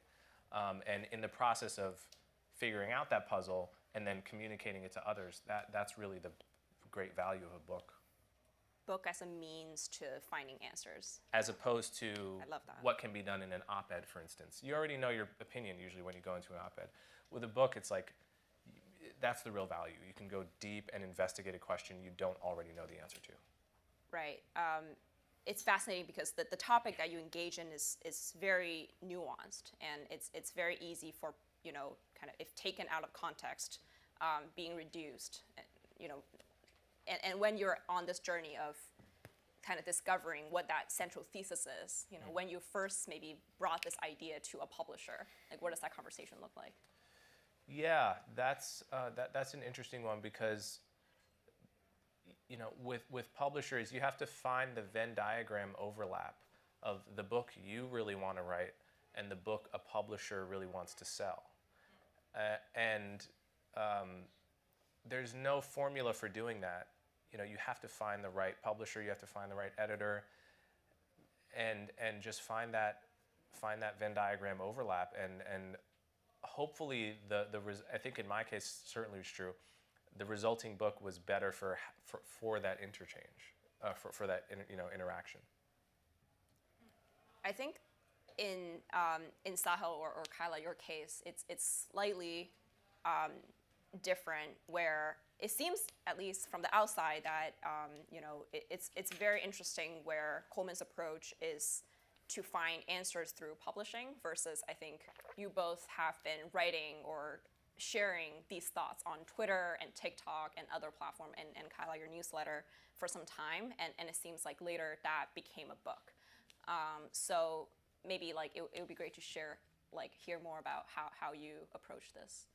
Speaker 16: And in the process of figuring out that puzzle and then communicating it to others, that's really the great value of a book.
Speaker 15: Book as a means to finding answers.
Speaker 16: As opposed to
Speaker 15: I love that.
Speaker 16: What can be done in an op-ed, for instance. You already know your opinion usually when you go into an op-ed. With a book, it's like, that's the real value. You can go deep and investigate a question you don't already know the answer to.
Speaker 15: Right. It's fascinating because the topic that you engage in is very nuanced, and it's very easy for, kind of, if taken out of context, being reduced, and when you're on this journey of kind of discovering what that central thesis is, you know, when you first maybe brought this idea to a publisher, like what does that conversation look like?
Speaker 16: Yeah, that's an interesting one because, you know, with publishers, you have to find the Venn diagram overlap of the book you really want to write and the book a publisher really wants to sell. There's no formula for doing that. You know, you have to find the right publisher, you have to find the right editor, and just find that Venn diagram overlap, and hopefully I think in my case certainly was true. The resulting book was better for that interchange, for that interaction.
Speaker 15: I think in Sahil or Kyla, your case, it's slightly different, where it seems, at least from the outside, that you know, it's very interesting where Coleman's approach is to find answers through publishing versus, I think you both have been writing or sharing these thoughts on Twitter and TikTok and other platforms, and Kyla, your newsletter, for some time, and it seems like later that became a book. So maybe like it would be great to share, like, hear more about how you approach this.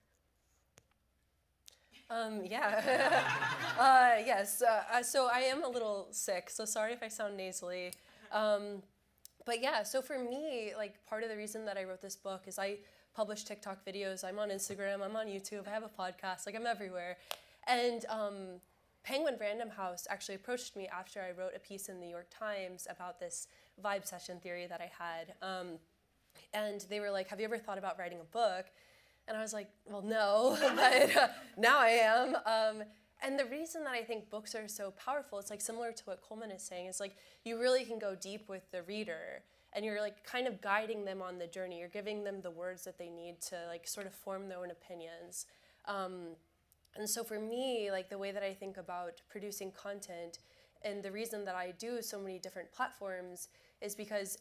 Speaker 17: Yes. So I am a little sick, so sorry if I sound nasally. But yeah, so for me, like, part of the reason that I wrote this book is I publish TikTok videos. I'm on Instagram, I'm on YouTube, I have a podcast, like, I'm everywhere. And Penguin Random House actually approached me after I wrote a piece in the New York Times about this vibe session theory that I had. And they were like, have you ever thought about writing a book? And I was like, well, no, but now I am. And the reason that I think books are so powerful, it's like similar to what Coleman is saying, is like you really can go deep with the reader, and you're like kind of guiding them on the journey. You're giving them the words that they need to like sort of form their own opinions. And so for me, like the way that I think about producing content, and the reason that I do so many different platforms is because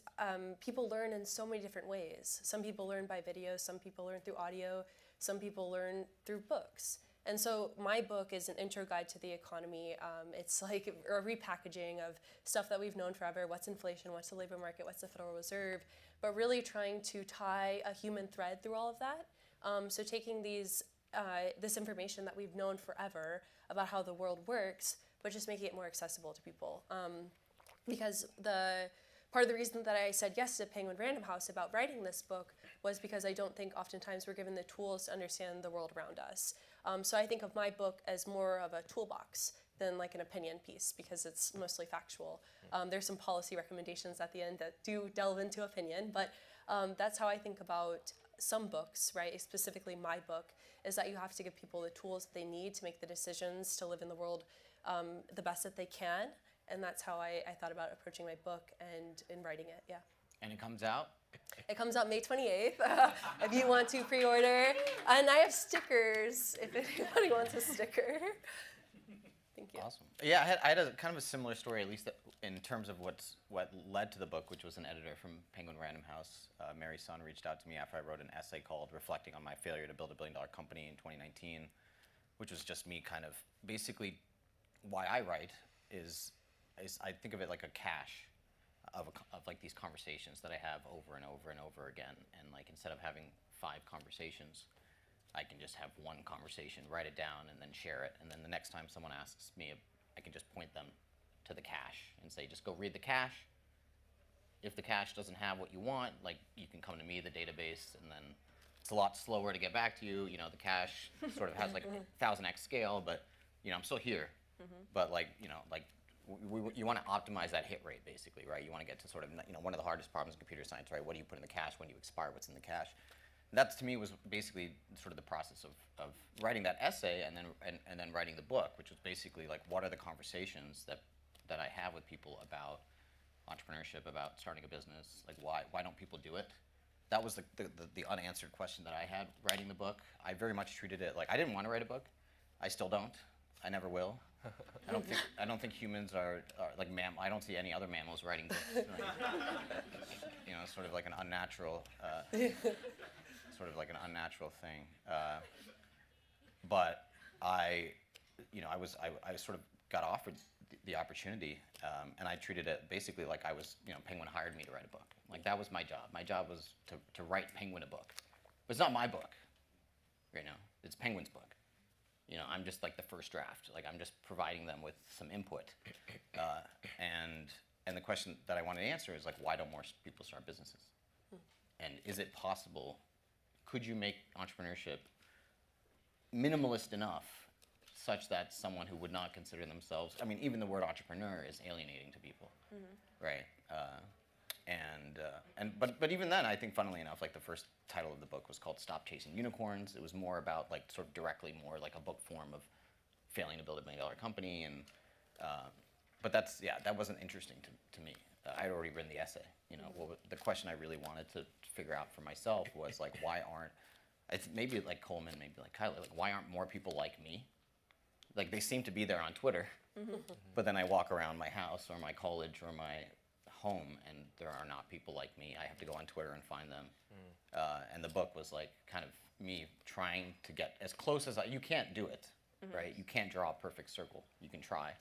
Speaker 17: people learn in so many different ways. Some people learn by video, some people learn through audio, some people learn through books. And so my book is an intro guide to the economy. It's like a repackaging of stuff that we've known forever. What's inflation? What's the labor market? What's the Federal Reserve? But really trying to tie a human thread through all of that. So taking this information that we've known forever about how the world works, but just making it more accessible to people. Because part of the reason that I said yes to Penguin Random House about writing this book was because I don't think oftentimes we're given the tools to understand the world around us. So I think of my book as more of a toolbox than like an opinion piece, because it's mostly factual. There's some policy recommendations at the end that do delve into opinion, but that's how I think about some books, right? Specifically my book, is that you have to give people the tools that they need to make the decisions to live in the world the best that they can. And that's how I thought about approaching my book and in writing it, yeah.
Speaker 18: And it comes out?
Speaker 17: It comes out May 28th, if you want to pre-order. And I have stickers, if anybody wants a sticker. Thank you.
Speaker 18: Awesome. Yeah, I had a kind of a similar story, at least in terms of what led to the book, which was an editor from Penguin Random House. Mary Sun reached out to me after I wrote an essay called Reflecting on My Failure to Build a $1 billion Company in 2019, which was just me kind of, basically, why I write is I think of it like a cache of like these conversations that I have over and over and over again. And like instead of having 5 conversations, I can just have one conversation, write it down, and then share it. And then the next time someone asks me, I can just point them to the cache and say, just go read the cache. If the cache doesn't have what you want, like you can come to me, the database, and then it's a lot slower to get back to you. You know, the cache sort of has like a 1000x scale, but you know, I'm still here. But like, you know, like you want to optimize that hit rate, basically, right? You want to get to sort of, you know, one of the hardest problems in computer science, right? What do you put in the cache? When do you expire what's in the cache? And that, to me, was basically sort of the process of writing that essay and then writing the book, which was basically like, what are the conversations that I have with people about entrepreneurship, about starting a business? Like, why don't people do it? That was the unanswered question that I had writing the book. I very much treated it like I didn't want to write a book. I still don't. I never will. I don't think humans are like I don't see any other mammals writing books. You know, sort of like an unnatural, thing. But I sort of got offered the opportunity, and I treated it basically like I was, Penguin hired me to write a book. Like that was my job. My job was to write Penguin a book. But it's not my book, it's Penguin's book. I'm just like the first draft. Like I'm just providing them with some input. And the question that I wanted to answer is like, why don't more people start businesses? And is it possible, could you make entrepreneurship minimalist enough such that someone who would not consider themselves, even the word entrepreneur is alienating to people, right? But even then, I think funnily enough, like the first title of the book was called Stop Chasing Unicorns. It was more about like sort of directly more like a book form of failing to build $1 million company. But that wasn't interesting to me. I'd already written the essay. The question I really wanted to figure out for myself was like, why aren't, maybe like Coleman, maybe like Kyla, like why aren't more people like me? Like they seem to be there on Twitter, but then I walk around my house or my college or my home and there are not people like me. I have to go on Twitter and find them. And the book was like kind of me trying to get as close as you can't do it, right? You can't draw a perfect circle. You can try,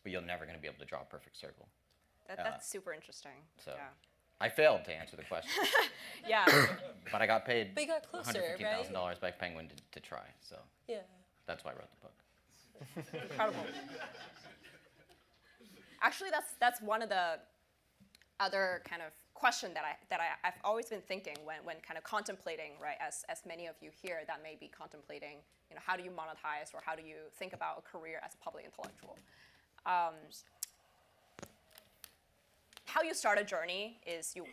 Speaker 18: but you're never going to be able to draw a perfect circle.
Speaker 15: That's super interesting.
Speaker 18: So
Speaker 15: yeah.
Speaker 18: I failed to answer the question.
Speaker 15: Yeah.
Speaker 18: But I got paid
Speaker 17: But you got closer,
Speaker 18: $150,000
Speaker 17: right?
Speaker 18: by Penguin to try. So
Speaker 17: yeah.
Speaker 18: That's why I wrote the book.
Speaker 15: Incredible. Actually, that's one of the other kind of question that I've always been thinking when kind of contemplating, right, as many of you here that may be contemplating, how do you monetize or how do you think about a career as a public intellectual? How you start a journey is you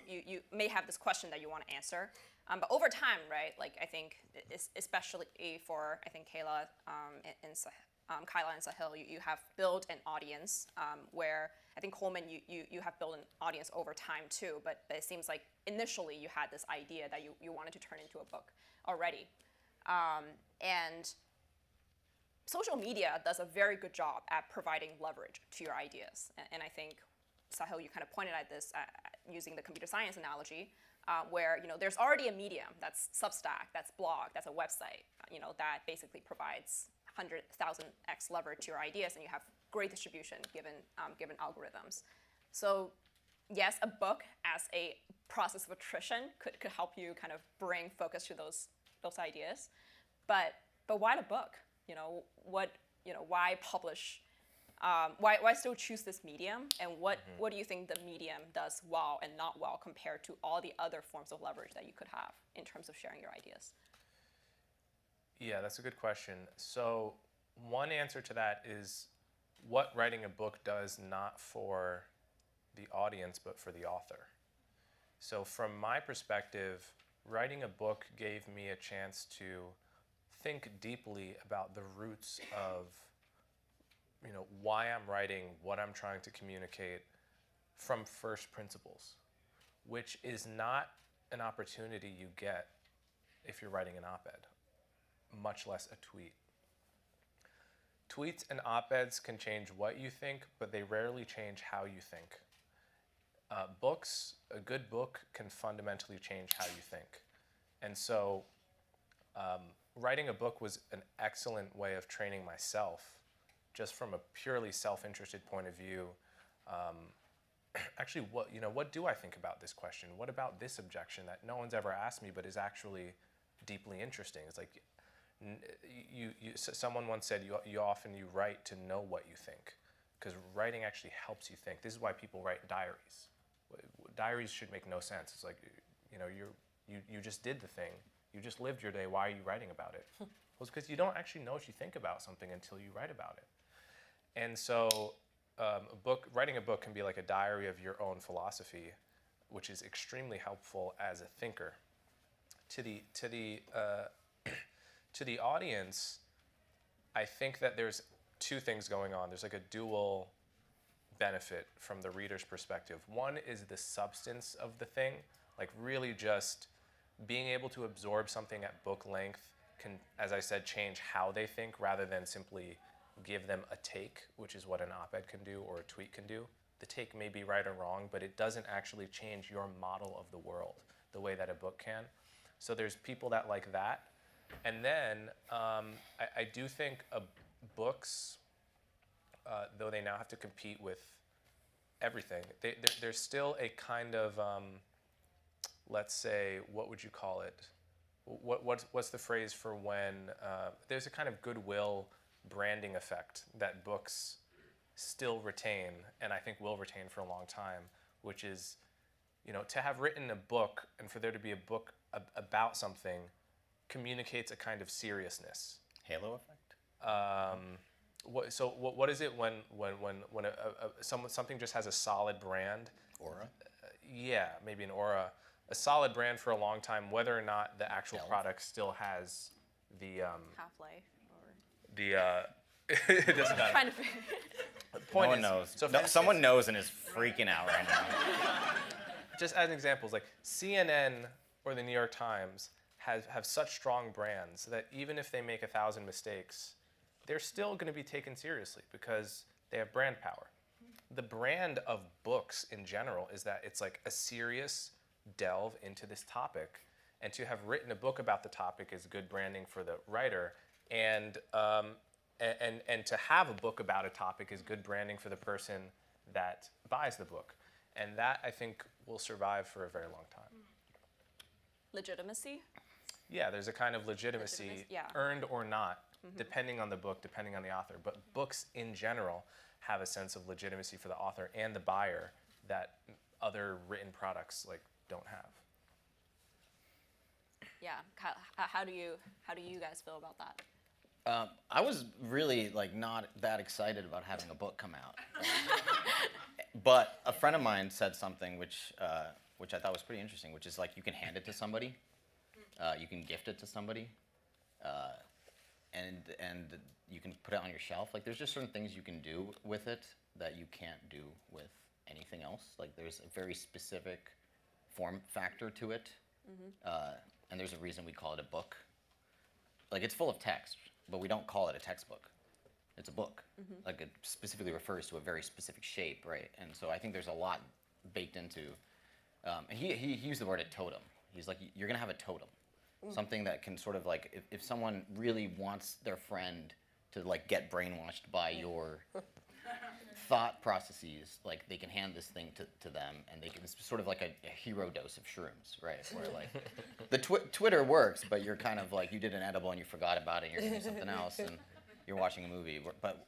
Speaker 15: may have this question that you want to answer, but over time, right, like I think especially for Kayla Kyla and Sahil, you have built an audience where I think Coleman, you have built an audience over time too, but it seems like initially you had this idea that you wanted to turn into a book already. And social media does a very good job at providing leverage to your ideas. And I think, Sahil, you kind of pointed at this using the computer science analogy, where there's already a medium that's Substack, that's blog, that's a website, that basically provides 100,000x leverage to your ideas, and you have great distribution given algorithms. So yes, a book as a process of attrition could help you kind of bring focus to those ideas, but why the book? Why publish? Why still choose this medium? And what do you think the medium does well and not well compared to all the other forms of leverage that you could have in terms of sharing your ideas?
Speaker 16: Yeah, that's a good question. So one answer to that is what writing a book does not for the audience, but for the author. So from my perspective, writing a book gave me a chance to think deeply about the roots of why I'm writing, what I'm trying to communicate from first principles, which is not an opportunity you get if you're writing an op-ed, much less a tweet. Tweets and op-eds can change what you think, but they rarely change how you think. Books, a good book can fundamentally change how you think. And so writing a book was an excellent way of training myself, just from a purely self-interested point of view. Actually, what do I think about this question? What about this objection that no one's ever asked me but is actually deeply interesting? It's like, someone once said you often write to know what you think, because writing actually helps you think. This is why people write diaries. Diaries should make no sense. It's like, you just did the thing. You just lived your day. Why are you writing about it? Well, it's because you don't actually know what you think about something until you write about it. And so writing a book can be like a diary of your own philosophy, which is extremely helpful as a thinker. To the audience, I think that there's two things going on. There's like a dual benefit from the reader's perspective. One is the substance of the thing, like really just being able to absorb something at book length can, as I said, change how they think rather than simply give them a take, which is what an op-ed can do or a tweet can do. The take may be right or wrong, but it doesn't actually change your model of the world the way that a book can. So there's people that like that. And then I do think books though they now have to compete with everything, there's still a kind of, let's say, what would you call it? What's the phrase for when there's a kind of goodwill branding effect that books still retain, and I think will retain for a long time, which is, to have written a book and for there to be a book about something communicates a kind of seriousness.
Speaker 18: Halo effect?
Speaker 16: What is it when something just has a solid brand?
Speaker 18: Aura?
Speaker 16: Yeah, maybe an aura. A solid brand for a long time, whether or not the actual product still has the
Speaker 15: half-life or
Speaker 16: it doesn't matter.
Speaker 15: Trying to
Speaker 18: No one knows.
Speaker 16: So
Speaker 18: someone knows and is freaking out right now.
Speaker 16: Just as examples, like CNN or the New York Times have such strong brands that even if they make 1,000 mistakes, they're still going to be taken seriously because they have brand power. The brand of books in general is that it's like a serious delve into this topic, and to have written a book about the topic is good branding for the writer, and to have a book about a topic is good branding for the person that buys the book, and that I think will survive for a very long time.
Speaker 15: Legitimacy?
Speaker 16: Yeah, there's a kind of legitimacy,
Speaker 15: yeah.
Speaker 16: earned or not, depending on the book, depending on the author, but books in general have a sense of legitimacy for the author and the buyer that other written products don't have.
Speaker 15: Yeah. How do you guys feel about that?
Speaker 18: I was really not that excited about having a book come out, but a friend of mine said something which I thought was pretty interesting, which is you can hand it to somebody, you can gift it to somebody, and you can put it on your shelf. There's just certain things you can do with it that you can't do with anything else. There's a very specific form factor to it, and there's a reason we call it a book. It's full of text, but we don't call it a textbook. It's a book. It specifically refers to a very specific shape, right? And so I think there's a lot baked into. And he used the word a totem. He's like, you're gonna have a totem, something that can sort of if someone really wants their friend to get brainwashed by your thought processes, they can hand this thing to them, and they can, it's sort of like a hero dose of shrooms, right? Where the Twitter works, but you're kind of you did an edible and you forgot about it, and you're doing something else, and you're watching a movie. But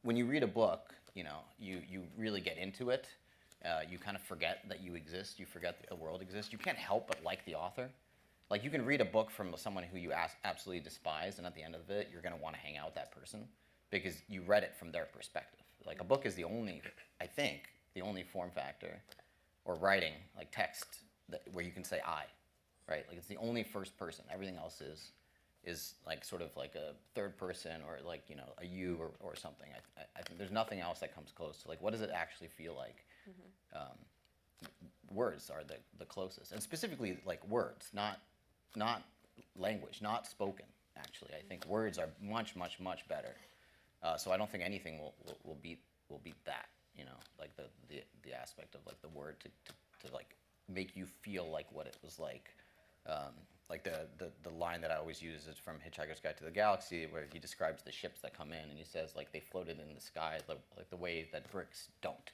Speaker 18: when you read a book, you really get into it. You kind of forget that you exist. You forget that the world exists. You can't help but like the author. You can read a book from someone who you absolutely despise, and at the end of it, you're going to want to hang out with that person because you read it from their perspective. A book is the only form factor, or writing, text, where you can say I, right? It's the only first person. Everything else is sort of a third person, or a you or something. I think there's nothing else that comes close to what does it actually feel like? Words are the closest, and specifically words, not language, not spoken. Actually, I think words are much better. So I don't think anything will beat that. The aspect of the word to make you feel what it was like. The line that I always use is from Hitchhiker's Guide to the Galaxy, where he describes the ships that come in, and he says they floated in the sky the way that bricks don't.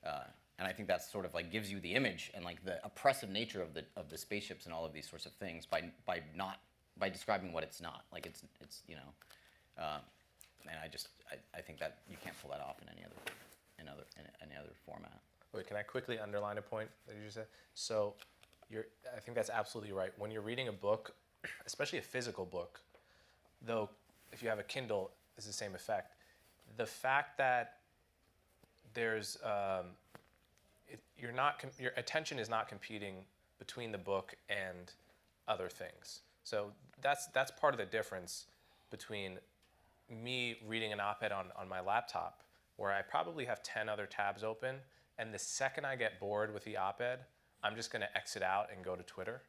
Speaker 18: And I think that's sort of gives you the image and the oppressive nature of the spaceships and all of these sorts of things by describing what it's not. It's and I think that you can't pull that off in any other format.
Speaker 16: Wait, can I quickly underline a point that you just said? So, I think that's absolutely right. When you're reading a book, especially a physical book, though, if you have a Kindle, it's the same effect. The fact that there's your attention is not competing between the book and other things. So that's part of the difference between me reading an op-ed on my laptop, where I probably have 10 other tabs open, and the second I get bored with the op-ed, I'm just going to exit out and go to Twitter.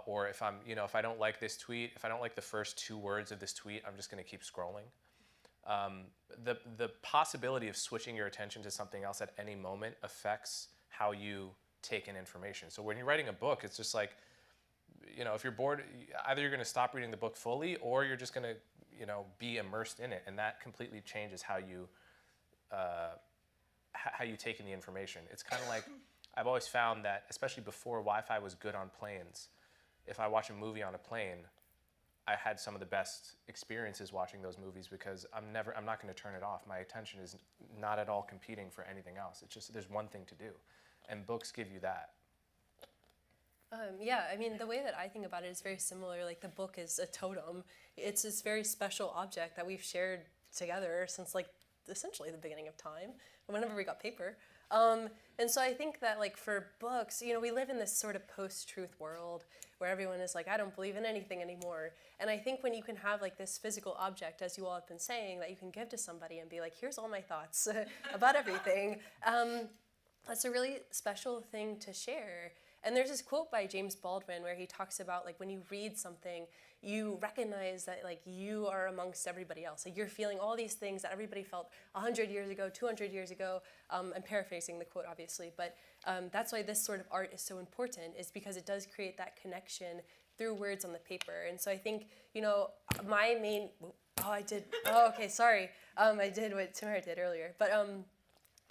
Speaker 16: Or if if I don't like this tweet, if I don't like the first 2 words of this tweet, I'm just going to keep scrolling. The possibility of switching your attention to something else at any moment affects how you take in information. So when you're writing a book, it's just you know, if you're bored, either you're going to stop reading the book fully, or you're just going to, you know, be immersed in it, and that completely changes how you take in the information. It's kind of like, I've always found that, especially before Wi-Fi was good on planes, if I watch a movie on a plane, I had some of the best experiences watching those movies because I'm not going to turn it off. My attention is not at all competing for anything else. It's just there's one thing to do, and books give you that.
Speaker 17: Yeah, I mean, the way that I think about it is very similar. Like, the book is a totem. It's this very special object that we've shared together since, like, essentially the beginning of time, whenever we got paper. And so I think that, like, for books, you know, we live in this sort of post-truth world where everyone is like, I don't believe in anything anymore. And I think when you can have, like, this physical object, as you all have been saying, that you can give to somebody and be like, here's all my thoughts about everything, that's a really special thing to share. And there's this quote by James Baldwin where he talks about, like, when you read something, you recognize that, like, you are amongst everybody else. Like, you're feeling all these things that everybody felt 100 years ago, 200 years ago. I'm paraphrasing the quote, obviously, but that's why this sort of art is so important, is because it does create that connection through words on the paper. And so I think, you know, my main, I did what Tamara did earlier. But,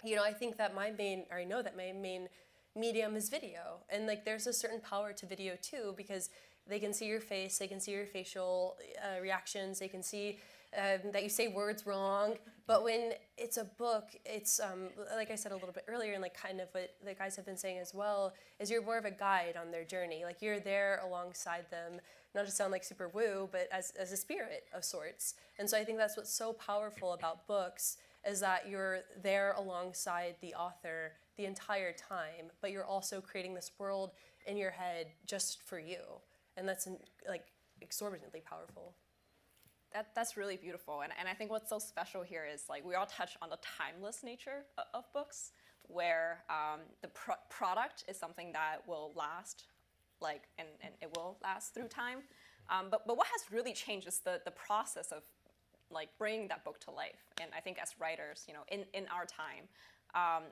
Speaker 17: you know, I think that my main medium is video, and, like, there's a certain power to video too, because they can see your face, they can see your facial reactions, they can see that you say words wrong. But when it's a book, it's like I said a little bit earlier, and, like, kind of what the guys have been saying as well, is you're more of a guide on their journey. Like, you're there alongside them, not to sound like super woo, but as a spirit of sorts. And so I think that's what's so powerful about books, is that you're there alongside the author the entire time, but you're also creating this world in your head just for you. And that's, like, exorbitantly powerful.
Speaker 15: That's really beautiful. And I think what's so special here is, like, we all touch on the timeless nature of books, where the product is something that will last, like, and it will last through time. But what has really changed is the process of, like, bringing that book to life. And I think as writers, you know, in our time,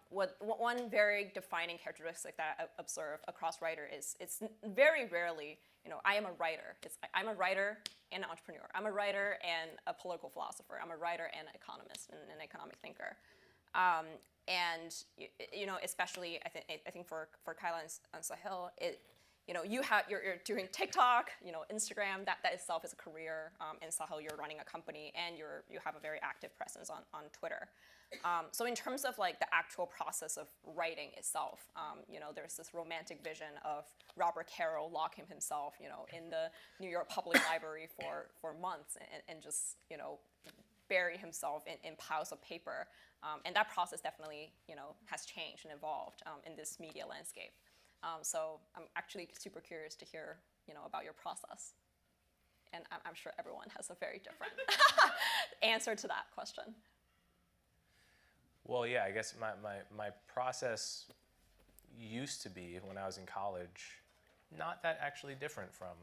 Speaker 15: one very defining characteristic that I observe across writers is it's very rarely, you know, I am a writer. I'm a writer and an entrepreneur. I'm a writer and a political philosopher. I'm a writer and an economist and an economic thinker. And you know, especially I think for Kyla and Sahil, you know, you're doing TikTok, you know, Instagram. That itself is a career. And Sahil, you're running a company, and you have a very active presence on Twitter. So in terms of, like, the actual process of writing itself, you know, there's this romantic vision of Robert Caro locking himself, you know, in the New York Public Library for months and just, you know, bury himself in piles of paper. And that process definitely, you know, has changed and evolved in this media landscape. So I'm actually super curious to hear, you know, about your process. And I'm sure everyone has a very different answer to that question.
Speaker 16: Well, yeah, I guess my process used to be, when I was in college, not that actually different from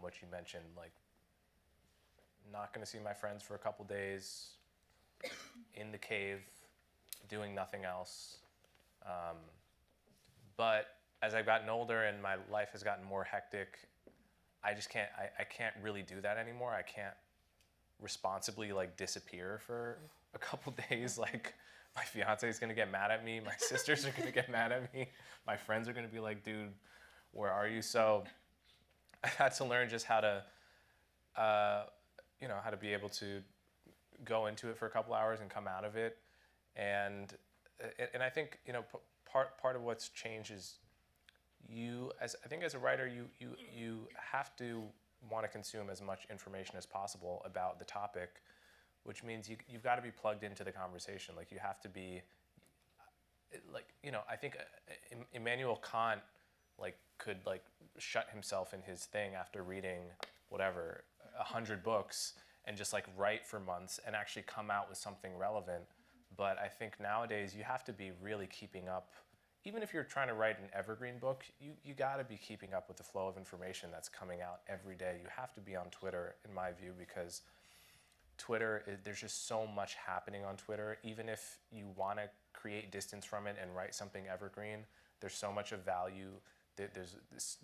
Speaker 16: what you mentioned. Like, not going to see my friends for a couple days, in the cave, doing nothing else. But as I've gotten older and my life has gotten more hectic, I can't really do that anymore. I can't responsibly, like, disappear for a couple days. Like, my fiance is gonna get mad at me, my sisters are gonna get mad at me, my friends are gonna be like, dude, where are you? So I had to learn just how to, you know, how to be able to go into it for a couple hours and come out of it. And I think, you know, part of what's changed is I think as a writer, you have to want to consume as much information as possible about the topic, which means you've got to be plugged into the conversation. Like, you have to be, like, you know, I think Immanuel Kant, like, could, like, shut himself in his thing after reading whatever 100 books and just, like, write for months and actually come out with something relevant. But I think nowadays you have to be really keeping up. Even if you're trying to write an evergreen book, you got to be keeping up with the flow of information that's coming out every day. You have to be on Twitter, in my view, because Twitter, there's just so much happening on Twitter. Even if you want to create distance from it and write something evergreen, there's so much of value there's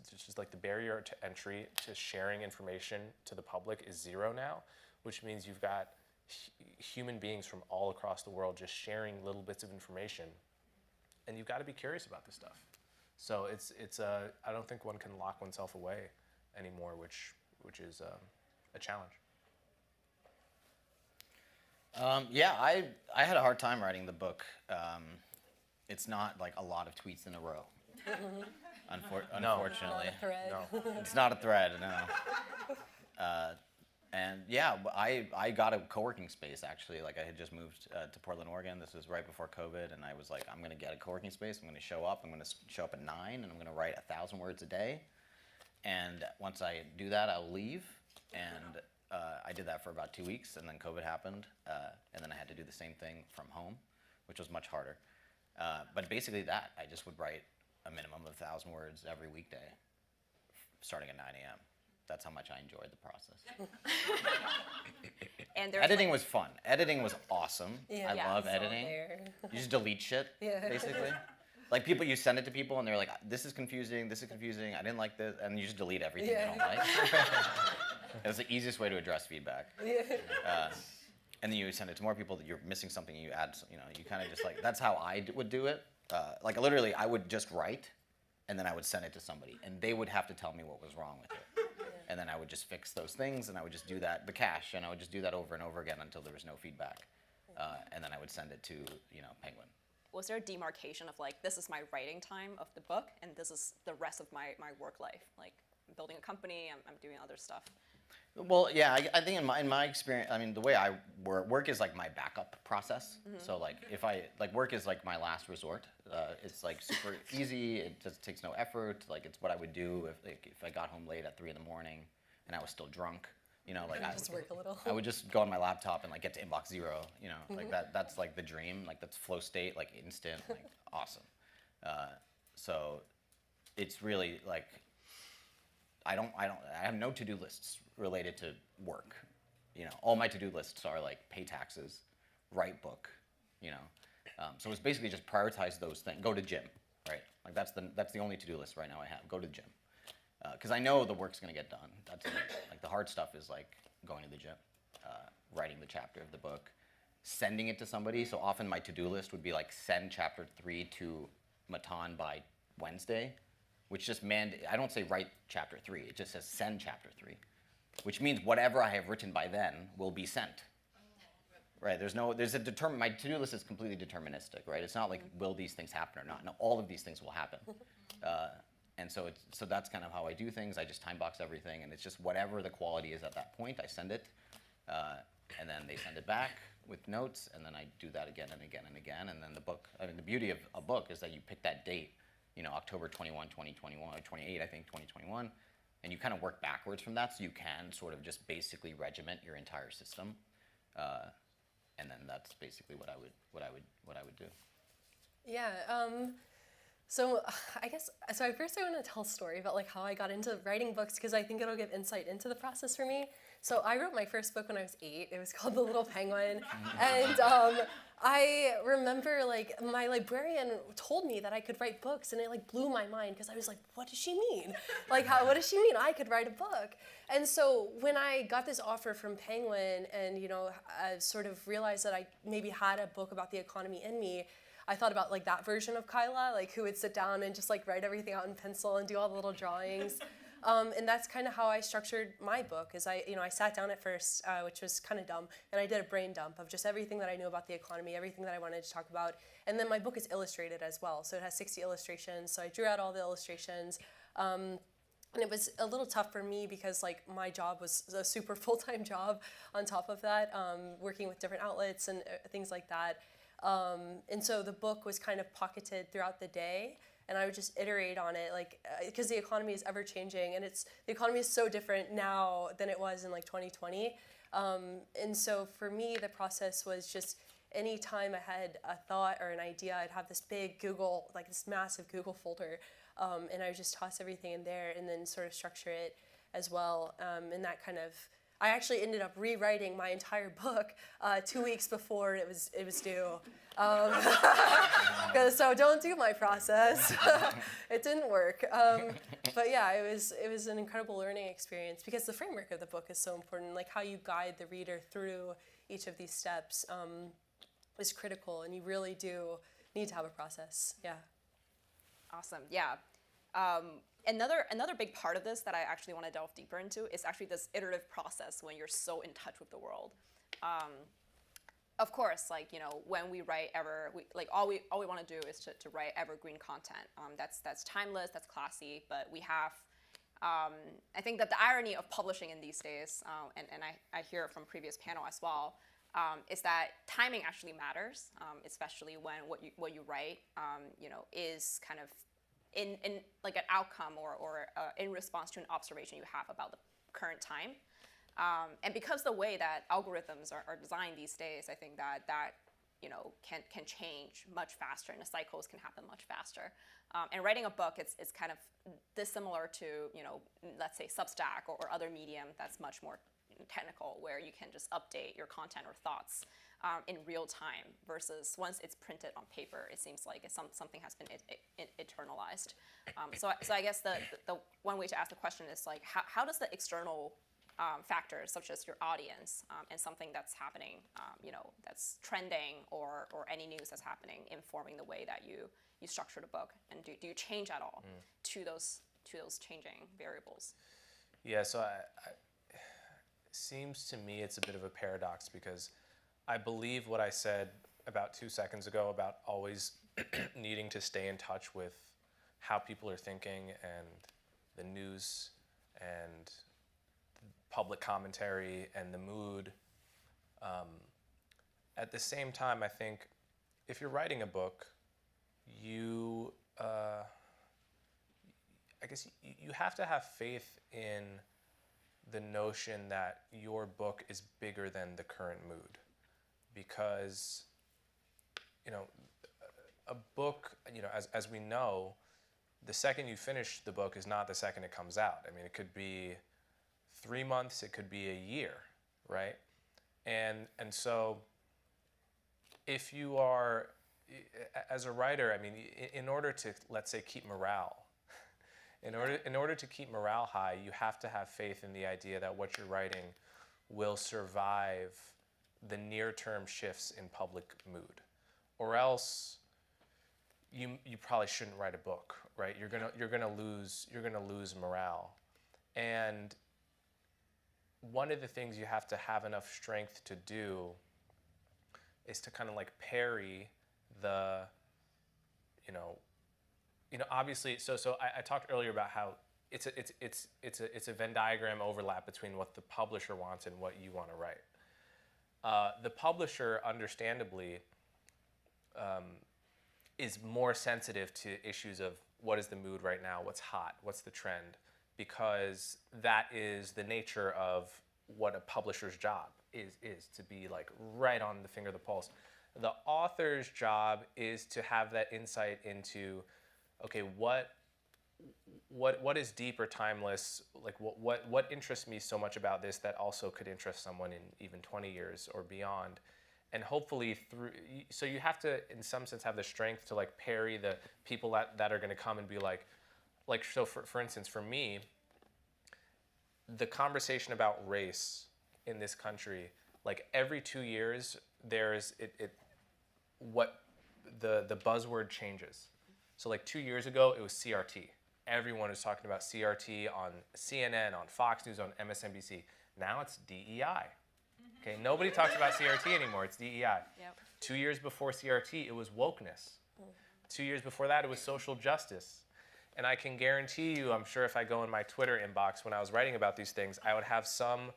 Speaker 16: just like the barrier to entry to sharing information to the public is zero now, which means you've got human beings from all across the world just sharing little bits of information, and you've got to be curious about this stuff. So I don't think one can lock oneself away anymore, which is a challenge.
Speaker 18: Yeah, I had a hard time writing the book. It's not like a lot of tweets in a row. Unfortunately.
Speaker 17: Not a thread.
Speaker 18: No. It's not a thread, no. And yeah, I got a co-working space actually. Like I had just moved to Portland, Oregon. This was right before COVID, and I was like, I'm going to get a co-working space. I'm going to show up. I'm going to show up at 9, and I'm going to write 1,000 words a day. And once I do that, I'll leave. And I did that for about 2 weeks, and then COVID happened, and then I had to do the same thing from home, which was much harder. But basically that, I just would write a minimum of 1,000 words every weekday, starting at 9 a.m. That's how much I enjoyed the process.
Speaker 15: And
Speaker 18: editing was fun. Editing was awesome.
Speaker 17: Yeah.
Speaker 18: I love editing. You just delete shit, basically. Like you send it to people and they're like, this is confusing, I didn't like this, and you just delete everything you don't like. It's the easiest way to address feedback. And then you send it to more people that you're missing something, and you add, you kind of just like, that's how I would do it. Like literally, I would just write, and then I would send it to somebody, and they would have to tell me what was wrong with it. And then I would just fix those things, and I would just do that, the cache, and I would just do that over and over again until there was no feedback. And then I would send it to, Penguin.
Speaker 15: Was there a demarcation of like, this is my writing time of the book, and this is the rest of my work life? Like, I'm building a company, I'm doing other stuff.
Speaker 18: Well, yeah, I think in my experience, I mean, the way I work is like my backup process.
Speaker 15: Mm-hmm.
Speaker 18: So like if work is like my last resort. It's like super easy. It just takes no effort. Like it's what I would do if I got home late at 3 in the morning and I was still drunk. I
Speaker 17: just work a little.
Speaker 18: I would just go on my laptop and like get to inbox 0. Like that's like the dream. Like that's flow state, like instant, like awesome. So it's really like I have no to-do lists related to work. All my to-do lists are like pay taxes, write book, So it's basically just prioritize those things. Go to gym, right? Like that's the only to-do list right now I have. Go to the gym. Because I know the work's gonna get done. That's like the hard stuff is like going to the gym, writing the chapter of the book, sending it to somebody. So often my to-do list would be like send chapter 3 to Matan by Wednesday, which just I don't say write chapter 3. It just says send chapter 3, which means whatever I have written by then will be sent. Right? My to-do list is completely deterministic, right? It's not like will these things happen or not. No, all of these things will happen. And so that's kind of how I do things. I just time box everything, and it's just whatever the quality is at that point, I send it, and then they send it back with notes, and then I do that again and again and again, and then the book. I mean, the beauty of a book is that you pick that date, October 21, 2021, or 28, I think, 2021, and you kind of work backwards from that, so you can sort of just basically regiment your entire system, and then that's basically what I would do.
Speaker 17: Yeah. So I guess, first I want to tell a story about like how I got into writing books, because I think it'll give insight into the process for me. So I wrote my first book when I was 8. It was called The Little Penguin. And I remember like my librarian told me that I could write books, and it like blew my mind, because I was like, what does she mean? Like, what does she mean I could write a book? And so when I got this offer from Penguin and, I sort of realized that I maybe had a book about the economy in me, I thought about like that version of Kyla, like who would sit down and just like write everything out in pencil and do all the little drawings. And that's kind of how I structured my book. Is I sat down at first, which was kind of dumb, and I did a brain dump of just everything that I knew about the economy, everything that I wanted to talk about. And then my book is illustrated as well, so it has 60 illustrations. So I drew out all the illustrations. And it was a little tough for me because like my job was a super full-time job on top of that, working with different outlets and things like that. And so the book was kind of pocketed throughout the day, and I would just iterate on it, like, because the economy is ever changing, and the economy is so different now than it was in like 2020. And so for me, the process was just any time I had a thought or an idea, I'd have this big Google, like this massive Google folder, and I would just toss everything in there and then sort of structure it as well. And that kind of I actually ended up rewriting my entire book 2 weeks before it was due. So don't do my process. It didn't work. But yeah, it was an incredible learning experience because the framework of the book is so important. Like how you guide the reader through each of these steps is critical, and you really do need to have a process. Yeah.
Speaker 15: Awesome. Yeah. Another big part of this that I actually want to delve deeper into is actually this iterative process when you're so in touch with the world. Of course, like, you know, when we write all we want to do is to write evergreen content. That's timeless, that's classy, but we have, I think that the irony of publishing in these days, and I hear it from previous panel as well, is that timing actually matters, especially when what you write, you know, is kind of in like an outcome or in response to an observation you have about the current time. And because the way that algorithms are designed these days, I think that you know can change much faster, and the cycles can happen much faster. And writing a book, it's kind of dissimilar to, you know, let's say Substack or other medium that's much more technical, where you can just update your content or thoughts in real time, versus once it's printed on paper, it seems like something has been eternalized. So I guess the one way to ask the question is like, how does the external factors such as your audience and something that's happening, you know, that's trending or any news that's happening, informing the way that you structure the book, and do you change at all to those changing variables?
Speaker 16: Yeah, so it seems to me it's a bit of a paradox, because I believe what I said about 2 seconds ago about always needing to stay in touch with how people are thinking and the news and public commentary and the mood. At the same time, I think if you're writing a book, you, I guess you have to have faith in the notion that your book is bigger than the current mood. Because, you know, a book, you know, as we know, the second you finish the book is not the second it comes out. I mean, it could be 3 months, it could be a year, right? And so if you are, as a writer, I mean, in order to, let's say, keep morale, in order to keep morale high, you have to have faith in the idea that what you're writing will survive the near-term shifts in public mood, or else you probably shouldn't write a book, right? You're gonna lose morale. And one of the things you have to have enough strength to do is to kind of like parry the, you know, obviously. So I talked earlier about how it's a Venn diagram overlap between what the publisher wants and what you want to write. The publisher, understandably, is more sensitive to issues of what is the mood right now, what's hot, what's the trend, because that is the nature of what a publisher's job is to be like right on the finger of the pulse. The author's job is to have that insight into, okay, what is deep or timeless, like what interests me so much about this that also could interest someone in even 20 years or beyond. And hopefully so you have to, in some sense, have the strength to like parry the people that are gonna come and be like so for instance, for me, the conversation about race in this country, like every 2 years, there's what the buzzword changes. So like 2 years ago, it was CRT. Everyone was talking about CRT on CNN, on Fox News, on MSNBC. Now it's DEI. Okay, nobody talks about CRT anymore, it's DEI.
Speaker 15: Yep.
Speaker 16: 2 years before CRT, it was wokeness. 2 years before that, it was social justice. And I can guarantee you, I'm sure if I go in my Twitter inbox when I was writing about these things, I would have some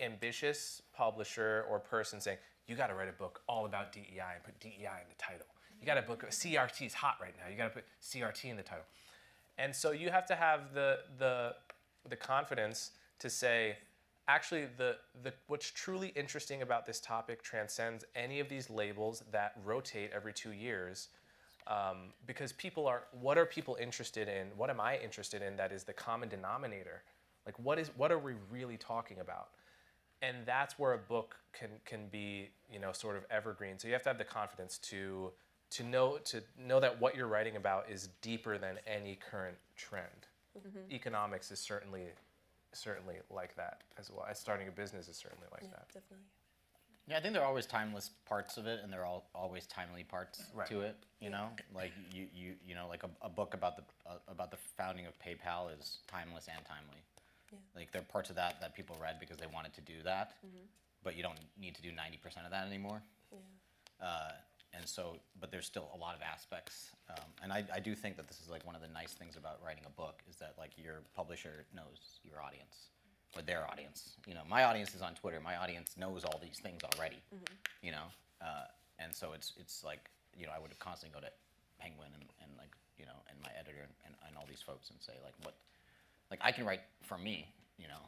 Speaker 16: ambitious publisher or person saying, you gotta write a book all about DEI and put DEI in the title. You gotta book, CRT is hot right now, you gotta put CRT in the title. And so you have to have the confidence to say, actually, what's truly interesting about this topic transcends any of these labels that rotate every 2 years. Because what are people interested in? What am I interested in that is the common denominator? Like what are we really talking about? And that's where a book can be, you know, sort of evergreen. So you have to have the confidence to know that what you're writing about is deeper than any current trend.
Speaker 17: Mm-hmm.
Speaker 16: Economics is certainly like that as well. As starting a business is certainly like that.
Speaker 17: Definitely.
Speaker 18: Yeah, I think there are always timeless parts of it, and there are always timely parts to it. You know, like you know, like a book about the founding of PayPal is timeless and timely.
Speaker 17: Yeah.
Speaker 18: Like there are parts of that people read because they wanted to do that, but you don't need to do 90% of that anymore.
Speaker 17: Yeah.
Speaker 18: And so, but there's still a lot of aspects, and I do think that this is like one of the nice things about writing a book is that like your publisher knows your audience. Or their audience. You know, my audience is on Twitter. My audience knows all these things already. You know, and so it's like, you know, I would constantly go to Penguin and like, you know, and my editor and all these folks and say like, what, like I can write for me, you know,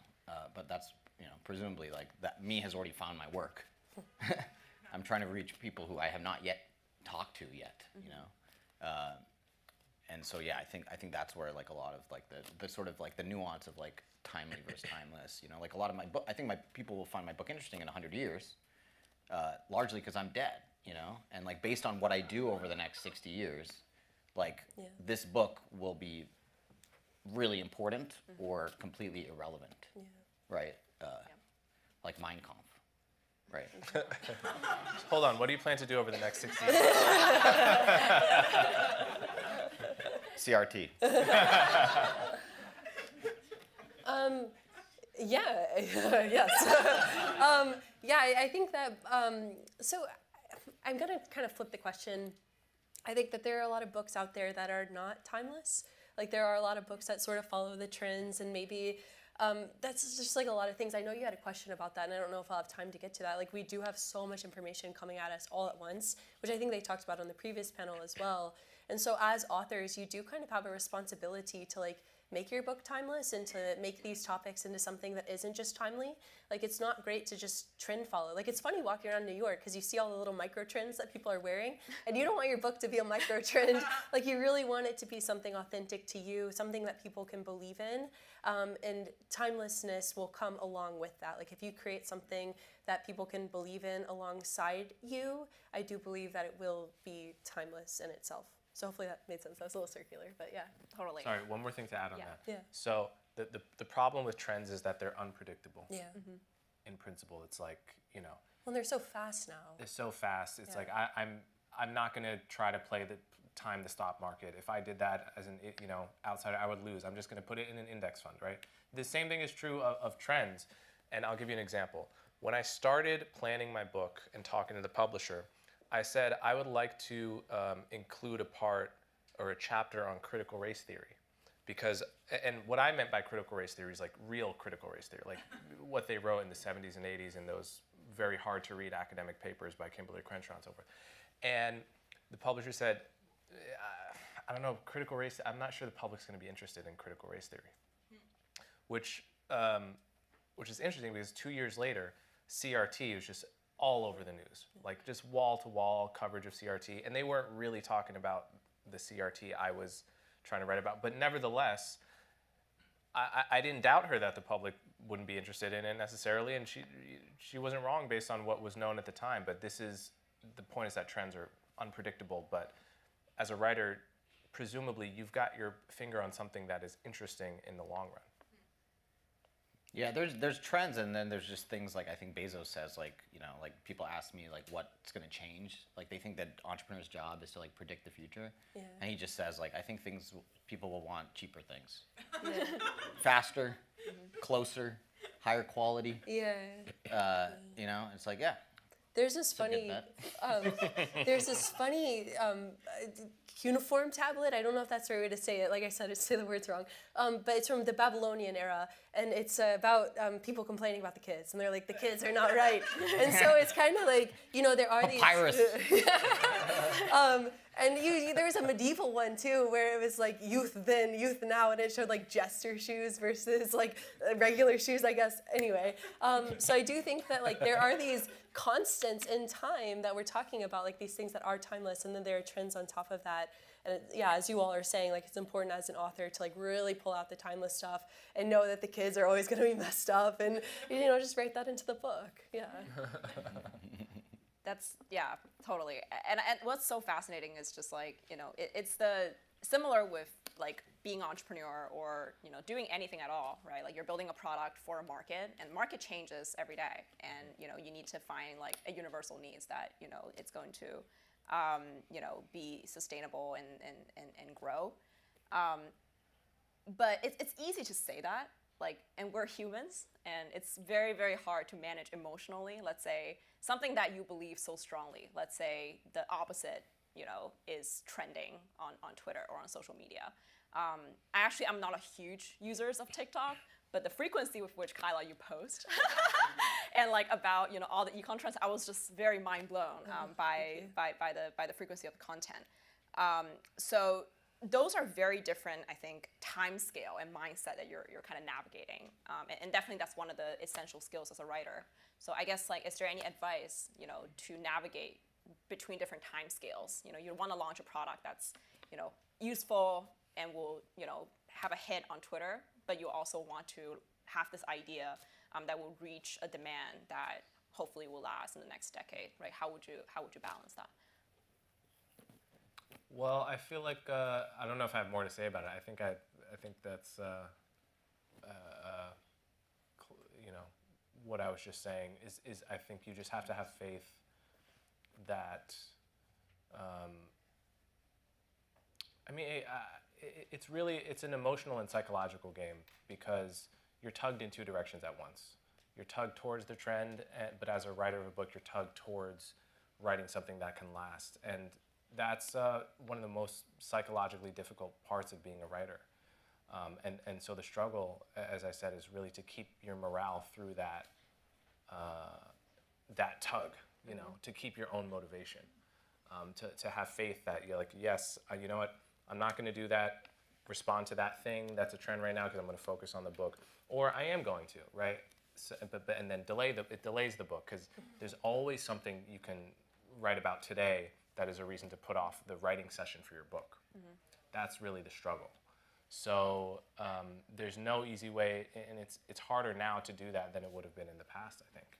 Speaker 18: but that's, you know, presumably like that me has already found my work. I'm trying to reach people who I have not yet talked to yet, you know. And so yeah, I think that's where like a lot of like the sort of like the nuance of like timely versus timeless, you know, like a lot of my book, I think my people will find my book interesting in 100 years, largely because I'm dead, you know, and like based on what I do over the next 60 years, like this book will be really important or completely irrelevant, right? Like Mein Kampf. Right.
Speaker 16: Hold on, what do you plan to do over the next 60 years?
Speaker 18: CRT.
Speaker 17: I think that, so I'm going to kind of flip the question. I think that there are a lot of books out there that are not timeless. Like there are a lot of books that sort of follow the trends and maybe that's just like a lot of things. I know you had a question about that and I don't know if I'll have time to get to that. Like we do have so much information coming at us all at once, which I think they talked about on the previous panel as well. And so as authors, you do kind of have a responsibility to like make your book timeless and to make these topics into something that isn't just timely. Like it's not great to just trend follow. Like it's funny walking around New York because you see all the little micro trends that people are wearing and you don't want your book to be a micro trend. Like you really want it to be something authentic to you, something that people can believe in. And timelessness will come along with that. Like if you create something that people can believe in alongside you, I do believe that it will be timeless in itself. So hopefully that made sense. That was a little circular, but yeah.
Speaker 15: Totally.
Speaker 16: Sorry, one more thing to add on that.
Speaker 17: Yeah.
Speaker 16: So the problem with trends is that they're unpredictable.
Speaker 17: Yeah.
Speaker 16: In principle, it's like, you know.
Speaker 17: Well, they're so fast now.
Speaker 16: They're so fast. It's like I'm not going to try to play the time the stock market. If I did that as an, you know, outsider, I would lose. I'm just going to put it in an index fund, right? The same thing is true of trends. And I'll give you an example. When I started planning my book and talking to the publisher, I said I would like to include a part or a chapter on critical race theory. Because, and what I meant by critical race theory is like real critical race theory, like what they wrote in the 70s and 80s in those very hard to read academic papers by Kimberly Crenshaw and so forth. And the publisher said, I don't know, critical race, I'm not sure the public's going to be interested in critical race theory. Which is interesting because 2 years later, CRT was just all over the news, like just wall-to-wall coverage of CRT, and they weren't really talking about the CRT I was trying to write about, but nevertheless, I didn't doubt her that the public wouldn't be interested in it necessarily, and she wasn't wrong based on what was known at the time, but the point is that trends are unpredictable, but as a writer, presumably you've got your finger on something that is interesting in the long run.
Speaker 18: Yeah, there's trends, and then there's just things like I think Bezos says, like, you know, like people ask me like what's going to change, like they think that entrepreneur's job is to like predict the future, and he just says like I think people will want cheaper things, faster, closer, higher quality.
Speaker 17: Yeah.
Speaker 18: You know, it's like
Speaker 17: There's this funny, cuneiform tablet. I don't know if that's the right way to say it. Like I said, I say the words wrong. But it's from the Babylonian era, and it's about people complaining about the kids, and they're like, the kids are not right. And so it's kind of like, you know, there are
Speaker 18: Papyrus.
Speaker 17: these. And there was a medieval one too, where it was like youth then, youth now, and it showed like jester shoes versus like regular shoes, I guess. Anyway, so I do think that like there are these constants in time that we're talking about, like these things that are timeless, and then there are trends on top of that. And yeah, as you all are saying, like it's important as an author to like really pull out the timeless stuff and know that the kids are always going to be messed up, and just write that into the book. Yeah.
Speaker 15: Yeah, totally. And what's so fascinating is just like, it's the similar with like being an entrepreneur or, doing anything at all, right? Like you're building a product for a market, and market changes every day. And, you need to find like a universal needs that, it's going to, be sustainable and grow. But it's easy to say that, like, and we're humans, and it's very, very hard to manage emotionally. Let's say something that you believe so strongly. Let's say the opposite, is trending on Twitter or on social media. I'm not a huge user of TikTok, but the frequency with which, Kyla, you post and like about all the econ trends, I was just very mind blown by the frequency of the content. So those are very different, I think, time scale and mindset that you're kind of navigating, and definitely that's one of the essential skills as a writer. So I guess like, is there any advice to navigate between different time scales? You want to launch a product that's useful and will have a hit on Twitter, but you also want to have this idea that will reach a demand that hopefully will last in the next decade, right? How would you balance that?
Speaker 16: Well, I feel like I don't know if I have more to say about it. I think that's what I was just saying is I think you just have to have faith that it's an emotional and psychological game, because you're tugged in two directions at once. You're tugged towards the trend, but as a writer of a book, you're tugged towards writing something that can last. And that's one of the most psychologically difficult parts of being a writer. And so the struggle, as I said, is really to keep your morale through that tug, to keep your own motivation, to have faith that you're like, yes, you know what, I'm not going to do that, respond to that thing that's a trend right now because I'm going to focus on the book, or I am going to, right? So, and then it delays the book, because there's always something you can write about today that is a reason to put off the writing session for your book. Mm-hmm. That's really the struggle. So there's no easy way, and it's harder now to do that than it would have been in the past, I think.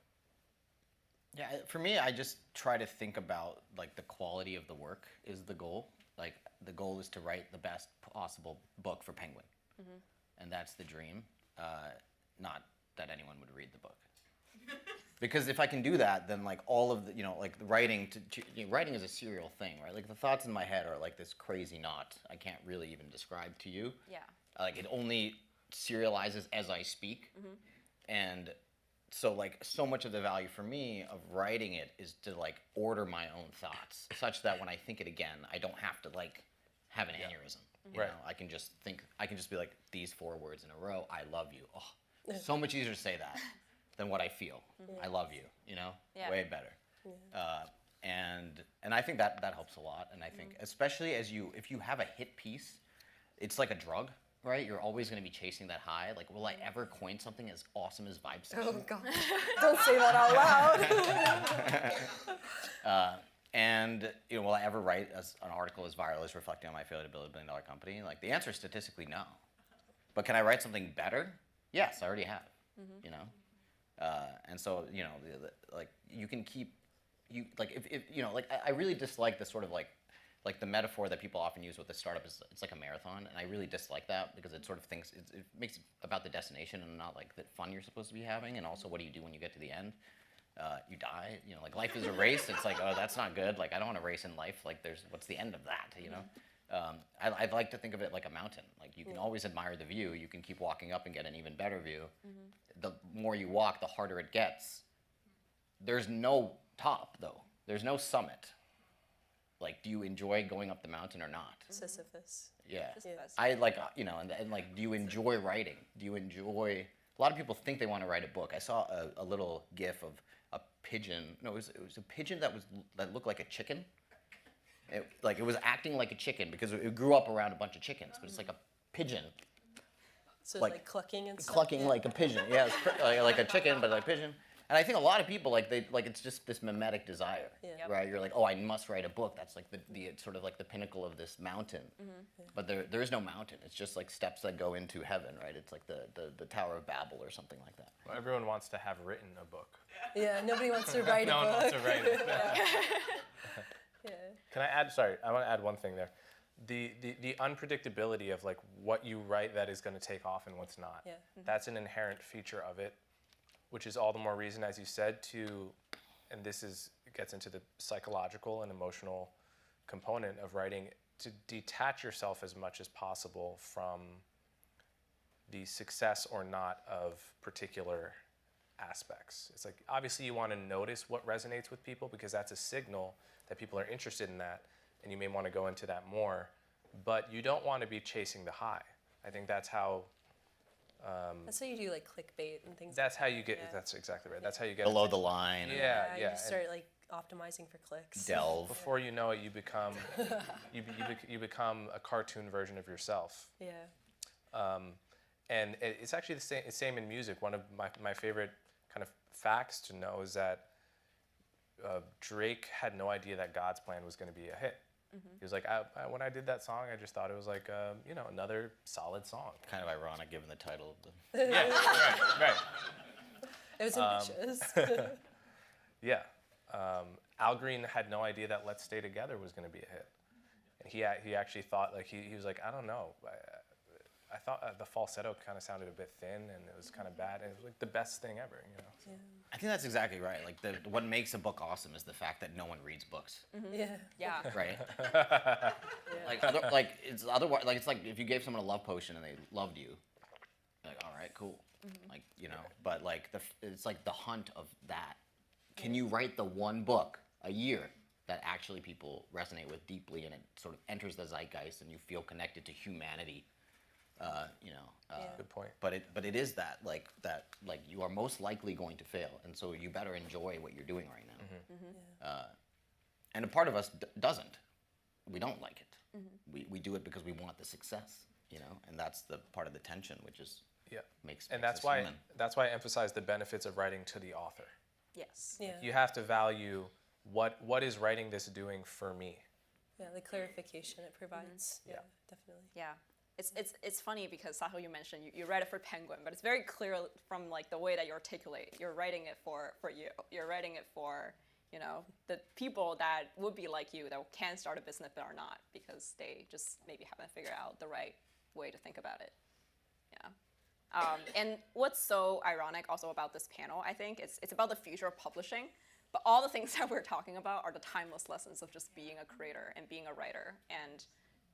Speaker 18: Yeah, for me, I just try to think about like the quality of the work is the goal. Like the goal is to write the best possible book for Penguin, and that's the dream. Not that anyone would read the book, because if I can do that, then like all of the like the writing writing is a serial thing, right? Like the thoughts in my head are like this crazy knot I can't really even describe to you.
Speaker 15: Yeah.
Speaker 18: Like it only serializes as I speak, and so like so much of the value for me of writing it is to like order my own thoughts such that when I think it again, I don't have to like have an aneurysm. You know, I can just be like, these 4 words in a row, I love you. Oh, so much easier to say that than what I feel. I love you, way better. And I think that helps a lot. And I think especially if you have a hit piece, it's like a drug. Right? You're always going to be chasing that high. Like, will I ever coin something as awesome as Vibe Session?
Speaker 17: Oh, God. Don't say that out loud.
Speaker 18: And, will I ever write an article as viral as reflecting on my failure to build a $1 billion company? Like, the answer is statistically no. But can I write something better? Yes, I already have, And so, like, you can keep, I really dislike this sort of like the metaphor that people often use with the startup is it's like a marathon, and I really dislike that because it sort of thinks it makes it about the destination and not like the fun you're supposed to be having, and also what do you do when you get to the end? You die. Like life is a race. It's like, oh, that's not good. Like I don't want to race in life. Like what's the end of that? I'd like to think of it like a mountain. Like you can always admire the view. You can keep walking up and get an even better view. The more you walk, the harder it gets. There's no top though. There's no summit. Like, do you enjoy going up the mountain or not?
Speaker 17: Sisyphus.
Speaker 18: Yeah. I like, and like, do you enjoy writing? Do you enjoy, a lot of people think they want to write a book. I saw a little gif of a pigeon. No, it was a pigeon that looked like a chicken. It was acting like a chicken because it grew up around a bunch of chickens, but it's like a pigeon.
Speaker 17: So it's like clucking and stuff?
Speaker 18: Clucking like a pigeon, yeah. It's like a chicken, but like a pigeon. And I think a lot of people it's just this mimetic desire,
Speaker 17: Yeah.
Speaker 18: right? You're like, oh, I must write a book. That's like the sort of like the pinnacle of this mountain. But there is no mountain. It's just like steps that go into heaven, right? It's like the Tower of Babel or something like that.
Speaker 16: Well, everyone wants to have written a book.
Speaker 17: Yeah, nobody wants to write a
Speaker 16: No
Speaker 17: book.
Speaker 16: one wants to write it.
Speaker 17: Yeah.
Speaker 16: Can I add? Sorry, I want to add one thing there. The unpredictability of like what you write that is going to take off and what's not.
Speaker 17: Yeah.
Speaker 16: That's an inherent feature of it, which is all the more reason, as you said, and gets into the psychological and emotional component of writing, to detach yourself as much as possible from the success or not of particular aspects. It's like, obviously you want to notice what resonates with people because that's a signal that people are interested in that, and you may want to go into that more, but you don't want to be chasing the high. I think that's how
Speaker 17: that's how you do like clickbait and things.
Speaker 16: That's
Speaker 17: like
Speaker 16: how you
Speaker 17: that.
Speaker 16: get.
Speaker 17: Yeah.
Speaker 16: That's exactly right. That's how you get
Speaker 18: Below the line.
Speaker 16: Yeah,
Speaker 17: You
Speaker 16: yeah.
Speaker 17: just start like optimizing for clicks.
Speaker 18: Delve.
Speaker 16: Before you know it, you become you become a cartoon version of yourself.
Speaker 17: Yeah.
Speaker 16: And it's actually the same in music. One of my favorite kind of facts to know is that Drake had no idea that God's Plan was going to be a hit. He was like, when I did that song, I just thought it was like, another solid song.
Speaker 18: Kind of ironic given the title of the...
Speaker 16: Yeah, right.
Speaker 17: It was ambitious.
Speaker 16: Yeah. Al Green had no idea that Let's Stay Together was going to be a hit. And he actually thought, like, he was like, I don't know. I thought the falsetto kind of sounded a bit thin, and it was kind of bad. And it was like the best thing ever,
Speaker 17: Yeah.
Speaker 18: I think that's exactly right. Like, what makes a book awesome is the fact that no one reads books.
Speaker 17: Yeah.
Speaker 15: Yeah.
Speaker 18: Right?
Speaker 17: Yeah.
Speaker 18: It's otherwise, like, it's like if you gave someone a love potion and they loved you, like, all right, cool. Like, but like, it's like the hunt of that. Can you write the one book a year that actually people resonate with deeply, and it sort of enters the zeitgeist and you feel connected to humanity?
Speaker 16: Good point.
Speaker 18: But it is that you are most likely going to fail, and so you better enjoy what you're doing right now. And a part of us doesn't. We don't like it. We do it because we want the success, and that's the part of the tension, which is makes
Speaker 16: that's
Speaker 18: us
Speaker 16: why
Speaker 18: human.
Speaker 16: that's why I emphasize the benefits of writing to the author.
Speaker 15: Yes.
Speaker 17: Yeah.
Speaker 16: You have to value what is writing this doing for me.
Speaker 17: Yeah, the clarification it provides. Yeah, definitely.
Speaker 15: Yeah. It's funny because Sahil, you mentioned you read it for Penguin, but it's very clear from like the way that you articulate. You're writing it for you. You're writing it for the people that would be like you that can start a business but are not because they just maybe haven't figured out the right way to think about it. Yeah. And what's so ironic also about this panel, I think, it's about the future of publishing. But all the things that we're talking about are the timeless lessons of just being a creator and being a writer. And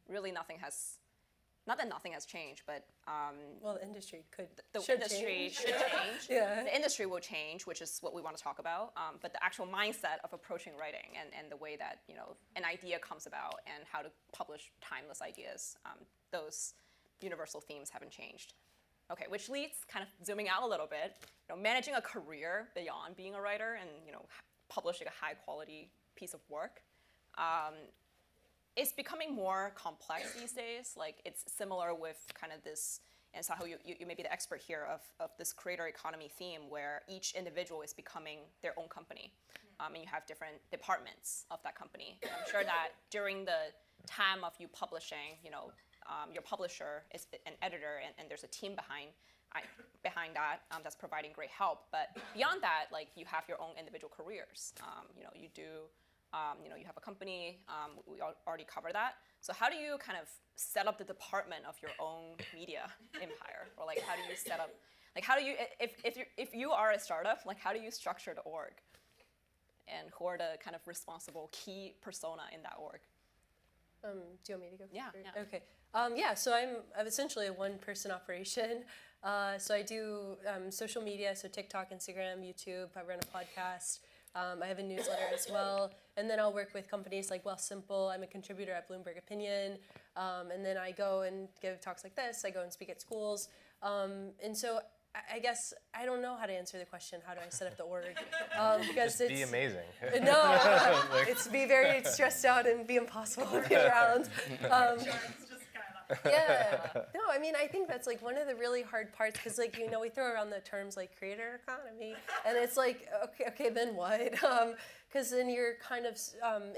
Speaker 15: really not that nothing has changed, but
Speaker 17: well, the industry
Speaker 15: should change.
Speaker 17: Yeah.
Speaker 15: The industry will change, which is what we want to talk about. But the actual mindset of approaching writing and the way that an idea comes about and how to publish timeless ideas, those universal themes haven't changed. Okay, which leads, kind of zooming out a little bit, managing a career beyond being a writer and publishing a high quality piece of work. It's becoming more complex these days. Like it's similar with kind of this, and Sahil, you may be the expert here of this creator economy theme where each individual is becoming their own company. And you have different departments of that company. And I'm sure that during the time of you publishing, your publisher is an editor and there's a team behind that that's providing great help. But beyond that, like you have your own individual careers. You do. You have a company, we already covered that. So how do you kind of set up the department of your own media empire? Or like how do you set up, like how do you, if you are a startup, like how do you structure the org? And who are the kind of responsible key persona in that org?
Speaker 17: Do you want me to go?
Speaker 15: Yeah.
Speaker 17: Okay. So I'm essentially a one-person operation. So I do social media, so TikTok, Instagram, YouTube. I run a podcast. I have a newsletter as well. And then I'll work with companies like Well Simple. I'm a contributor at Bloomberg Opinion. And then I go and give talks like this. I go and speak at schools. And so I guess I don't know how to answer the question, how do I set up the org? Because
Speaker 16: Just be amazing.
Speaker 17: No, it's be very stressed out and be impossible to be around. Yeah. No, I mean, I think that's like one of the really hard parts because, like, you know, we throw around the terms like creator economy, and it's like, okay, then what? Because then you're kind of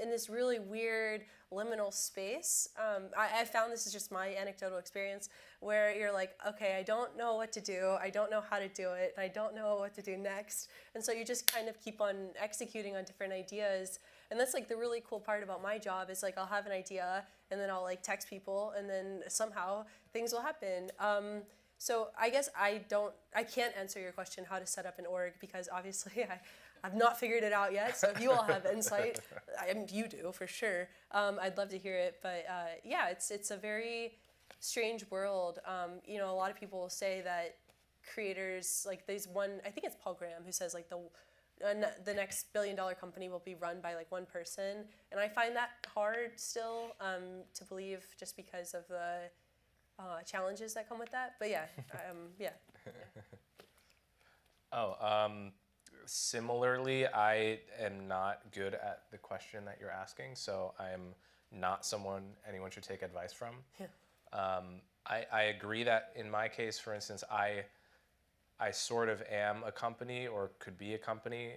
Speaker 17: in this really weird liminal space. I found, this is just my anecdotal experience, where you're like, okay, I don't know what to do, I don't know how to do it, and I don't know what to do next, and so you just kind of keep on executing on different ideas. And that's like the really cool part about my job is like I'll have an idea and then I'll like text people and then somehow things will happen. So I guess I can't answer your question how to set up an org because obviously I've not figured it out yet. So if you all have insight, you do for sure. I'd love to hear it. But yeah, it's a very strange world. You know, a lot of people will say that creators, like there's one, I think it's Paul Graham who says like the next billion-dollar company will be run by like one person, and I find that hard still to believe, just because of the challenges that come with that. But yeah, yeah.
Speaker 16: Similarly, I am not good at the question that you're asking, so I am not someone anyone should take advice from.
Speaker 17: Yeah.
Speaker 16: I agree that in my case, for instance, I sort of am a company or could be a company,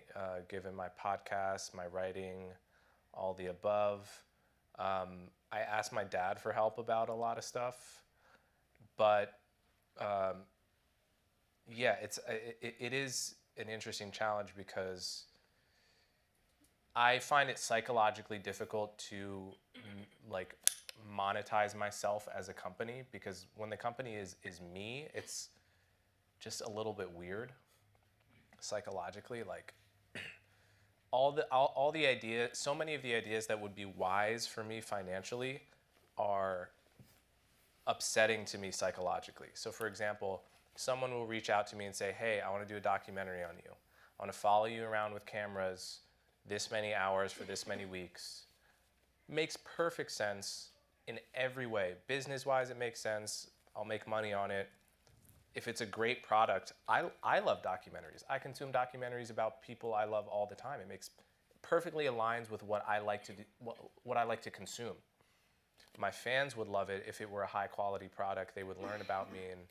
Speaker 16: given my podcast, my writing, all the above. I asked my dad for help about a lot of stuff, but yeah, it is an interesting challenge because I find it psychologically difficult to like monetize myself as a company, because when the company is me, it's just a little bit weird psychologically. Like all the ideas, so many of the ideas that would be wise for me financially are upsetting to me psychologically. So for example, someone will reach out to me and say, hey, I want to do a documentary on you. I want to follow you around with cameras this many hours for this many weeks. Makes perfect sense in every way. Business-wise, it makes sense. I'll make money on it. If it's a great product, I love documentaries. I consume documentaries about people I love all the time. It perfectly aligns with what I like to do, what I like to consume. My fans would love it if it were a high quality product. They would learn about me, and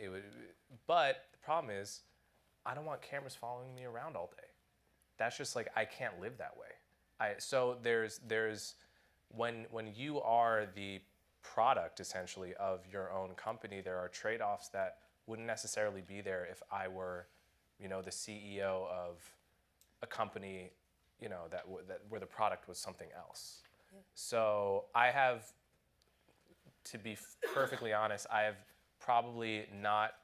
Speaker 16: it would. But the problem is, I don't want cameras following me around all day. That's just like, I can't live that way. So there's when you are the product essentially of your own company, there are trade-offs that wouldn't necessarily be there if I were, you know, the CEO of a company, you know, where the product was something else. Yeah. So I have, to be perfectly honest, I have probably not.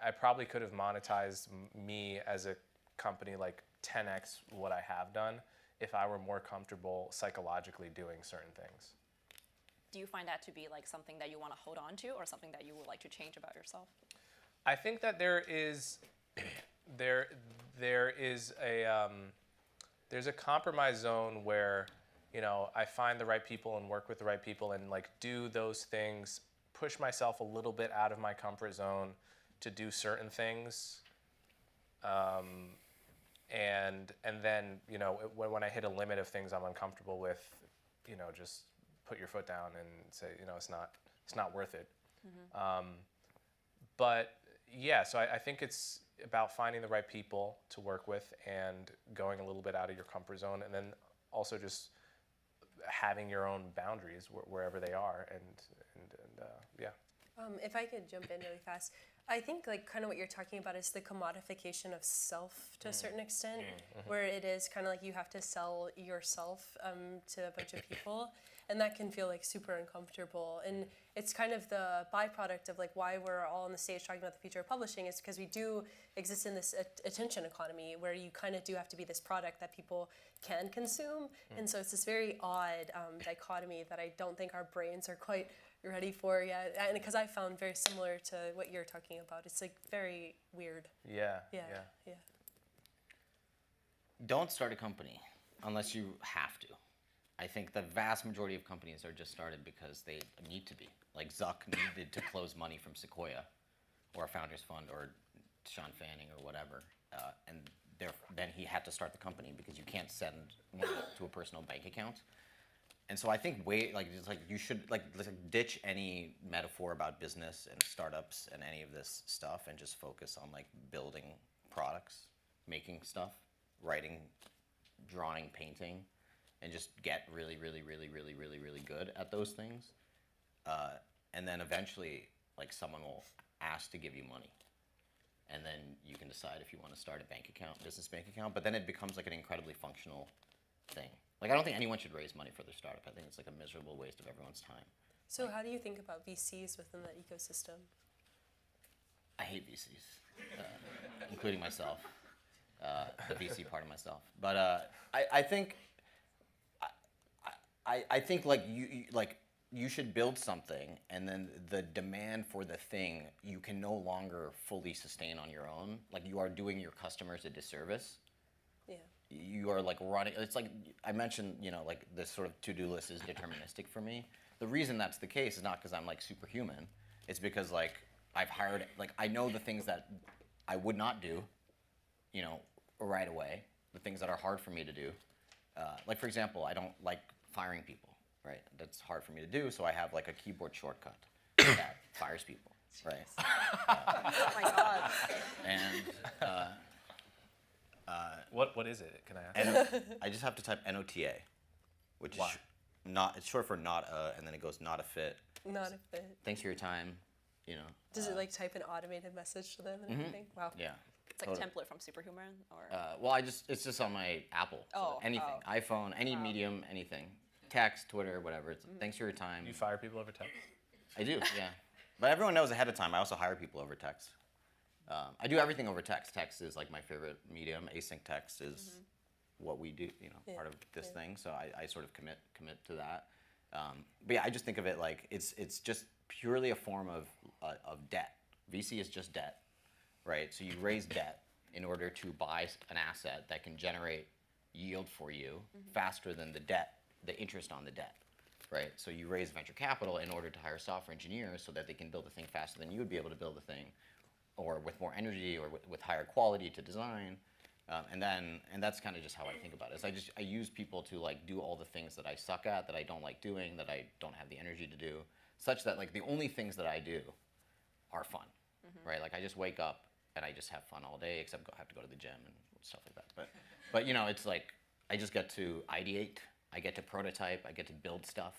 Speaker 16: I probably could have monetized me as a company like 10x what I have done if I were more comfortable psychologically doing certain things.
Speaker 15: Do you find that to be like something that you want to hold on to, or something that you would like to change about yourself?
Speaker 16: I think that there's a compromise zone where, you know, I find the right people and work with the right people and like do those things, push myself a little bit out of my comfort zone to do certain things, and then, you know, when I hit a limit of things I'm uncomfortable with, you know, just put your foot down and say, you know, it's not worth it. Mm-hmm. But yeah, so I think it's about finding the right people to work with and going a little bit out of your comfort zone, and then also just having your own boundaries wherever they are, and yeah.
Speaker 17: If I could jump in really fast, I think like kind of what you're talking about is the commodification of self to a certain extent, where it is kind of like you have to sell yourself to a bunch of people, and that can feel like super uncomfortable. And it's kind of the byproduct of like why we're all on the stage talking about the future of publishing, is because we do exist in this attention economy where you kind of do have to be this product that people can consume. And so it's this very odd dichotomy that I don't think our brains are quite ready for yet, and because I found very similar to what you're talking about. It's like very weird.
Speaker 16: Yeah.
Speaker 18: Don't start a company unless you have to. I think the vast majority of companies are just started because they need to be. Like Zuck needed to close money from Sequoia or a Founders Fund or Sean Fanning or whatever, and then he had to start the company because you can't send money to a personal bank account. And so I think it's like you should like ditch any metaphor about business and startups and any of this stuff and just focus on like building products, making stuff, writing, drawing, painting, and just get really, really, really, really, really, really good at those things. And then eventually, like someone will ask to give you money. And then you can decide if you want to start a bank account, business bank account, but then it becomes like an incredibly functional thing. Like I don't think anyone should raise money for their startup. I think it's like a miserable waste of everyone's time.
Speaker 17: So how do you think about VCs within that ecosystem?
Speaker 18: I hate VCs, including myself, the VC part of myself. But I think like you should build something, and then the demand for the thing you can no longer fully sustain on your own. Like you are doing your customers a disservice.
Speaker 17: Yeah.
Speaker 18: You are like running. It's like I mentioned, like this sort of to-do list is deterministic for me. The reason that's the case is not because I'm like superhuman. It's because like I've hired, like I know the things that I would not do, right away. The things that are hard for me to do. Like for example, I don't like firing people. Right, that's hard for me to do. So I have like a keyboard shortcut that fires people. Right.
Speaker 15: Oh my God.
Speaker 18: And
Speaker 16: what is it? Can I ask?
Speaker 18: I just have to type NOTA, which
Speaker 16: Why?
Speaker 18: is it's short for not a, and then it goes not a fit.
Speaker 17: Not a fit.
Speaker 18: Thanks for your time.
Speaker 17: Does it like type an automated message to them and everything? Wow.
Speaker 18: Yeah.
Speaker 15: It's like template from Superhuman, or.
Speaker 18: Well, it's just on my Apple. So anything, iPhone, any medium, anything, text, Twitter, whatever. It's thanks for your time.
Speaker 16: You fire people over text?
Speaker 18: I do, yeah. But everyone knows ahead of time. I also hire people over text. I do everything over text. Text is like my favorite medium. Async text is what we do, part of this thing. So I sort of commit to that. But yeah, I just think of it like it's just purely a form of debt. VC is just debt, right? So you raise debt in order to buy an asset that can generate yield for you faster than the interest on the debt, right? So you raise venture capital in order to hire software engineers so that they can build the thing faster than you would be able to build the thing, or with more energy, or with higher quality to design. And that's kind of just how I think about it. Is I use people to like do all the things that I suck at, that I don't like doing, that I don't have the energy to do, such that like the only things that I do are fun, right? Like I just wake up and I just have fun all day, except I have to go to the gym and stuff like that. But it's like I just get to ideate, I get to prototype, I get to build stuff,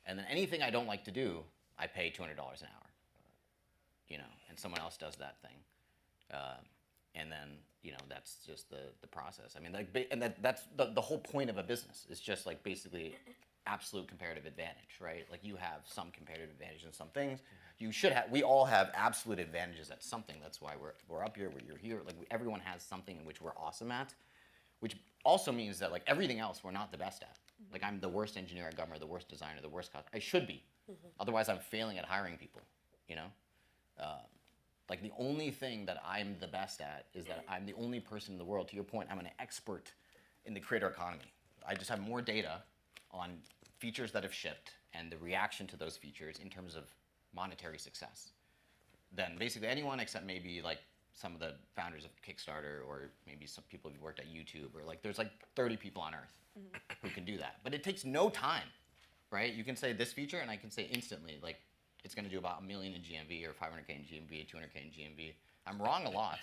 Speaker 18: and then anything I don't like to do, I pay $200 an hour, and someone else does that thing. And then, that's just the process. I mean, that's the whole point of a business. It's just like basically absolute comparative advantage, right? Like you have some comparative advantage in some things. We all have absolute advantages at something. That's why we're up here, you're here. Like everyone has something in which we're awesome at, which also means that like everything else we're not the best at. Like I'm the worst engineer at Gumroad, the worst designer, the worst I should be. Otherwise I'm failing at hiring people, Like the only thing that I'm the best at is that I'm the only person in the world, to your point, I'm an expert in the creator economy. I just have more data on features that have shipped and the reaction to those features in terms of monetary success than basically anyone, except maybe like some of the founders of Kickstarter, or maybe some people who've worked at YouTube, or like there's like 30 people on earth who can do that. But it takes no time, right? You can say this feature and I can say instantly, like, it's going to do about $1 million in GMV, or 500K in GMV, 200K in GMV. I'm wrong a lot,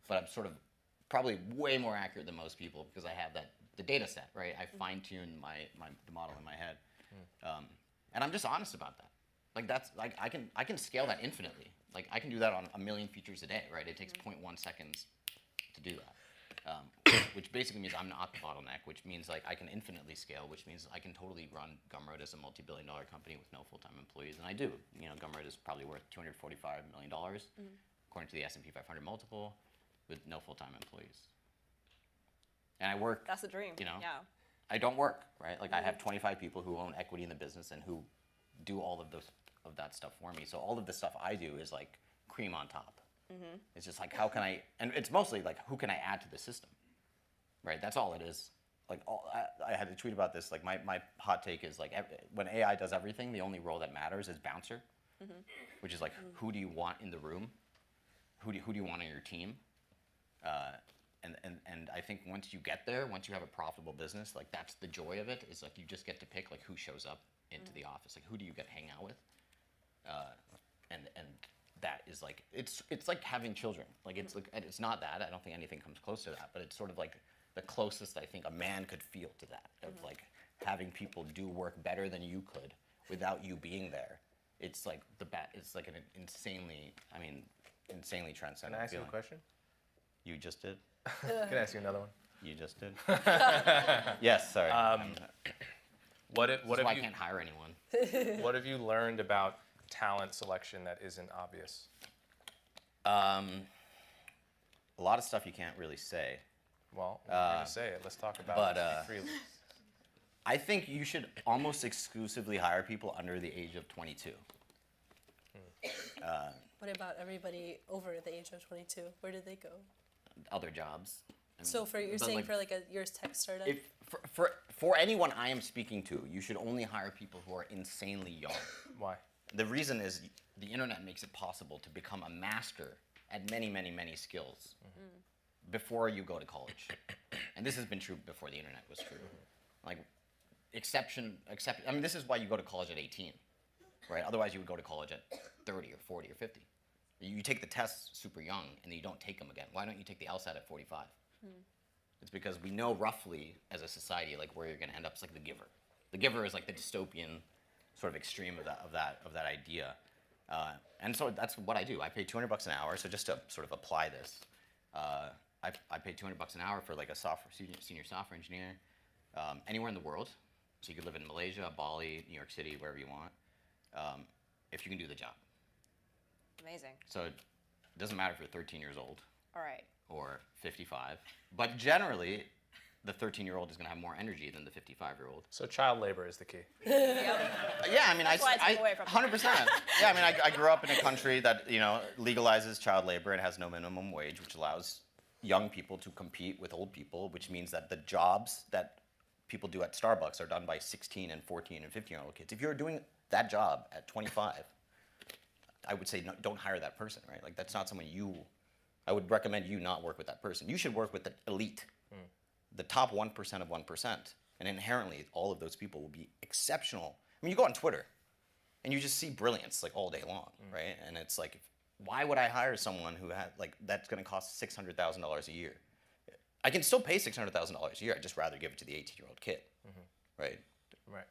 Speaker 18: but I'm sort of probably way more accurate than most people because I have the data set, right? I fine-tuned the model in my head, and I'm just honest about that. Like that's like I can scale that infinitely. Like I can do that on 1 million features a day, right? It takes 0.1 seconds to do that. Which basically means I'm not the bottleneck, which means like I can infinitely scale, which means I can totally run Gumroad as a multi-billion-dollar company with no full-time employees, and I do. Gumroad is probably worth $245 million, according to the S&P 500 multiple, with no full-time employees. And I work.
Speaker 15: That's a dream. Yeah.
Speaker 18: I don't work, right? Like I have 25 people who own equity in the business and who do all of that stuff for me. So all of the stuff I do is like cream on top. It's just like, how can I, and it's mostly like, who can I add to the system, right? That's all it is. Like, I had to tweet about this. Like, my hot take is like, when AI does everything, the only role that matters is bouncer, which is like, who do you want in the room? Who do you want on your team? and I think once you get there, once you have a profitable business, like that's the joy of it. Is like you just get to pick like who shows up into the office, like who do you get to hang out with, and that is like it's like having children. Like it's not that. I don't think anything comes close to that, but it's sort of like the closest I think a man could feel to that of like having people do work better than you could without you being there. It's like it's like an insanely transcendent.
Speaker 16: Can I ask you a
Speaker 18: feeling.
Speaker 16: question?
Speaker 18: You just did.
Speaker 16: Can I ask you another one?
Speaker 18: You just did. Yes, sorry.
Speaker 16: What
Speaker 18: This is
Speaker 16: have
Speaker 18: why
Speaker 16: you,
Speaker 18: I can't hire anyone.
Speaker 16: What have you learned about talent selection that isn't obvious?
Speaker 18: A lot of stuff you can't really say.
Speaker 16: Well, we're going to say it. Let's talk about it freely.
Speaker 18: I think you should almost exclusively hire people under the age of 22.
Speaker 19: What about everybody over the age of 22? Where did they go?
Speaker 18: Other jobs.
Speaker 19: So you're saying for like your tech startup?
Speaker 18: For anyone I am speaking to, you should only hire people who are insanely young.
Speaker 16: Why?
Speaker 18: The reason is the internet makes it possible to become a master at many, many, many skills before you go to college. And this has been true before the internet was true. Like, I mean, this is why you go to college at 18, right? Otherwise, you would go to college at 30 or 40 or 50. You take the tests super young, and then you don't take them again. Why don't you take the LSAT at 45? It's because we know roughly, as a society, like where you're going to end up. It's like The Giver. The Giver is like the dystopian sort of extreme of that idea. And so that's what I do. I pay $200 an hour. So just to sort of apply this, I pay $200 an hour for like a senior software engineer anywhere in the world. So you could live in Malaysia, Bali, New York City, wherever you want, if you can do the job.
Speaker 15: Amazing.
Speaker 18: So it doesn't matter if you're 13 years old.
Speaker 15: All right.
Speaker 18: Or 55. But generally, the 13-year-old is going to have more energy than the 55-year-old.
Speaker 16: So child labor is the key.
Speaker 18: Yeah, I mean,
Speaker 15: That's why I took away from
Speaker 18: 100%. Yeah, I mean, I grew up in a country that, legalizes child labor and has no minimum wage, which allows young people to compete with old people, which means that the jobs that people do at Starbucks are done by 16 and 14 and 15-year-old kids. If you're doing that job at 25, I would say don't hire that person, right? Like that's not someone I would recommend you not work with that person. You should work with the elite, the top 1% of 1%. And inherently, all of those people will be exceptional. I mean, you go on Twitter and you just see brilliance like all day long, right? And it's like, why would I hire someone who had that's going to cost $600,000 a year? I can still pay $600,000 a year. I'd just rather give it to the 18-year-old kid, right?
Speaker 16: Right.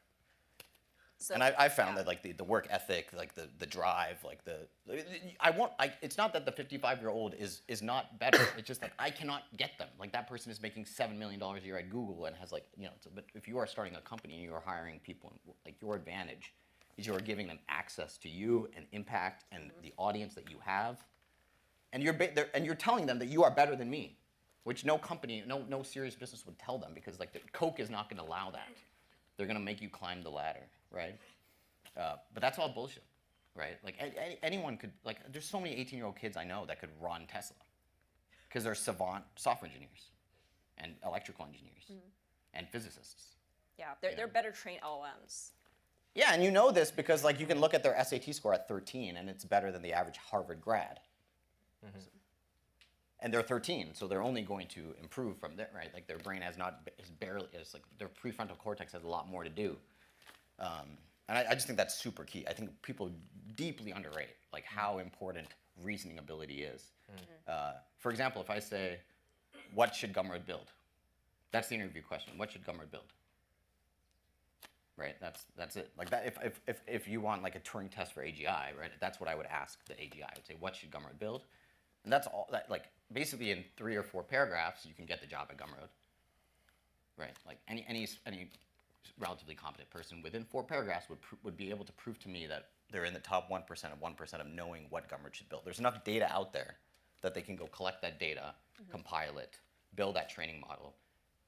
Speaker 18: So, and I found that like the work ethic, like the drive, like it's not that the 55-year-old is not better. It's just that I cannot get them. Like that person is making $7 million a year at Google and has but if you are starting a company and you are hiring people, like your advantage is you are giving them access to you and impact and the audience that you have, and you're telling them that you are better than me, which no company, no serious business would tell them because like Coke is not going to allow that. They're going to make you climb the ladder, right? But that's all bullshit, right? Like anyone could, like there's so many 18-year-old kids I know that could run Tesla because they're savant software engineers and electrical engineers and physicists.
Speaker 15: Yeah, they're better trained LLMs.
Speaker 18: Yeah, and you know this because like you can look at their SAT score at 13 and it's better than the average Harvard grad. And they're 13, so they're only going to improve from there, right? Like their brain is like their prefrontal cortex has a lot more to do. And I just think that's super key. I think people deeply underrate like how important reasoning ability is. For example, if I say, what should Gumroad build? That's the interview question. What should Gumroad build? Right, that's it. Like that, if you want like a Turing test for AGI, right? That's what I would ask the AGI. I would say, what should Gumroad build? And that's all. That like basically in 3 or 4 paragraphs, you can get the job at Gumroad. Right, like any relatively competent person within 4 paragraphs would be able to prove to me that they're in the top 1% of 1% of knowing what Gumroad should build. There's enough data out there that they can go collect that data, compile it, build that training model,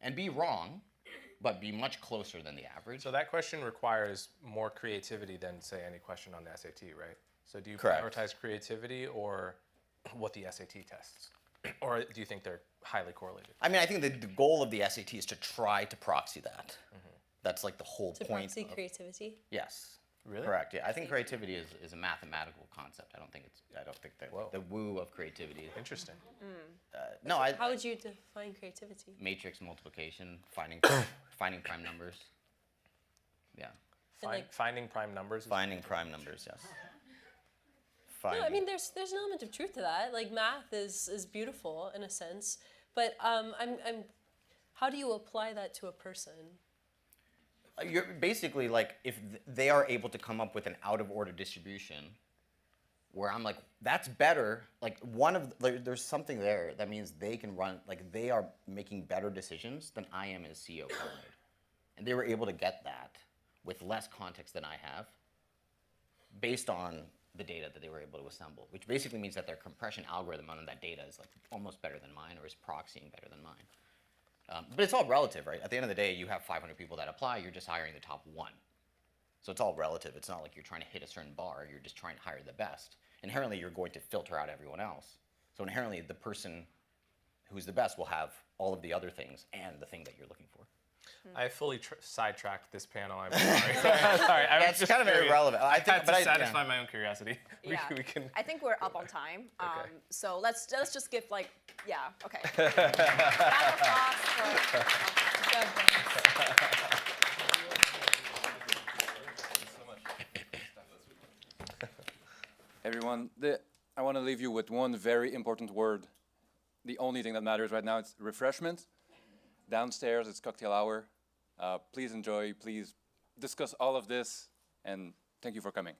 Speaker 18: and be wrong, but be much closer than the average.
Speaker 16: So that question requires more creativity than, say, any question on the SAT, right? So do you
Speaker 18: Correct.
Speaker 16: prioritize creativity or what the SAT tests? Or do you think they're highly correlated?
Speaker 18: I mean, I think the goal of the SAT is to try to proxy that. That's like the whole
Speaker 19: To
Speaker 18: point.
Speaker 19: proxy creativity?
Speaker 18: Yes.
Speaker 16: Really?
Speaker 18: Correct. Yeah, I think creativity is a mathematical concept. I don't think the woo of creativity.
Speaker 16: Interesting.
Speaker 18: No,
Speaker 19: How would you define creativity?
Speaker 18: Matrix multiplication, finding prime numbers. Yeah.
Speaker 16: Finding prime numbers.
Speaker 18: Finding prime numbers. Yes.
Speaker 19: No, I mean there's an element of truth to that. Like math is beautiful in a sense, but how do you apply that to a person?
Speaker 18: You're basically like if they are able to come up with an out of order distribution, where I'm like that's better. Like there's something there that means they can run like they are making better decisions than I am as CEO currently, and they were able to get that with less context than I have, based on the data that they were able to assemble, which basically means that their compression algorithm on that data is like almost better than mine or is proxying better than mine. But it's all relative, right? At the end of the day, you have 500 people that apply, you're just hiring the top one. So it's all relative. It's not like you're trying to hit a certain bar, you're just trying to hire the best. Inherently, you're going to filter out everyone else. So inherently, the person who's the best will have all of the other things and the thing that you're looking for.
Speaker 16: I fully sidetracked this panel. I'm sorry. Sorry, I was
Speaker 18: It's kind of irrelevant. I think,
Speaker 16: had to satisfy my own curiosity.
Speaker 15: Yeah.
Speaker 16: We can.
Speaker 15: I think we're up on time.
Speaker 16: Okay.
Speaker 15: So let's just give like, yeah, okay. Round of applause for
Speaker 1: Everyone, I want to leave you with one very important word. The only thing that matters right now is refreshment. Downstairs, it's cocktail hour. Please enjoy, please discuss all of this, and thank you for coming.